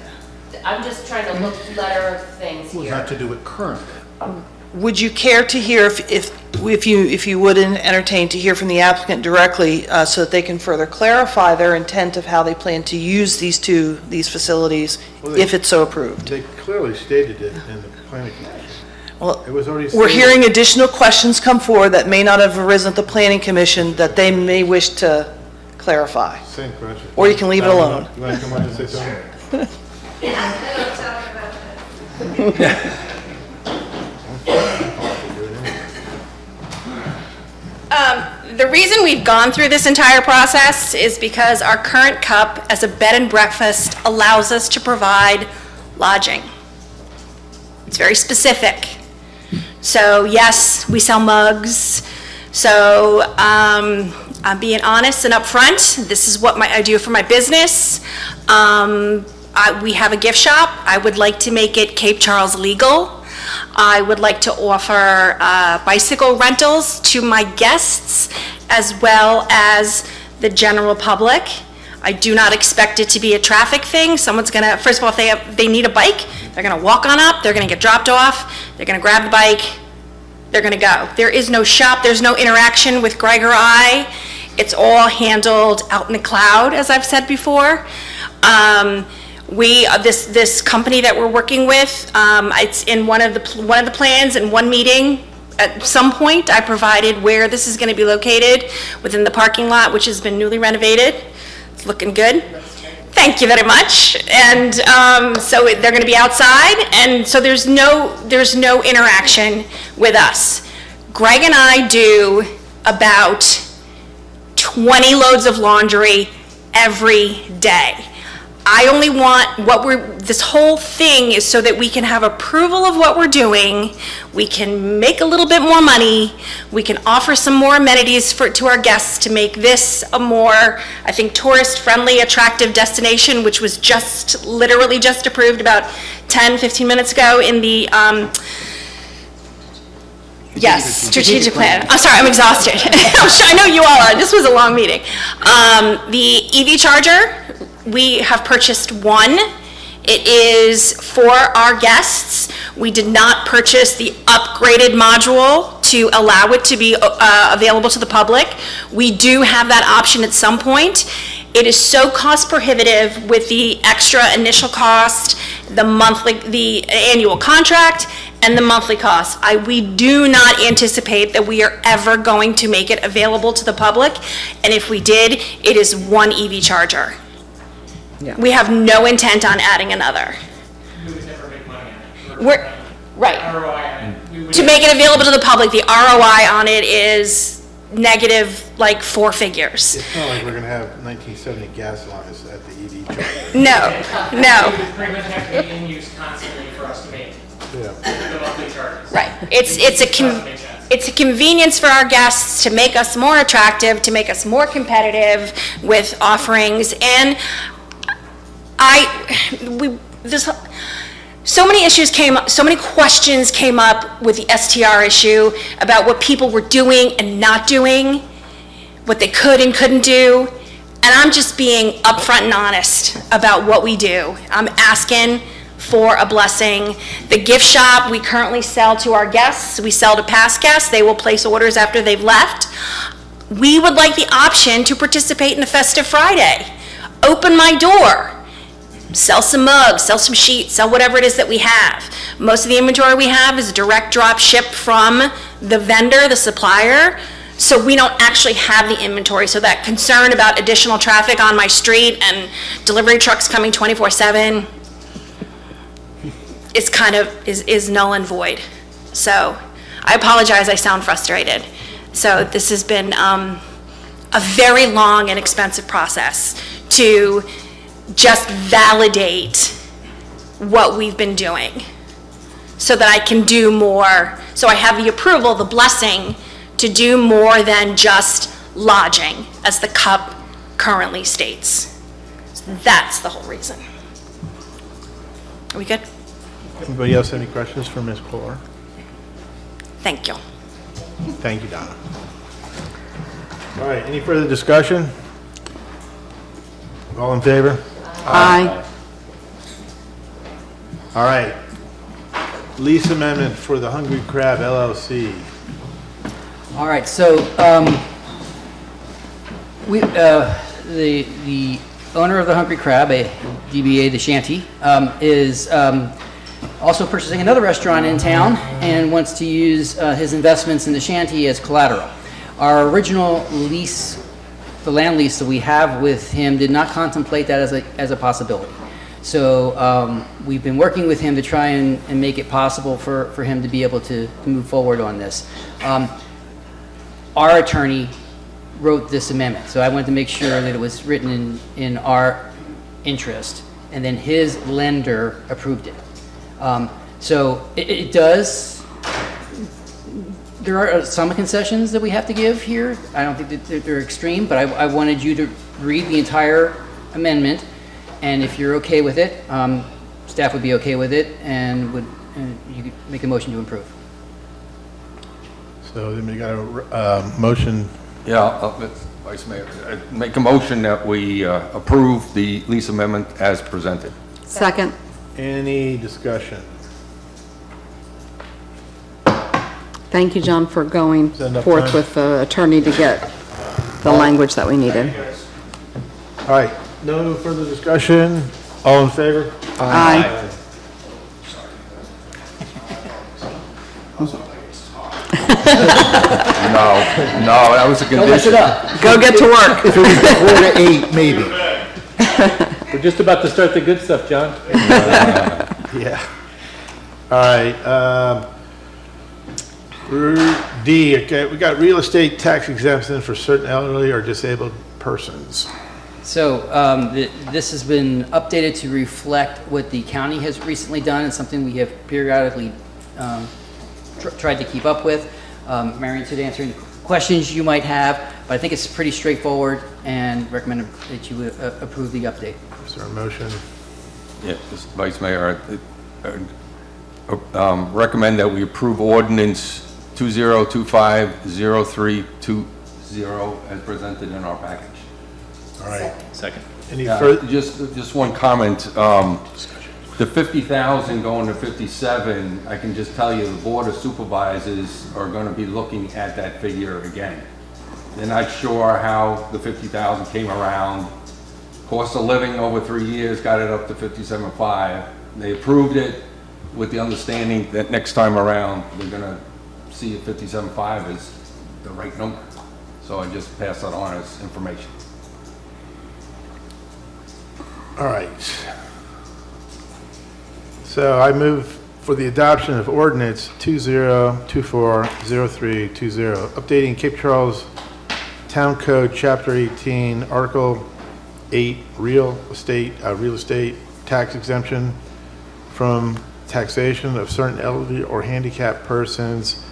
I'm just trying to look letter of things Well, here. not to do it currently. Would you care to hear, if you would entertain to hear from the applicant directly, so that they can further clarify their intent of how they plan to use these facilities, Well, they- if it's so approved? They clearly stated it in the planning commission. Well, It was already we're stated. hearing additional questions come forward that may not have arisen at the planning commission that they may wish to clarify. Same question. Or you can leave it alone. You want to come on and say something? The reason we've gone through this entire process is because our current cup as a bed and breakfast allows us to provide lodging. It's very specific. So yes, we sell mugs. So I'm being honest and upfront. This is what I do for my business. We have a gift shop. I would like to make it Cape Charles legal. I would like to offer bicycle rentals to my guests as well as the general public. I do not expect it to be a traffic thing. Someone's gonna, first of all, if they need a bike, they're gonna walk on up, they're gonna get dropped off, they're gonna grab the bike, they're gonna go. There is no shop, there's no interaction with Greg or I. It's all handled out in the cloud, as I've said before. This company that we're working with, it's in one of the plans in one meeting. At some point, I provided where this is going to be located within the parking lot, which has been newly renovated. It's looking good. Thank you very much. And so they're going to be outside, and so there's no interaction with us. Greg and I do about 20 loads of laundry every day. I only want this whole thing is so that we can have approval of what we're doing, we can make a little bit more money, we can offer some more amenities to our guests to make this a more, I think, tourist-friendly, attractive destination, which was literally just approved about 10, 15 minutes ago in the, strategic plan. I'm sorry, I'm exhausted. I know you all are, this was a long meeting. The EV charger, we have purchased one. It is for our guests. We did not purchase the upgraded module to allow it to be available to the public. We do have that option at some point. It is so cost prohibitive with the extra initial cost, the annual contract, and the monthly cost. We do not anticipate that we are ever going to make it available to the public. And if we did, it is one EV charger. Yeah. We have no intent on adding another. We would never make money on it. Right. ROI on it. We would To make it available to the public, the ROI on it is negative, like 4 figures. It's not like we're going to have 1970 gas lines at the EV charger. No. It would pretty much have to be in use constantly for us to make Yeah. the monthly charges. Right. It's a convenience for our guests to make us more attractive, to make us more competitive with offerings. And so many issues came up, so many questions came up with the STR issue about what people were doing and not doing, what they could and couldn't do. And I'm just being upfront and honest about what we do. I'm asking for a blessing. The gift shop, we currently sell to our guests. We sell to past guests. They will place orders after they've left. We would like the option to participate in the Festive Friday. Open my door. sell some mugs, sell some sheets, sell whatever it is that we have. Most of the inventory we have is direct drop ship from the vendor, the supplier, so we don't actually have the inventory. So that concern about additional traffic on my street and delivery trucks coming 24/7 is kind of, is null and void. So I apologize, I sound frustrated. So this has been a very long and expensive process to just validate what we've been doing so that I can do more, so I have the approval, the blessing to do more than just lodging, as the CUP currently states. So that's the whole reason. Are we good? Anybody else have any questions for Ms. Kohler? Thank you. Thank you, Donna. All right, any further discussion? All in favor? Aye. All right. Lease amendment for the Hungry Crab LLC. All right, so the owner of the Hungry Crab, a DBA The Shanty, is also purchasing another restaurant in town and wants to use his investments in the Shanty as collateral. Our original lease, the land lease that we have with him, did not contemplate that as a possibility. So we've been working with him to try and make it possible for him to be able to move forward on this. Our attorney wrote this amendment, so I wanted to make sure that it was written in our interest, and then his lender approved it. So it does, there are some concessions that we have to give here. I don't think that they're extreme, but I wanted you to read the entire amendment, and if you're okay with it, staff would be okay with it, and you could make a motion to approve. So then we got a motion. Yeah, Vice Mayor, I make a motion that we approve the lease amendment as presented. Second. Any discussion? Thank you, John, for going that enough forth time? with the attorney to get the language that we needed. All right, no further discussion. All in favor? Aye. No, that was a condition. Don't mess it up. Go get to work. If it was 4 to 8, maybe. We're just about to start the good stuff, John. Yeah. All right, D, okay, we got real estate tax exemption for certain elderly or disabled persons. So this has been updated to reflect what the county has recently done, and something we have periodically tried to keep up with. Marion should answer any questions you might have, but I think it's pretty straightforward and recommend that you approve the update. Is there a motion? Yeah, Vice Mayor, recommend that we approve ordinance 2025-0320 as presented in our package. All right. Second. Any further? Just one comment. The 50,000 going to 57, I can just tell you the Board of Supervisors are going to be looking at that figure again. They're not sure how the 50,000 came around. Cost of living over 3 years got it up to 57.5. They approved it with the understanding that next time around, they're going to see if 57.5 is the right number. So I just pass that on as information. All right. So I move for the adoption of ordinance 2024-0320, updating Cape Charles Town Code, Chapter 18, Article 8, real estate tax exemption from taxation of certain elderly or handicapped persons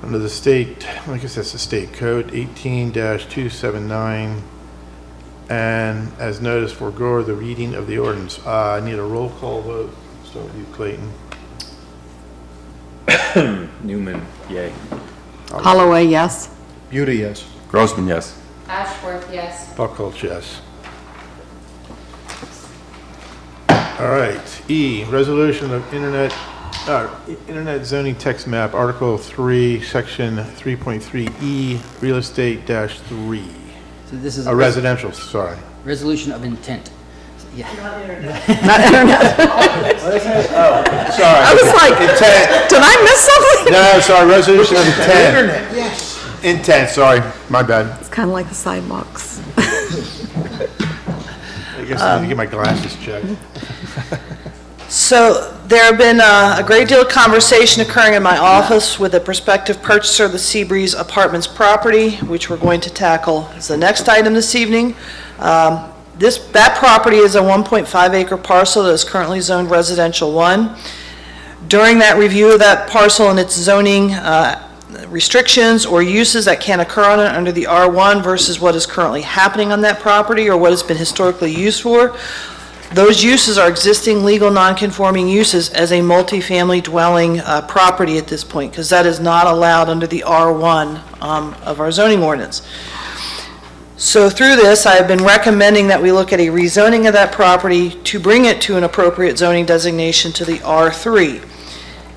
under the state, I guess that's the state code, 18-279, and as noticed, forego the reading of the ordinance. I need a roll call vote. Start with you, Clayton. Newman, yay. Holloway, yes. Beauty, yes. Grossman, yes. Ashworth, yes. Buckholz, yes. All right, E, resolution of internet zoning text map, Article 3, Section 3.3E, real estate -3. So this is Residential, sorry. resolution of intent. Not internet. Not internet. Sorry. I was like, Intent. did I miss something? No, sorry, resolution of intent. Yes. Intent, sorry, my bad. It's kind of like the sidewalks. I guess I need to get my glasses checked. So there have been a great deal of conversation occurring in my office with a prospective purchaser of the Seabreeze Apartments property, which we're going to tackle as the next item this evening. That property is a 1.5 acre parcel that is currently zoned residential 1. During that review of that parcel and its zoning restrictions or uses that can occur on it under the R1 versus what is currently happening on that property or what it's been historically used for, those uses are existing legal non-conforming uses as a multifamily dwelling property at this point, because that is not allowed under the R1 of our zoning ordinance. So through this, I have been recommending that we look at a rezoning of that property to bring it to an appropriate zoning designation to the R3.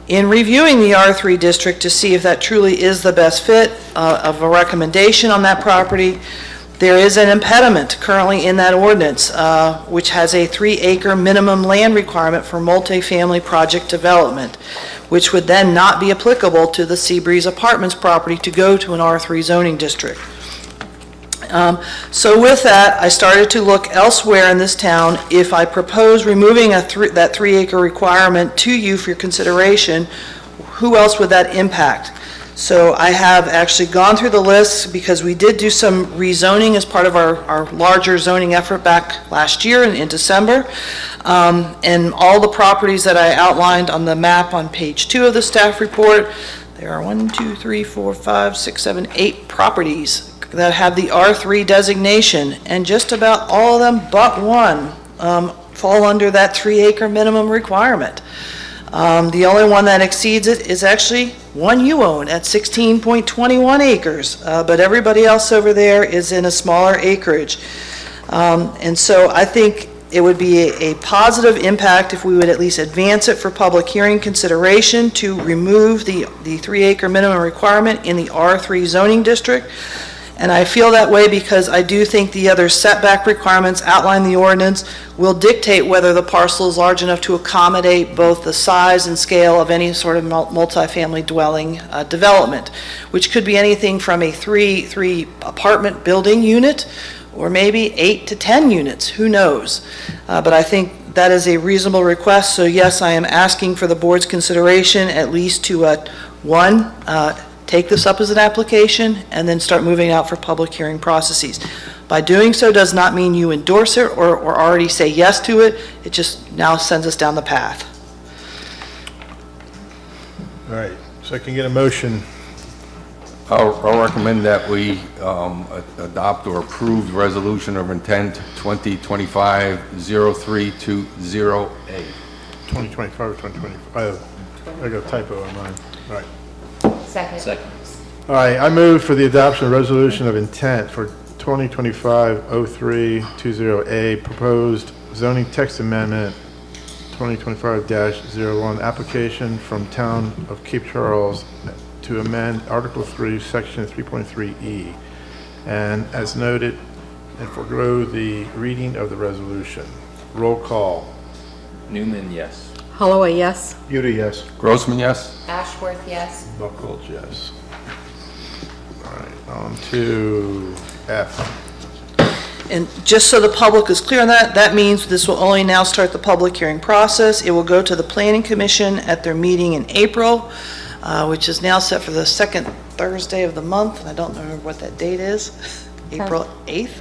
In reviewing the R3 district to see if that truly is the best fit of a recommendation on that property, there is an impediment currently in that ordinance, which has a 3-acre minimum land requirement for multifamily project development, which would then not be applicable to the Seabreeze Apartments property to go to an R3 zoning district. So with that, I started to look elsewhere in this town. If I propose removing that 3-acre requirement to you for your consideration, who else would that impact? So I have actually gone through the list because we did do some rezoning as part of our larger zoning effort back last year in December. And all the properties that I outlined on the map on page 2 of the staff report, there are 1, 2, 3, 4, 5, 6, 7, 8 properties that have the R3 designation, and just about all of them but one fall under that 3-acre minimum requirement. The only one that exceeds it is actually one you own at 16.21 acres, but everybody else over there is in a smaller acreage. And so I think it would be a positive impact if we would at least advance it for public hearing consideration to remove the 3-acre minimum requirement in the R3 zoning district. And I feel that way because I do think the other setback requirements outlined in the ordinance will dictate whether the parcel is large enough to accommodate both the size and scale of any sort of multifamily dwelling development, which could be anything from a three apartment building unit or maybe 8 to 10 units, who knows? But I think that is a reasonable request. So yes, I am asking for the board's consideration at least to take this up as an application and then start moving out for public hearing processes. By doing so does not mean you endorse it or already say yes to it. It just now sends us down the path. All right, so I can get a motion. I'll recommend that we adopt or approve the resolution of intent 2025-0320A. 2025 or 2025? I got a typo on mine. All right. Second. All right, I move for the adoption of resolution of intent for 2025-0320A, proposed zoning text amendment 2025-01, application from Town of Cape Charles to amend Article 3, Section 3.3E, and as noted, and forego the reading of the resolution. Roll call. Newman, yes. Holloway, yes. Udall, yes. Grossman, yes? Ashworth, yes. Buckles, yes. All right, on to F. And just so the public is clear on that, that means this will only now start the public hearing process. It will go to the Planning Commission at their meeting in April, which is now set for the second Thursday of the month. I don't remember what that date is. April 8th?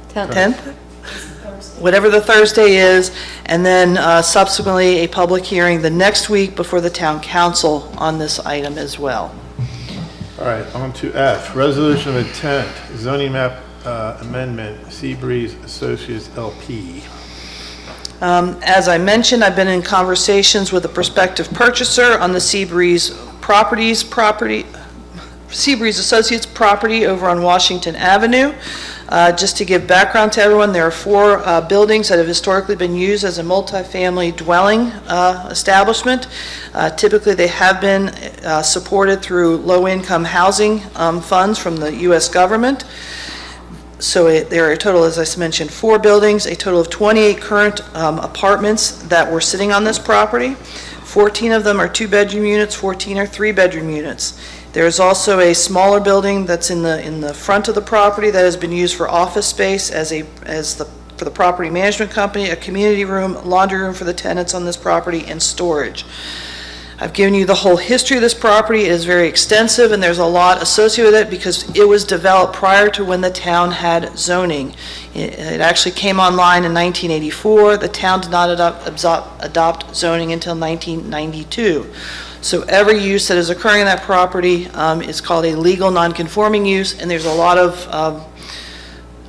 10th? Whatever the Thursday is, and then subsequently a public hearing the next week before the town council on this item as well. All right, on to F, resolution of intent, zoning map amendment, Seabreeze Associates LP. As I mentioned, I've been in conversations with a prospective purchaser on the Seabreeze Seabreeze Associates property over on Washington Avenue. Just to give background to everyone, there are 4 buildings that have historically been used as a multifamily dwelling establishment. Typically, they have been supported through low-income housing funds from the U.S. government. There are a total, as I mentioned, 4 buildings, a total of 28 current apartments that were sitting on this property. 14 of them are 2-bedroom units, 14 are 3-bedroom units. There is also a smaller building that's in the front of the property that has been used for office space for the property management company, a community room, laundry room for the tenants on this property, and storage. I've given you the whole history of this property. It is very extensive, and there's a lot associated with it because it was developed prior to when the town had zoning. It actually came online in 1984. The town did not adopt zoning until 1992. So every use that is occurring in that property is called a legal non-conforming use, and there's a lot of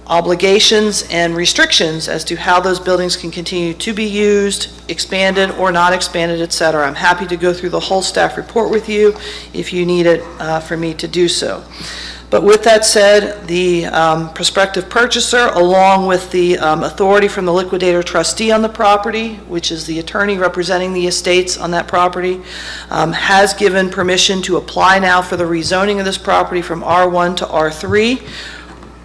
obligations and restrictions as to how those buildings can continue to be used, expanded or not expanded, et cetera. I'm happy to go through the whole staff report with you if you need it for me to do so. But with that said, the prospective purchaser, along with the authority from the liquidator trustee on the property, which is the attorney representing the estates on that property, has given permission to apply now for the rezoning of this property from R1 to R3,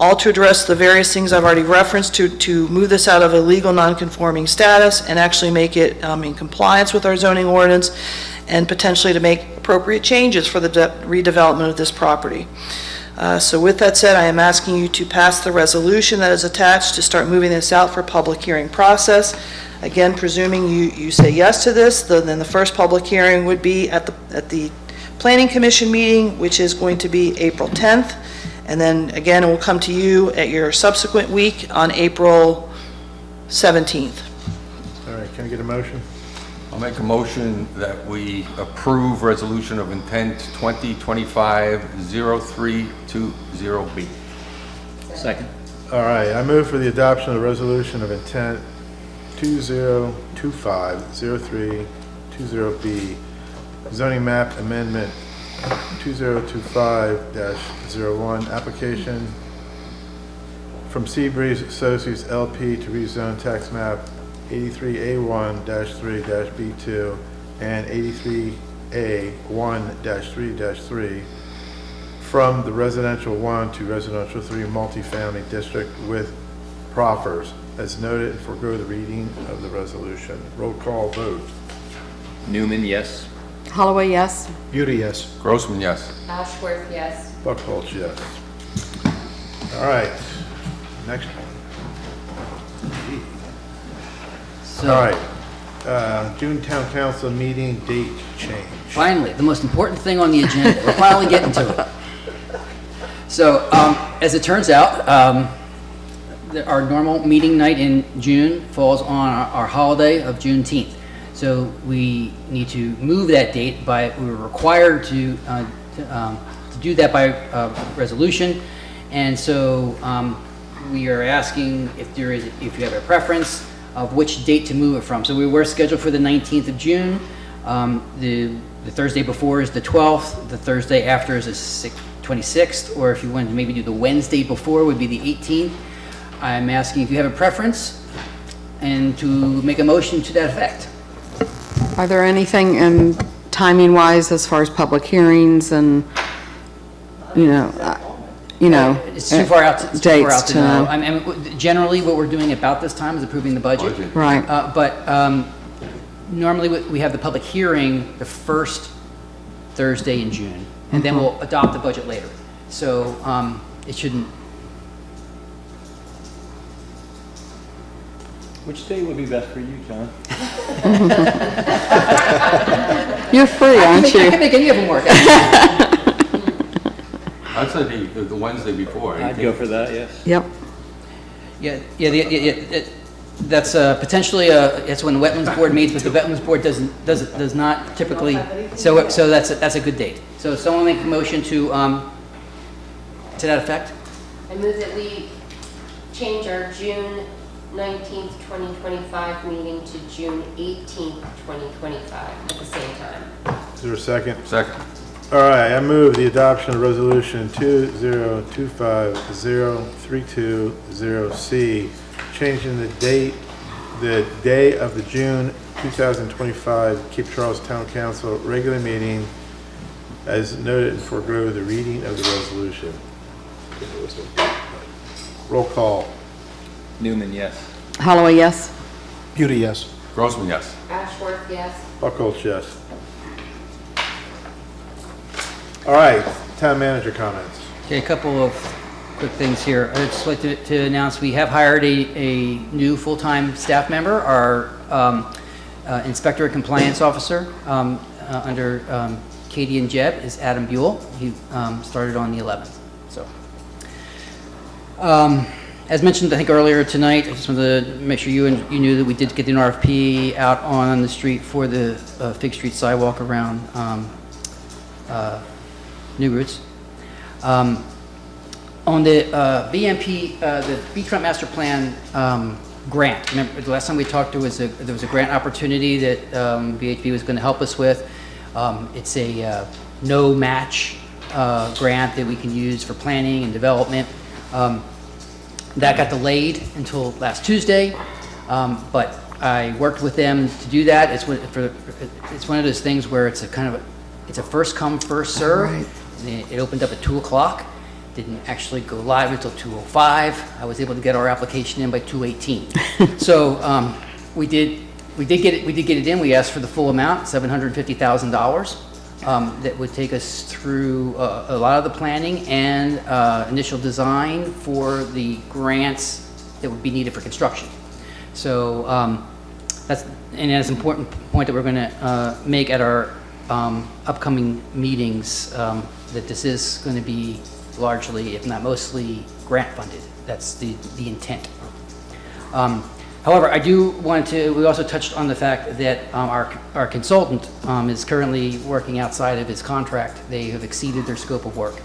all to address the various things I've already referenced to move this out of a legal non-conforming status and actually make it in compliance with our zoning ordinance, and potentially to make appropriate changes for the redevelopment of this property. So with that said, I am asking you to pass the resolution that is attached to start moving this out for public hearing process. Again, presuming you say yes to this, then the first public hearing would be at the Planning Commission meeting, which is going to be April 10th. And then again, it will come to you at your subsequent week on April 17th. All right, can I get a motion? I'll make a motion that we approve resolution of intent 2025-0320B. Second. All right, I move for the adoption of the resolution of intent 2025-0320B, zoning map amendment 2025-01, application from Seabreeze Associates LP to rezone tax map 83A1-3-B2 and 83A1-3-3 from the residential 1 to residential 3 multifamily district with proffers, as noted, and forego the reading of the resolution. Roll call vote. Newman, yes. Holloway, yes. Beauty, yes. Grossman, yes. Ashworth, yes. Buckholz, yes. All right, next one. All right, June Town Council meeting date change. Finally, the most important thing on the agenda. We're finally getting to it. So, as it turns out, our normal meeting night in June falls on our holiday of Juneteenth. So we need to move that date we were required to do that by resolution. And so we are asking if you have a preference of which date to move it from. So we were scheduled for the 19th of June. The Thursday before is the 12th. The Thursday after is the 26th. Or if you wanted to maybe do the Wednesday before would be the 18th. I'm asking if you have a preference and to make a motion to that effect. Are there anything in timing-wise as far as public hearings and, It's too far out to dates to know. know. I mean, generally, what we're doing about this time is approving the budget. Right. But normally, we have the public hearing the first Thursday in June, and then we'll adopt the budget later. So it shouldn't. Which day would be best for you, John? You're free, aren't I can make any of them work. I'd say the Wednesday before. I'd go for that, yes. Yep. Yeah. That's potentially it's when the Wetlands Board meets, but the Wetlands Board does not typically. So that's a good date. So someone make a motion to that effect. I move that we change our June 19th, 2025 meeting to June 18th, 2025 at the same time. Is there a second? Second. All right, I move the adoption of resolution 2025-0320C, changing the day of the June 2025 Cape Charles Town Council regular meeting as noted and forego the reading of the resolution. Roll call. Newman, yes. Holloway, yes. Beauty, yes. Grossman, yes. Ashworth, yes. Buckles, yes. All right, town manager comments. Okay, a couple of quick things here. I'd just like to announce we have hired a new full-time staff member, our Inspector of Compliance Officer under Katie and Jeb is Adam Buell. He started on the 11th. So, as mentioned, I think earlier tonight, I just wanted to make sure you knew that we did get an RFP out on the street for the Fig Street sidewalk around New Routes. On the BMP, the Beachfront Master Plan grant, remember the last time we talked, there was a grant opportunity that BHP was going to help us with. It's a no match grant that we can use for planning and development. That got delayed until last Tuesday, but I worked with them to do that. It's one of those things where it's a first come, first serve. Right. It opened up at 2 o'clock. Didn't actually go live until 2:05. I was able to get our application in by 2:18. So we did get it in. We asked for the full amount, $750,000. That would take us through a lot of the planning and initial design for the grants that would be needed for construction. So that's an important point that we're going to make at our upcoming meetings, that this is going to be largely, if not mostly, grant funded. That's the intent. However, I do want to, we also touched on the fact that our consultant is currently working outside of his contract. They have exceeded their scope of work.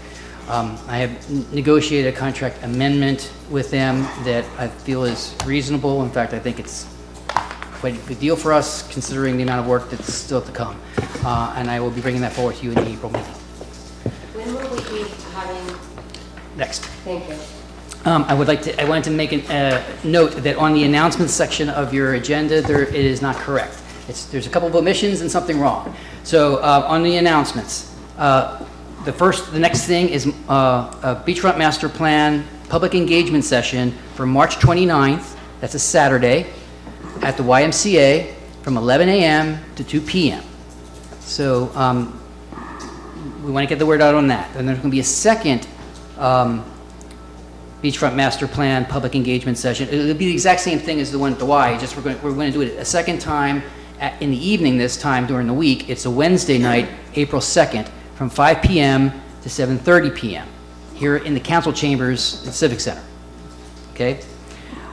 I have negotiated a contract amendment with them that I feel is reasonable. In fact, I think it's quite a good deal for us considering the amount of work that's still to come. And I will be bringing that forward to you in the April meeting. When will we be having? Next. Thank you. I wanted to make a note that on the announcements section of your agenda, it is not correct. There's a couple of omissions and something wrong. So on the announcements, the next thing is a Beachfront Master Plan public engagement session for March 29th. That's a Saturday at the YMCA from 11 a.m. to 2 p.m. So we want to get the word out on that. And there's going to be a second Beachfront Master Plan public engagement session. It'll be the exact same thing as the one at the Y, just we're going to do it a second time in the evening this time during the week. It's a Wednesday night, April 2nd, from 5 p.m. to 7:30 p.m. here in the council chambers at Civic Center. Okay?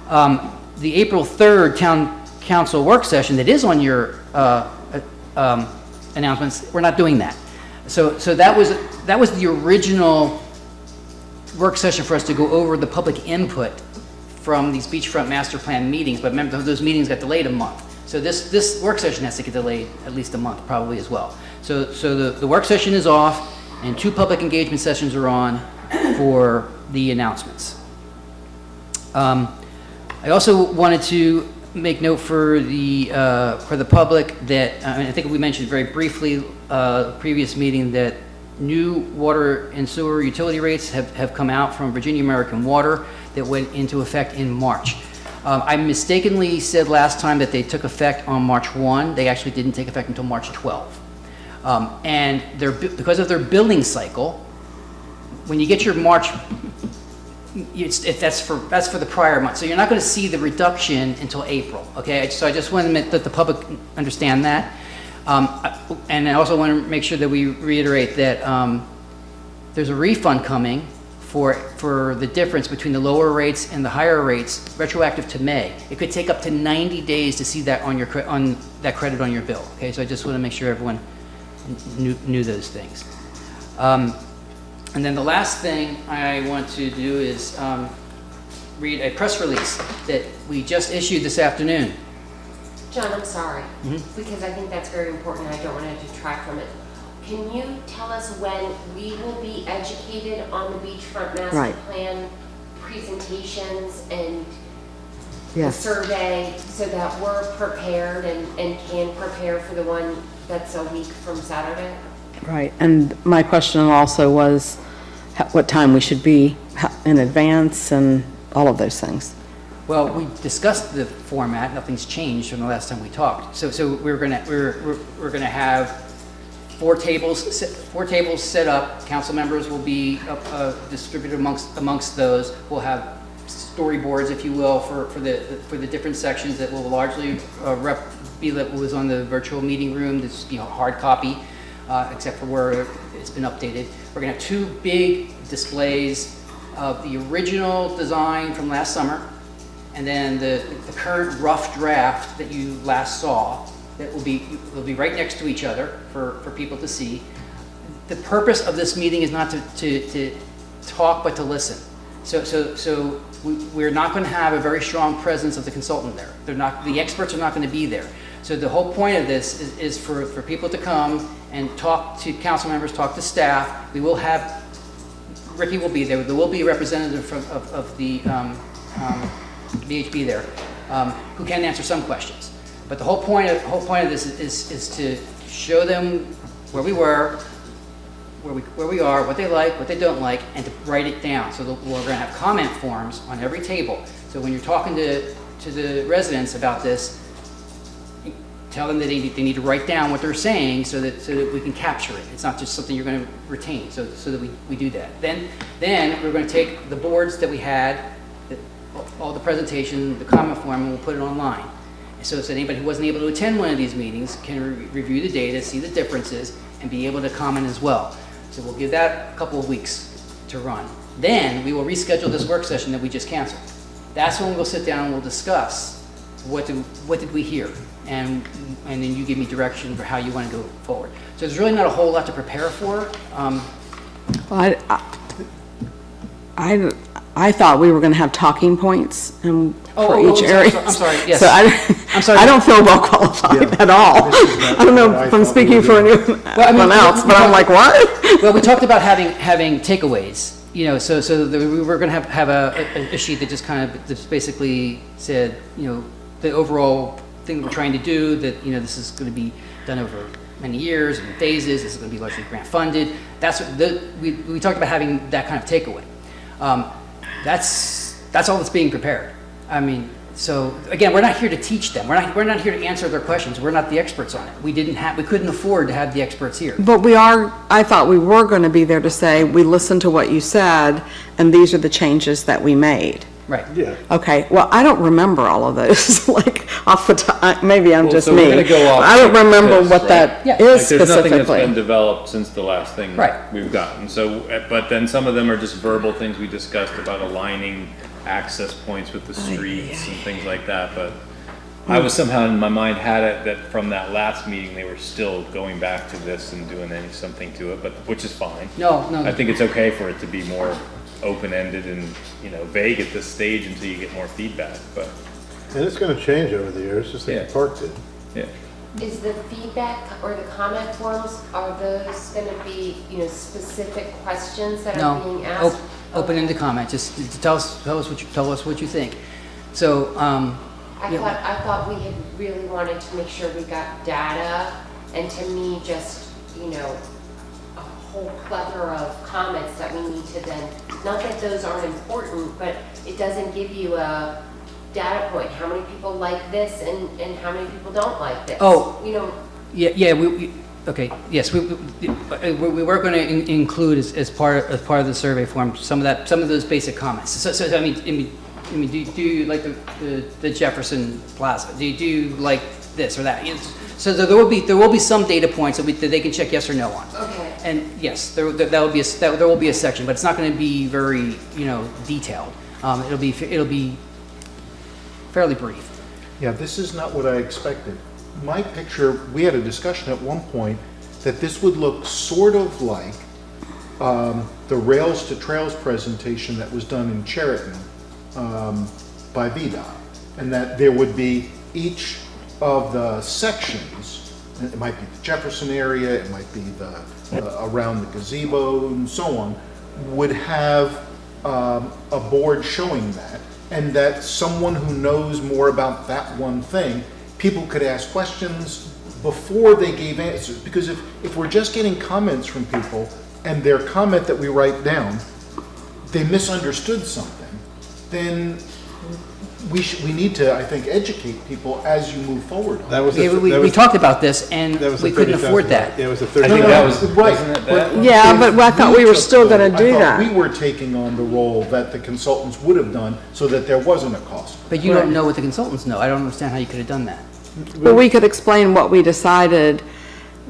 The April 3rd town council work session that is on your announcements, we're not doing that. So that was the original work session for us to go over the public input from these Beachfront Master Plan meetings, but remember those meetings got delayed a month. So this work session has to get delayed at least a month probably as well. So the work session is off and 2 public engagement sessions are on for the announcements. I also wanted to make note for the public that, I think we mentioned very briefly previous meeting that new water and sewer utility rates have come out from Virginia American Water that went into effect in March. I mistakenly said last time that they took effect on March 1. They actually didn't take effect until March 12. And because of their billing cycle, when you get your March, that's for the prior month. So you're not going to see the reduction until April. Okay, so I just want to let the public understand that. And I also want to make sure that we reiterate that there's a refund coming for the difference between the lower rates and the higher rates, retroactive to May. It could take up to 90 days to see that on that credit on your bill. Okay, so I just want to make sure everyone knew those things. And then the last thing I want to do is read a press release that we just issued this afternoon. John, I'm sorry, because I think that's very important and I don't want to detract from it. Can you tell us when we will be educated on the Beachfront Master Plan presentations and the survey so that we're prepared and can prepare for the one that's a week from Saturday? Right, and my question also was, what time we should be in advance and all of those things. Well, we discussed the format, nothing's changed from the last time we talked. So we're gonna have four tables set up, council members will be distributed amongst those. We'll have storyboards, if you will, for the different sections that will largely be what was on the virtual meeting room, this, hard copy, except for where it's been updated. We're gonna have two big displays of the original design from last summer, and then the current rough draft that you last saw, that will be right next to each other for people to see. The purpose of this meeting is not to talk, but to listen. So we're not going to have a very strong presence of the consultant there. The experts are not going to be there. So the whole point of this is for people to come and talk to council members, talk to staff. We will have, Ricky will be there. There will be a representative of the VHB there who can answer some questions. But the whole point of this is to show them where we were, where we are, what they like, what they don't like, and to write it down. So we're going to have comment forms on every table. So when you're talking to the residents about this, tell them that they need to write down what they're saying so that we can capture it. It's not just something you're going to retain. So that we do that. Then we're going to take the boards that we had, all the presentation, the comment form, and we'll put it online. So anybody who wasn't able to attend one of these meetings can review the data, see the differences, and be able to comment as well. So we'll give that a couple of weeks to run. Then we will reschedule this work session that we just canceled. That's when we'll sit down and we'll discuss what did we hear, and then you give me direction for how you want to go forward. So there's really not a whole lot to prepare for. Well, I thought we were going to have talking points for each area. I'm sorry, yes. So I'm sorry. I don't feel well qualified at all. I don't know if I'm speaking for anyone else, but I'm like, what? Well, we talked about having takeaways, so we were going to have a sheet that just kind of just basically said, the overall thing that we're trying to do, that, this is going to be done over many years and phases, this is going to be largely grant funded. That's what we talked about, having that kind of takeaway. That's all that's being prepared. I mean, so again, we're not here to teach them. We're not here to answer their questions. We're not the experts on it. We couldn't afford to have the experts here. But I thought we were going to be there to say, we listened to what you said, and these are the changes that we made. Right. Yeah. Okay, well, I don't remember all of those, like, off the top, maybe I'm just so me. we're gonna go off I don't like remember this, what right? that Yeah. is Like, there's nothing that's specifically. been developed since the last thing Right. we've gotten. So, but then some of them are just verbal things we discussed about aligning access points with the streets and things like that. But I was somehow in my mind had it that from that last meeting, they were still going back to this and doing something to it, but which is fine. No. I think it's okay for it to be more open-ended and, vague at this stage until you get more feedback, but. And it's going to change over the years, just like Yeah. the park did. Yeah. Is the feedback or the comment forms, are those going to be, specific questions that are being asked? Open-ended comment. Just to tell us what you think. So, I thought we had really wanted to make sure we got data, and to me, just, a whole plethora of comments that we need to then, not that those aren't important, but it doesn't give you a data point, how many people like this and how many people don't like this. Oh. Yeah, okay, yes, we were going to include as part of the survey form some of those basic comments. So I mean, do you like the Jefferson Plaza? Do you like this or that? So there will be some data points that they can check yes or no on. Okay. And yes, there will be a section, but it's not going to be very detailed. It'll be fairly brief. Yeah, this is not what I expected. My picture, we had a discussion at one point that this would look sort of like the Rails to Trails presentation that was done in Cheriton by VDOT. And that there would be each of the sections, it might be the Jefferson area, it might be the around the gazebo and so on, would have a board showing that, and that someone who knows more about that one thing, people could ask questions before they gave answers. Because if we're just getting comments from people, and their comment that we write down, they misunderstood something, then we need to, I think, educate people as you move forward. That was Yeah, we talked about this, and we couldn't afford that. It was a I think that was, Right. wasn't it that? Yeah, but I thought we were still gonna do I that. thought we were taking on the role that the consultants would have done so that there wasn't a cost. But you don't know what the consultants know. I don't understand how you could have done that. But we could explain what we decided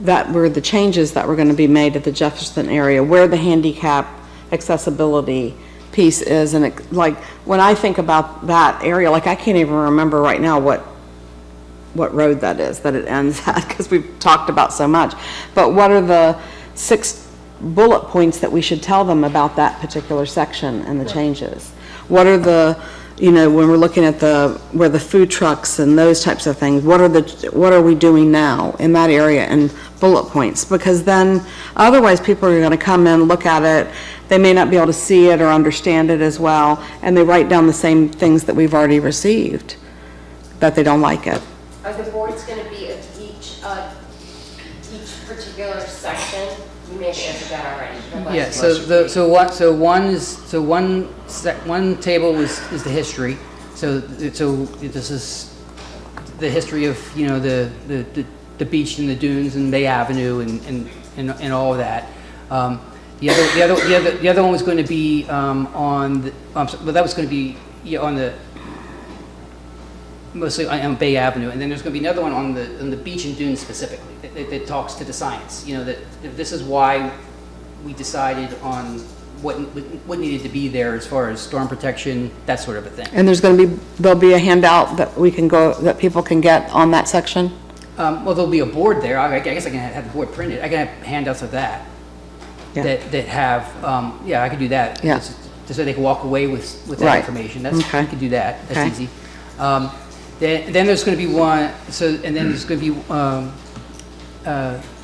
that were the changes that were gonna be made at the Jefferson area, where the handicap accessibility piece is, and like, when I think about that area, like, I can't even remember right now what road that is, that it ends at, because we've talked about so much. But what are the 6 bullet points that we should tell them about that particular section and the changes? What are the, when we're looking at where the food trucks and those types of things, what are we doing now in that area, and bullet points? Because then, otherwise, people are gonna come in, look at it, they may not be able to see it or understand it as well, and they write down the same things that we've already received, that they don't like it. Are the boards gonna be of each particular section? You may have answered that already. but Yeah, let's- one table is the history. So this is the history of, the beach and the dunes and Bay Avenue and all of that. The other one was going to be that was going to be on the mostly on Bay Avenue, and then there's going to be another one on the beach and dunes specifically that talks to the science. That this is why we decided on what needed to be there as far as storm protection, that sort of a thing. And there'll be a handout that people can get on that section? Well, there'll be a board there. I guess I can have the board printed. I can have handouts of that. Yeah. That have, I could do that. Yeah. Just so they can walk away with that Right. information. Okay. I could do that. That's Okay. easy. Then there's going to be one. So there's going to be.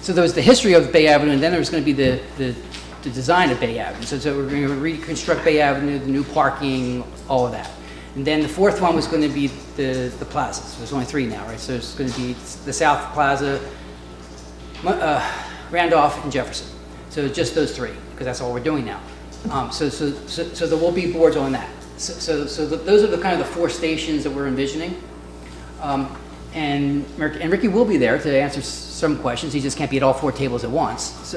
So there was the history of Bay Avenue, and then there was going to be the design of Bay Avenue. So we're going to reconstruct Bay Avenue, the new parking, all of that. And then the fourth one was going to be the plazas. There's only 3 now, right? So it's going to be the South Plaza, Randolph, and Jefferson. So just those 3, because that's all we're doing now. So there will be boards on that. So those are the kind of the 4 stations that we're envisioning. And Ricky will be there to answer some questions. He just can't be at all 4 tables at once.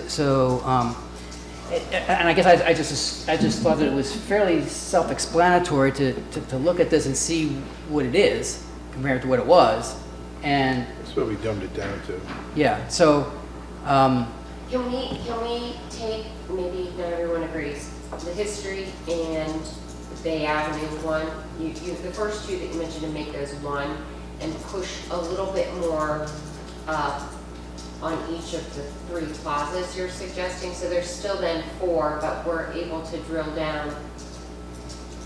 And I guess I just thought that it was fairly self-explanatory to look at this and see what it is compared to what it was. And That's what we dumbed it down to. yeah, so Can we take, maybe not everyone agrees, the history and the Bay Avenue one, the first 2 that you mentioned, and make those 1, and push a little bit more on each of the 3 plazas you're suggesting? So there's still then 4, but we're able to drill down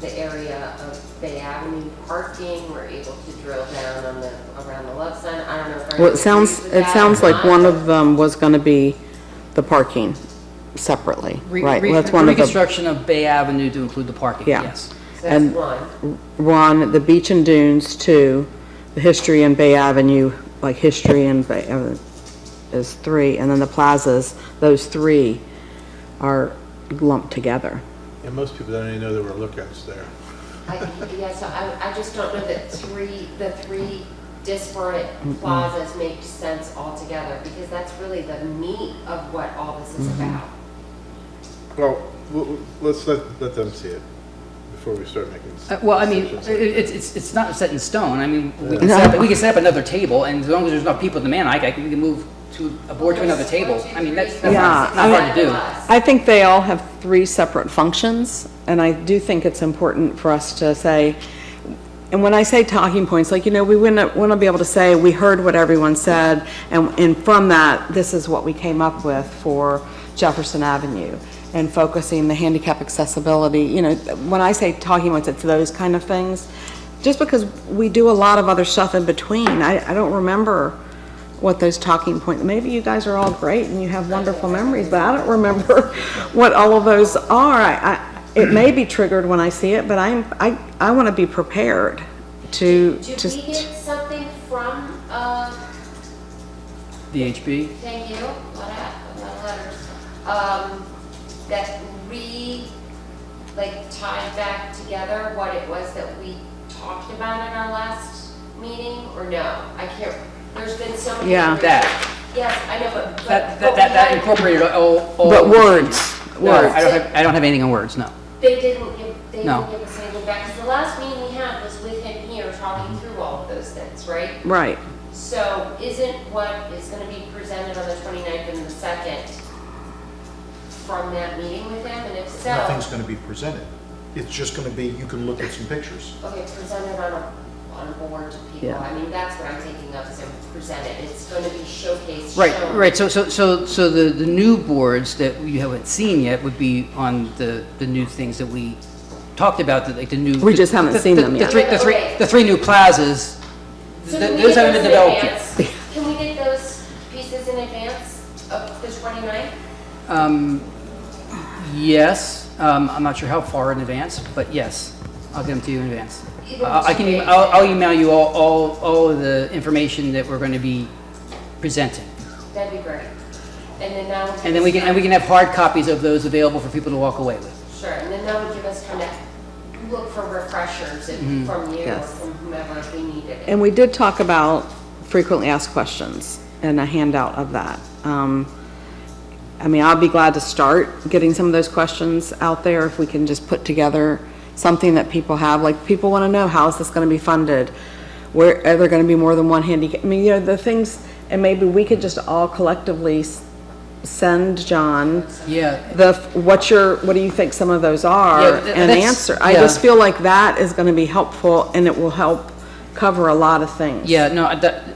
the area of Bay Avenue parking, we're able to drill down around the Love Sun. I don't know if Well, everyone it agrees with that sounds or like not. one of them was gonna be the parking separately, right? Well, that's one of the, reconstruction of Bay Avenue to include the parking, Yeah. yes. So that's and 1. the beach and dunes, 2, the history and Bay Avenue, like history and Bay Avenue is 3, and then the plazas, those 3 are lumped together. And most people don't even know there were lookouts there. So I just don't know that the three disparate plazas make sense altogether, because that's really the meat of what all this is about. Well, let's let them see it before we start making Well, I mean, decisions. it's not set in stone. I mean, we can set up another table, and as long as there's enough people at the man, we can move to a board to another table. I mean, that's Yeah, not hard to do. I think they all have 3 separate functions, and I do think it's important for us to say, and when I say talking points, like, we want to be able to say, we heard what everyone said, and from that, this is what we came up with for Jefferson Avenue, and focusing the handicap accessibility. When I say talking points, it's those kind of things, just because we do a lot of other stuff in between. I don't remember what those talking points, maybe you guys are all great and you have wonderful memories, but I don't remember what all of those are. It may be triggered when I see it, but I want to be prepared to Did we get something from, DHB? thank you, a lot of letters. that tied back together what it was that we talked about in our last meeting, or no? I can't, there's been so many. Yeah. That. Yes, I know, but. That incorporated all. But words, No, words. I don't have anything on words, no. They didn't give No. us anything back, because the last meeting we had was with him here talking through all of those things, right? Right. So isn't what is gonna be presented on the 29th and the 2nd from that meeting with him, and if so? Nothing's going to be presented. It's just going to be, you can look at some pictures. Okay, presented on a board to people, Yeah. I mean, that's what I'm thinking of, is presented, it's gonna be showcased, Right, shown. right, so the new boards that you haven't seen yet would be on the new things that we talked about, like the new. We just haven't seen them yet. The three new plazas, So can we those get haven't been those in developed yet. advance? Can we get those pieces in advance of the 29th? Yes, I'm not sure how far in advance, but yes, I'll get them to you in advance. Even I'll email you all of the information that we're going to be presenting. That'd be great. And then that would. And then we can have hard copies of those available for people to walk away with. Sure, and then that would give us kind of look for refreshers from you or Yes. from whomever if we needed it. And we did talk about frequently asked questions and a handout of that. I mean, I'll be glad to start getting some of those questions out there if we can just put together something that people have. Like, people want to know, how is this going to be funded? Where, are there going to be more than one handicap? I mean, you know, the things, and maybe we could just all collectively send John Yeah. what do you think some of those are, Yeah, and that's- answer. I yeah. just feel like that is going to be helpful, and it will help cover a lot of things. Yeah, no,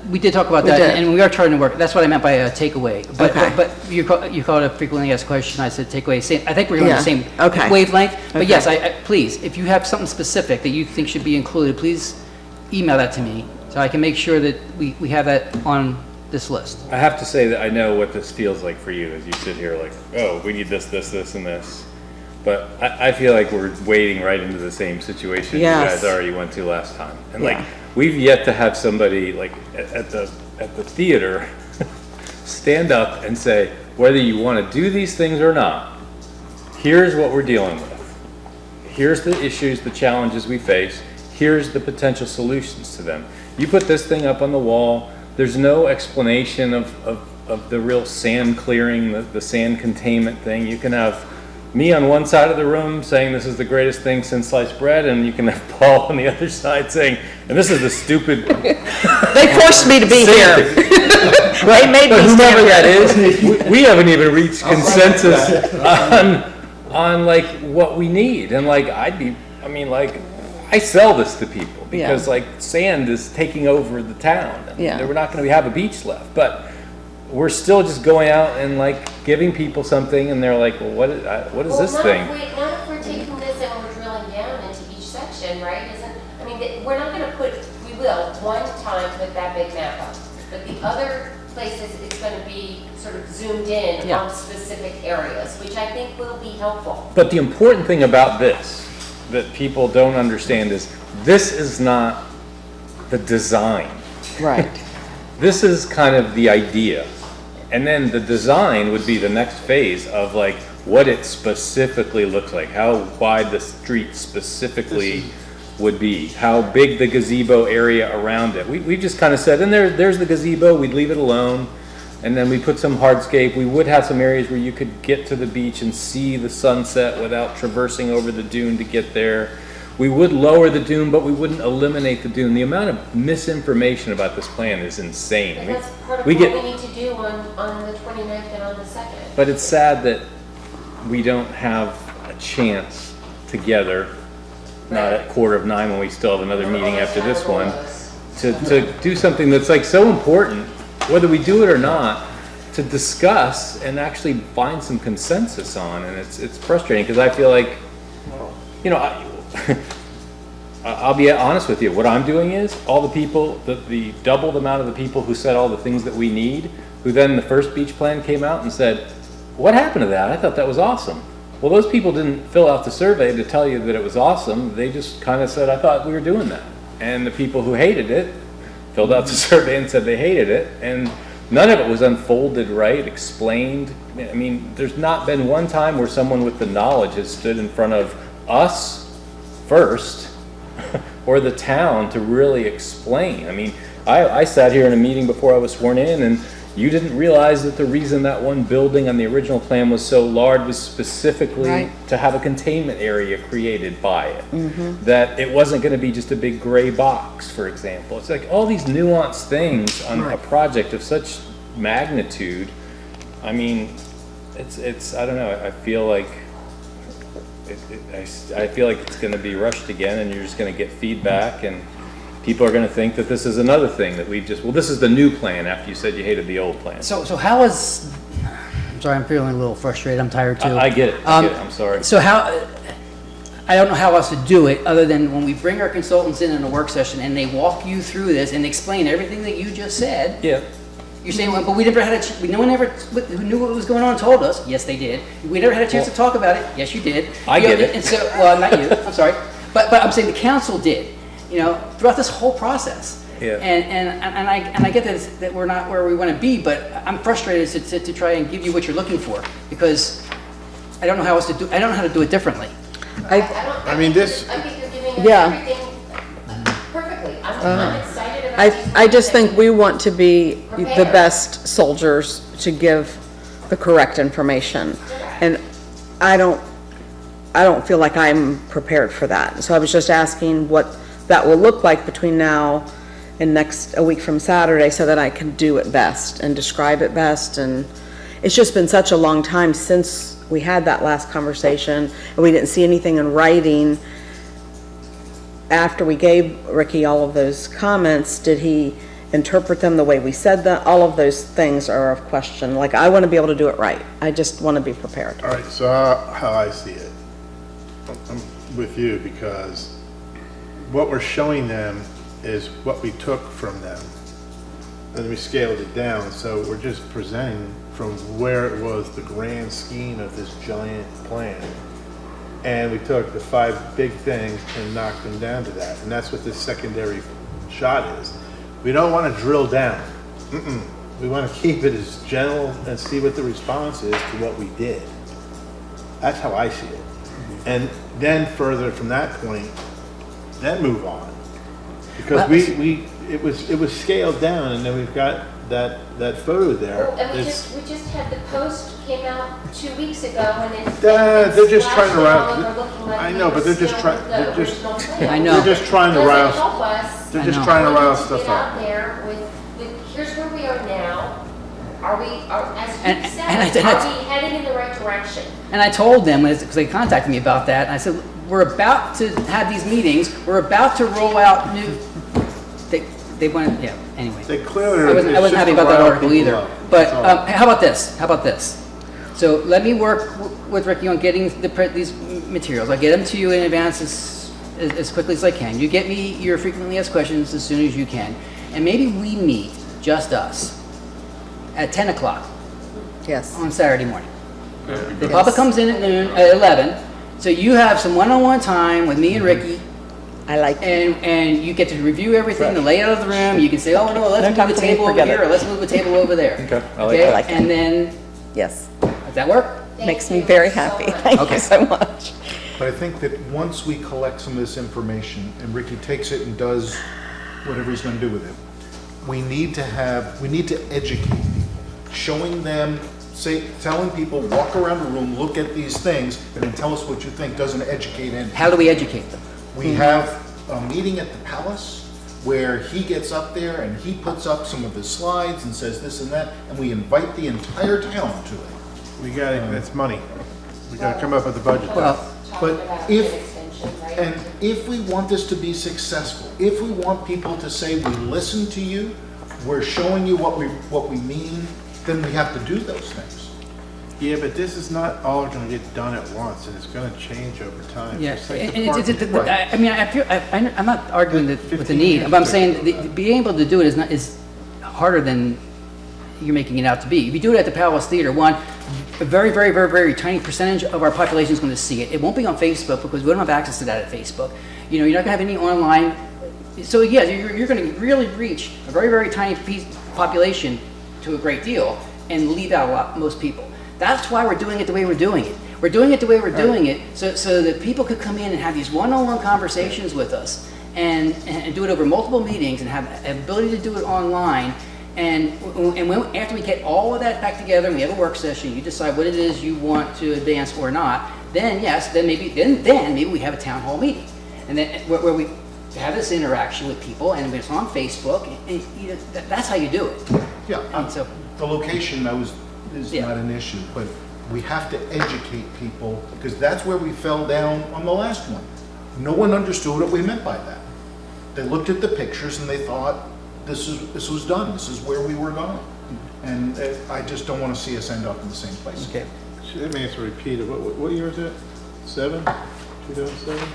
we did talk about We that, did. and we are trying to work, that's what I meant by a takeaway. Okay. But you called it a frequently asked question, I said takeaway, I think we're on Yeah. the same Okay. wavelength. But Okay. yes, please, if you have something specific that you think should be included, please email that to me, so I can make sure that we have that on this list. I have to say that I know what this feels like for you as you sit here like, oh, we need this, this, this, and this. But I feel like we're wading right into the same situation you Yes. guys already went to last time. And Yeah. like, we've yet to have somebody like at the theater stand up and say, whether you want to do these things or not, here's what we're dealing with. Here's the issues, the challenges we face. Here's the potential solutions to them. You put this thing up on the wall, there's no explanation of the real sand clearing, the sand containment thing. You can have me on one side of the room saying this is the greatest thing since sliced bread, and you can have Paul on the other side saying, and this is the stupid. They forced me to be here. They made me But whomever stand that here. is, we haven't even reached consensus on like what we need. And like, I sell this to people because Yeah. like sand is taking over the town. And Yeah. we're not going to have a beach left, but we're still just going out and like giving people something, and they're like, well, what is this thing? Not if we're taking this and we're drilling down into each section, right? We're not gonna we will, one time put that big map up. But the other places, it's gonna be sort of zoomed in Yeah. on specific areas, which I think will be helpful. But the important thing about this that people don't understand is this is not the design. Right. This is kind of the idea. And then the design would be the next phase of like what it specifically looks like, how wide the street specifically would be, how big the gazebo area around it. We just kind of said, and there's the gazebo, we'd leave it alone. And then we put some hardscape. We would have some areas where you could get to the beach and see the sunset without traversing over the dune to get there. We would lower the dune, but we wouldn't eliminate the dune. The amount of misinformation about this plan is insane. And that's part of we what get, we need to do on the 29th and on the 2nd. but it's sad that we don't have a chance together, not at 8:45 when we still have another meeting after this one, to do something that's like so important, whether we do it or not, to discuss and actually find some consensus on. And it's frustrating because I feel like, you know, I'll be honest with you. What I'm doing is all the people, the double the amount of the people who said all the things that we need, who then the first beach plan came out and said, what happened to that? I thought that was awesome. Well, those people didn't fill out the survey to tell you that it was awesome. They just kind of said, I thought we were doing that. And the people who hated it filled out the survey and said they hated it. And none of it was unfolded right, explained. I mean, there's not been one time where someone with the knowledge has stood in front of us first or the town to really explain. I mean, I sat here in a meeting before I was sworn in, and you didn't realize that the reason that one building on the original plan was so large was specifically Right. to have a containment area created by it. That it wasn't going to be just a big gray box, for example. It's like all these nuanced things on a project of such magnitude. I mean, it's I don't know, I feel like I feel like it's going to be rushed again, and you're just going to get feedback, and people are going to think that this is another thing that we've just, well, this is the new plan after you said you hated the old plan. So how is, I'm sorry, I'm feeling a little frustrated, I'm tired too. I get it, I'm sorry. So I don't know how else to do it, other than when we bring our consultants in a work session and they walk you through this and explain everything that you just said. Yeah. You're saying, well, but we never had no one ever who knew what was going on told us. Yes, they did. We never had a chance to talk about it. Yes, you did. I get it. And so, well, not you, I'm sorry. But I'm saying the council did, throughout this whole process. Yeah. And I get that we're not where we want to be, but I'm frustrated to try and give you what you're looking for, because I don't know how else to do. I don't know how to do it differently. I mean, this. I think you're giving us Yeah. everything perfectly. I'm excited about these I just think conversations. we want to be the Prepare. best soldiers to give the correct information. And I don't feel like I'm prepared for that. So I was just asking what that will look like between now and a week from Saturday, so that I can do it best and describe it best. And it's just been such a long time since we had that last conversation, and we didn't see anything in writing. After we gave Ricky all of those comments, did he interpret them the way we said that? All of those things are of question. Like, I want to be able to do it right. I just want to be prepared. All right, so how I see it, I'm with you, because what we're showing them is what we took from them, and we scaled it down, so we're just presenting from where it was the grand scheme of this giant plan. And we took the 5 big things and knocked them down to that, and that's what this secondary shot is. We don't want to drill down. We want to keep it as general and see what the response is to what we did. That's how I see it. And then further from that point, then move on. Because it was scaled down, and then we've got that photo there. Well, and we It's- just had the post came out 2 weeks ago, and it's. They're just trying to flashing all round. over looking like I we know, were but they're just still trying. with the They're just. original plan. I know. They're just trying to Doesn't rile. help us. They're I just know. trying to rile To stuff get out up. there with, here's where we are now. Are, as you And said, I- are we heading in the right direction? And I told them, because they contacted me about that, and I said, we're about to have these meetings, we're about to roll out new, they wanted, yeah, anyway. They clearly. I wasn't happy about that article either. But That's all. how about this? How about this? So let me work with Ricky on getting these materials. I'll get them to you in advance as quickly as I can. You get me your frequently asked questions as soon as you can. And maybe we meet, just us, at 10 o'clock Yes. on Saturday morning. The public comes in at noon, at 11, so you have some one-on-one time with me and Ricky, I like it. and you get to review everything, the layout of the room. You can say, oh, no, let's No move time the for me, table over forget here, it. or let's move the table over there. Okay, I like Okay? I like it. And then, Yes. does that work? Makes me very happy. Thank Okay. you so much. But I think that once we collect some of this information and Ricky takes it and does whatever he's gonna do with it, we need to educate people, showing them, telling people, walk around the room, look at these things, and then tell us what you think, doesn't educate anyone. How do we educate them? We have a meeting at the Palace where he gets up there and he puts up some of his slides and says this and that, and we invite the entire town to it. We got it, that's money. We gotta come up with a budget. Well, But if we want this to be successful, if we want people to say, we listen to you, we're showing you what we mean, then we have to do those things. Yeah, but this is not all gonna get done at once, and it's gonna change over time. Yeah, Just like and the parking. I mean, I'm not arguing with the need, but I'm saying being able to do it is harder than you're making it out to be. If you do it at the Palace Theater, one, a very, very, very, very tiny percentage of our population is going to see it. It won't be on Facebook because we don't have access to that at Facebook. You're not going to have any online. So yeah, you're going to really reach a very, very tiny population to a great deal and leave out most people. That's why we're doing it the way we're doing it. We're doing it the way we're doing it so that people could come in and have these one-on-one conversations with us and do it over multiple meetings and have the ability to do it online. And after we get all of that back together and we have a work session, you decide what it is you want to advance or not, then yes, then maybe we have a town hall meeting. And then where we have this interaction with people, and it's on Facebook, and that's how you do it. Yeah, so the location is not an issue, but we have to educate people, because that's where we fell down on the last one. No one understood what we meant by that. They looked at the pictures and they thought, this was done, this is where we were going. And I just don't want to see us end up in the same place. Okay. Let me have to repeat it. What year is it? 2007?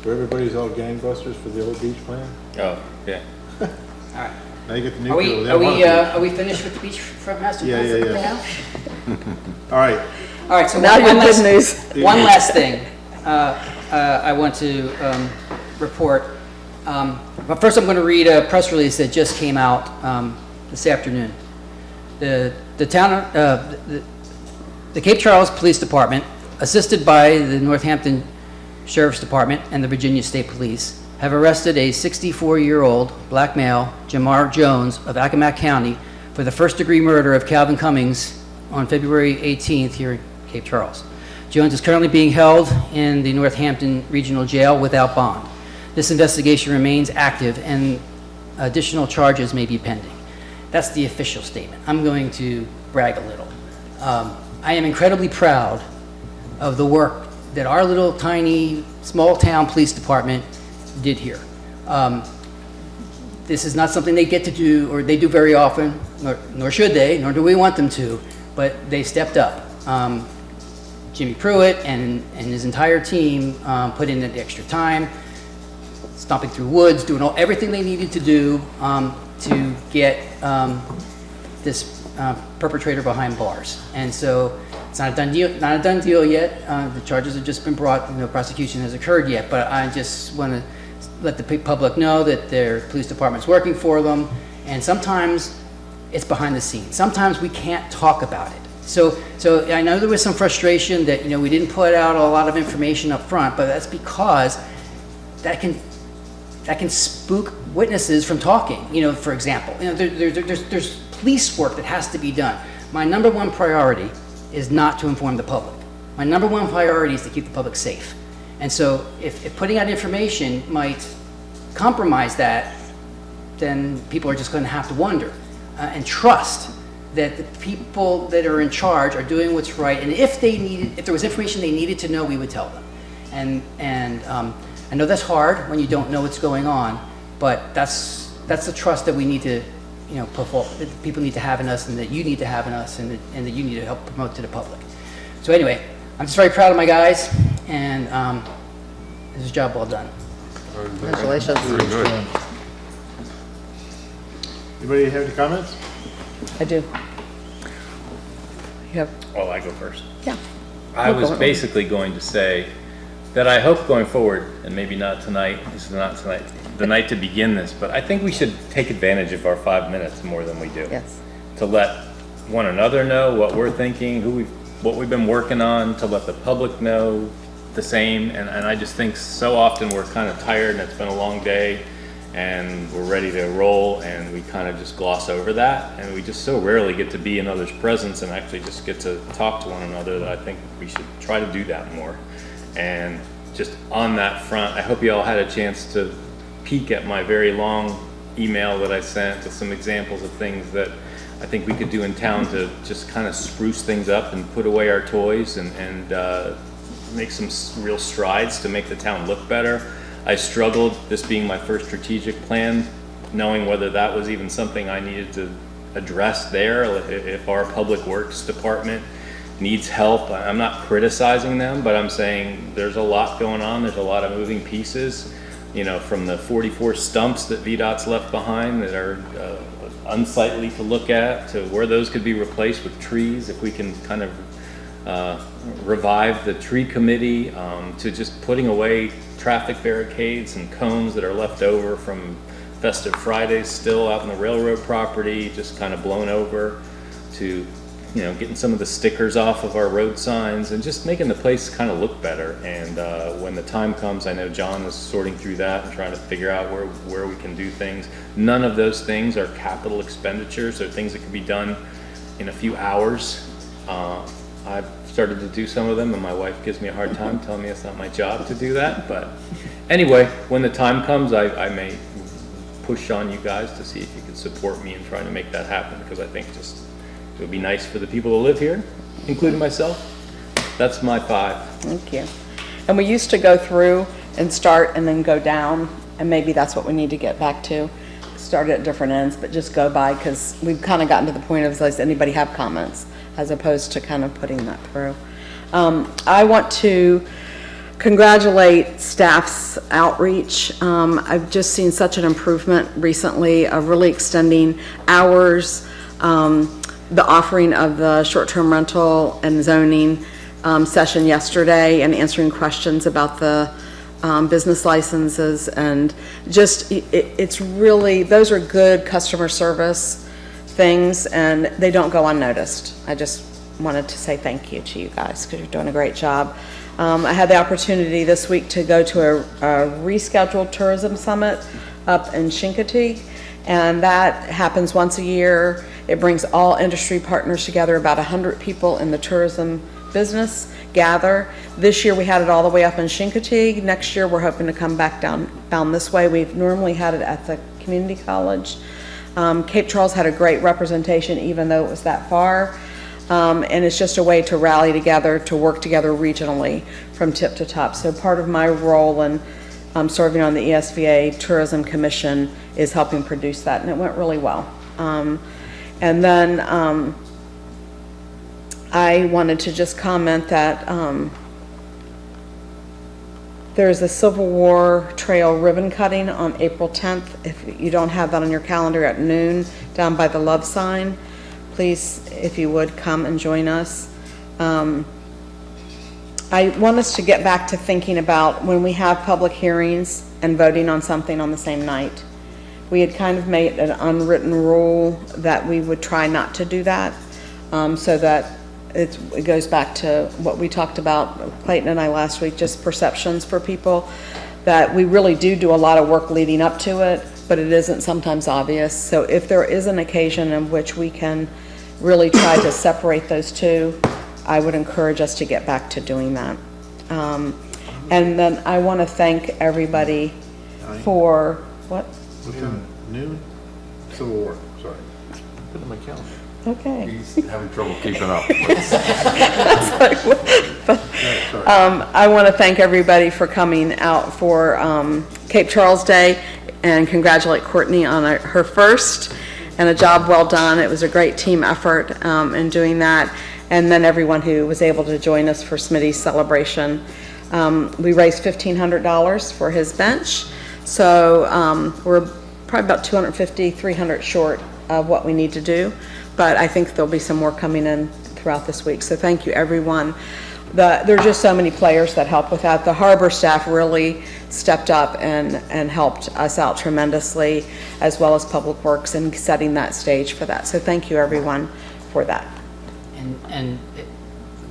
Where everybody's all gangbusters for the old beach plan? Oh, yeah. All right. Now you get the new Are people. are we finished with the beachfront master plan? Yeah. All right. All right, so Now one your good last- news. One last thing I want to report. But first I'm going to read a press release that just came out this afternoon. The Cape Charles Police Department, assisted by the Northampton Sheriff's Department and the Virginia State Police, have arrested a 64-year-old black male, Jamar Jones of Accomack County, for the first-degree murder of Calvin Cummings on February 18th here in Cape Charles. Jones is currently being held in the Northampton Regional Jail without bond. This investigation remains active and additional charges may be pending. That's the official statement. I'm going to brag a little. I am incredibly proud of the work that our little tiny small town police department did here. This is not something they get to do or they do very often, nor should they, nor do we want them to, but they stepped up. Jimmy Pruitt and his entire team put in the extra time, stomping through woods, doing everything they needed to do to get this perpetrator behind bars. And so it's not a done deal yet. The charges have just been brought, no prosecution has occurred yet, but I just want to let the public know that their police department's working for them, and sometimes it's behind the scenes. Sometimes we can't talk about it. So I know there was some frustration that we didn't put out a lot of information up front, but that's because that can spook witnesses from talking. For example, there's police work that has to be done. My number one priority is not to inform the public. My number one priority is to keep the public safe. And so if putting out information might compromise that, then people are just going to have to wonder and trust that the people that are in charge are doing what's right. And if there was information they needed to know, we would tell them. And I know that's hard when you don't know what's going on, but that's the trust that we need to, put forward, that people need to have in us, and that you need to have in us, and that you need to help promote to the public. So anyway, I'm just very proud of my guys, and this is a job well done. Congratulations. Very good. Anybody have any comments? I do. You have, Well, I go first. yeah. I was basically going to say that I hope going forward, and maybe not tonight, this is not tonight, the night to begin this, but I think we should take advantage of our 5 minutes more than we do. Yes. To let one another know what we're thinking, what we've been working on, to let the public know the same. And I just think so often we're kind of tired and it's been a long day and we're ready to roll, and we kind of just gloss over that, and we just so rarely get to be in others' presence and actually just get to talk to one another, that I think we should try to do that more. And just on that front, I hope you all had a chance to peek at my very long email that I sent with some examples of things that I think we could do in town to just kind of spruce things up and put away our toys and make some real strides to make the town look better. I struggled, this being my first strategic plan, knowing whether that was even something I needed to address there. If our public works department needs help, I'm not criticizing them, but I'm saying there's a lot going on. There's a lot of moving pieces, from the 44 stumps that VDOT's left behind that are unsightly to look at, to where those could be replaced with trees, if we can kind of revive the tree committee, to just putting away traffic barricades and cones that are left over from Festive Fridays still out in the railroad property, just kind of blown over, to, you know, getting some of the stickers off of our road signs and just making the place kind of look better. And when the time comes, I know John is sorting through that and trying to figure out where we can do things. None of those things are capital expenditures. They're things that can be done in a few hours. I've started to do some of them, and my wife gives me a hard time telling me it's not my job to do that. But anyway, when the time comes, I may push on you guys to see if you could support me in trying to make that happen, because I think just it would be nice for the people who live here, including myself. That's my 5. Thank you. And we used to go through and start and then go down, and maybe that's what we need to get back to. Start at different ends, but just go by, because we've kind of gotten to the point of, does anybody have comments, as opposed to kind of putting that through. I want to congratulate staff's outreach. I've just seen such an improvement recently of really extending hours, the offering of the short-term rental and zoning session yesterday, and answering questions about the business licenses, and just, it's really, those are good customer service things, and they don't go unnoticed. I just wanted to say thank you to you guys, because you're doing a great job. I had the opportunity this week to go to a rescheduled tourism summit up in Chincoteague, and that happens once a year. It brings all industry partners together. About 100 people in the tourism business gather. This year we had it all the way up in Chincoteague. Next year we're hoping to come back down this way. We've normally had it at the community college. Cape Charles had a great representation, even though it was that far. And it's just a way to rally together, to work together regionally from tip to top. So part of my role in serving on the ESVA Tourism Commission is helping produce that, and it went really well. And then I wanted to just comment that there's a Civil War Trail ribbon cutting on April 10th. If you don't have that on your calendar, at noon down by the love sign, please, if you would, come and join us. I want us to get back to thinking about when we have public hearings and voting on something on the same night. We had kind of made an unwritten rule that we would try not to do that, so that it goes back to what we talked about, Clayton and I, last week, just perceptions for people, that we really do a lot of work leading up to it, but it isn't sometimes obvious. So if there is an occasion in which we can really try to separate those two, I would encourage us to get back to doing that. And then I want to thank everybody for, what? Noon? Civil War, sorry. Put it in my calendar. Okay. He's having trouble keeping up. I want to thank everybody for coming out for Cape Charles Day, and congratulate Courtney on her first, and a job well done. It was a great team effort in doing that. And then everyone who was able to join us for Smitty's celebration. We raised $1,500 for his bench. So we're probably about 250, 300 short of what we need to do. But I think there'll be some more coming in throughout this week. So thank you, everyone. There are just so many players that help with that. The harbor staff really stepped up and helped us out tremendously, as well as Public Works, in setting that stage for that. So thank you, everyone, for that. And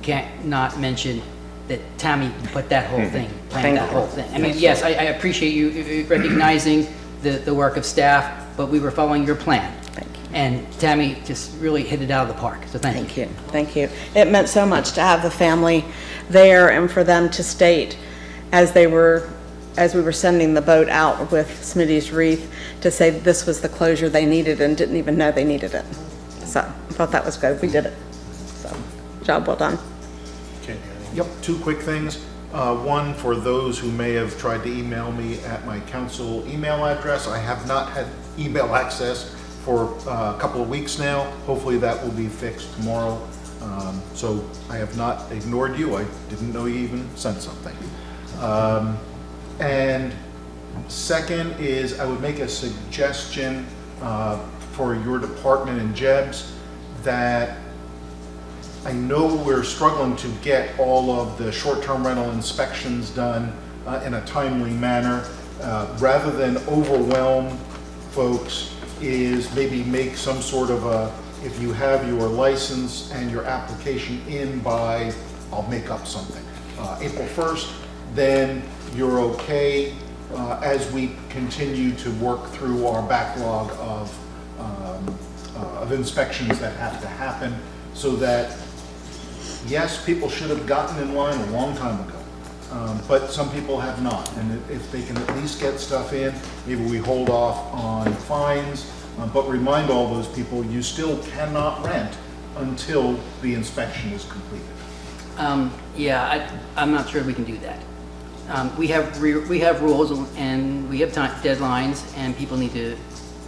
can't not mention that Tammy put that whole thing, planned that whole thing. I mean, yes, I appreciate you recognizing the work of staff, but we were following your plan. Thank you. And Tammy just really hit it out of the park, so thank you. Thank you. It meant so much to have the family there, and for them to state, as we were sending the boat out with Smitty's wreath, to say this was the closure they needed and didn't even know they needed it. So I thought that was good. We did it. So job well done. Okay. Yep. 2 quick things. One, for those who may have tried to email me at my council email address, I have not had email access for a couple of weeks now. Hopefully that will be fixed tomorrow. So I have not ignored you. I didn't know you even sent something. And second is, I would make a suggestion for your department and Jeb's, that I know we're struggling to get all of the short-term rental inspections done in a timely manner. Rather than overwhelm folks is maybe make some sort of a, if you have your license and your application in by, I'll make up something, April 1st, then you're okay as we continue to work through our backlog of inspections that have to happen, so that, yes, people should have gotten in line a long time ago, but some people have not. And if they can at least get stuff in, maybe we hold off on fines, but remind all those people, you still cannot rent until the inspection is completed. Yeah, I'm not sure we can do that. We have rules and we have deadlines, and people need to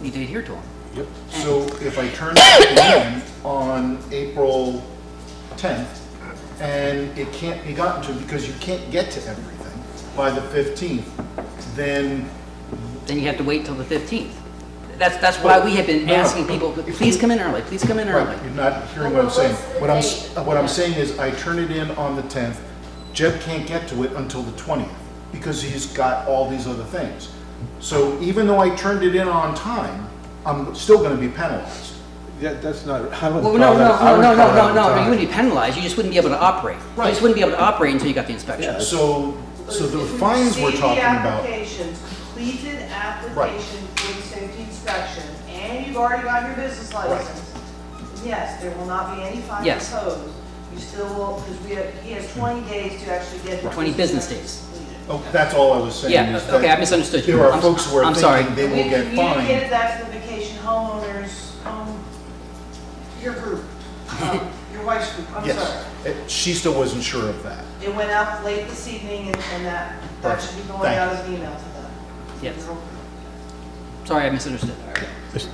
adhere to them. Yep. So if I turn it in on April 10th, and it can't be gotten to because you can't get to everything by the 15th, then you have to wait till the 15th. That's why we have been asking people, please come in early, please come in early. Right, you're not hearing what I'm saying. What I'm saying is I turn it in on the 10th, Jeb can't get to it until the 20th because he's got all these other things. So even though I turned it in on time, I'm still going to be penalized. Yeah, that's not, I wouldn't Well, call no, that- I wouldn't call that you time. wouldn't be penalized, you just wouldn't be able to operate. You Right. just wouldn't be able to operate until you got the inspection. So the fines we're talking about. Completed application for the safety inspection, and you've already got your business license, yes, there will not be any fines Yes. imposed. You still will, because he has 20 days to actually get. his 20 business days. Oh, that's all I was saying. Yeah, is okay, that I misunderstood you. There are I'm- folks who are I'm sorry. thinking they will We get fined. communicated that to the vacation homeowners, your group, your wife's group, I'm Yes, sorry. she still wasn't sure of that. It went out late this evening, and that should be going Thank out you. as an email to them. Yes. Sorry, I misunderstood.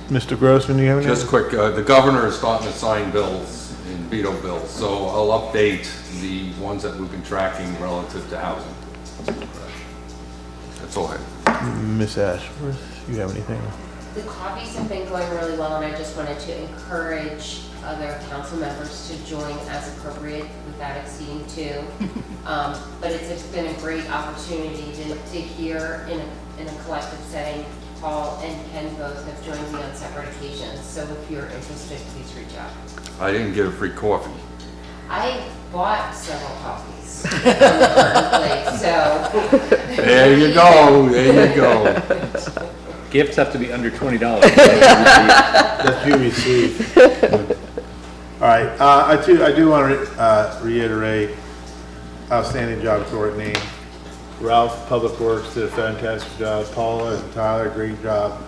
Mr. Grossman, you have any? Just quick, the governor is starting to sign bills and veto bills, so I'll update the ones that we've been tracking relative to housing. That's all I have. Miss Ashworth, you have anything? The coffees have been going really well, and I just wanted to encourage other council members to join as appropriate without exceeding 2. But it's been a great opportunity to hear in a collective setting. Paul and Ken both have joined me on separate occasions, so if you're interested, please reach out. I didn't get a free coffee. I bought several coffees from the Burton place, so. There you go, there you go. Gifts have to be under $20. That you received. All right, I do want to reiterate, outstanding job, Courtney. Ralph, Public Works, did a fantastic job. Paula and Tyler, great job.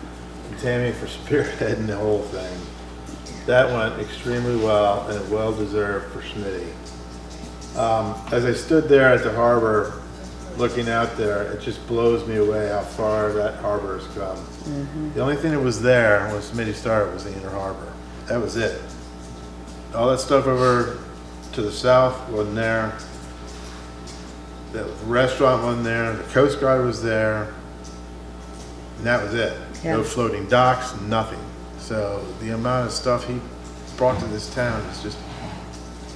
And Tammy for spearheading the whole thing. That went extremely well and well deserved for Smitty. As I stood there at the harbor, looking out there, it just blows me away how far that harbor has come. The only thing that was there when Smitty started was the inner harbor. That was it. All that stuff over to the south wasn't there. The restaurant wasn't there. The Coast Guard was there. And that was it. No Yeah. floating docks, nothing. So the amount of stuff he brought to this town is just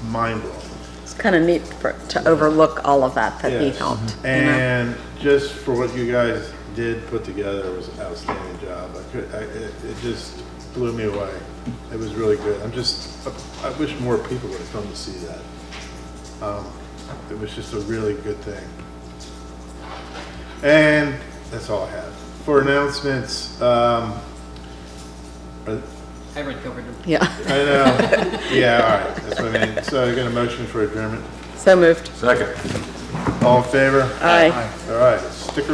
mind-blowing. It's kind of neat to overlook all of that he Yes. helped. And just for what you guys did put together was an outstanding job. It just blew me away. It was really good. I wish more people would have come to see that. It was just a really good thing. And that's all I have. For announcements, I already covered them. Yeah. I know. Yeah, all right. That's what I mean. So I got a motion for adjournment. So moved. Second. All in favor? Aye. All right, stick around.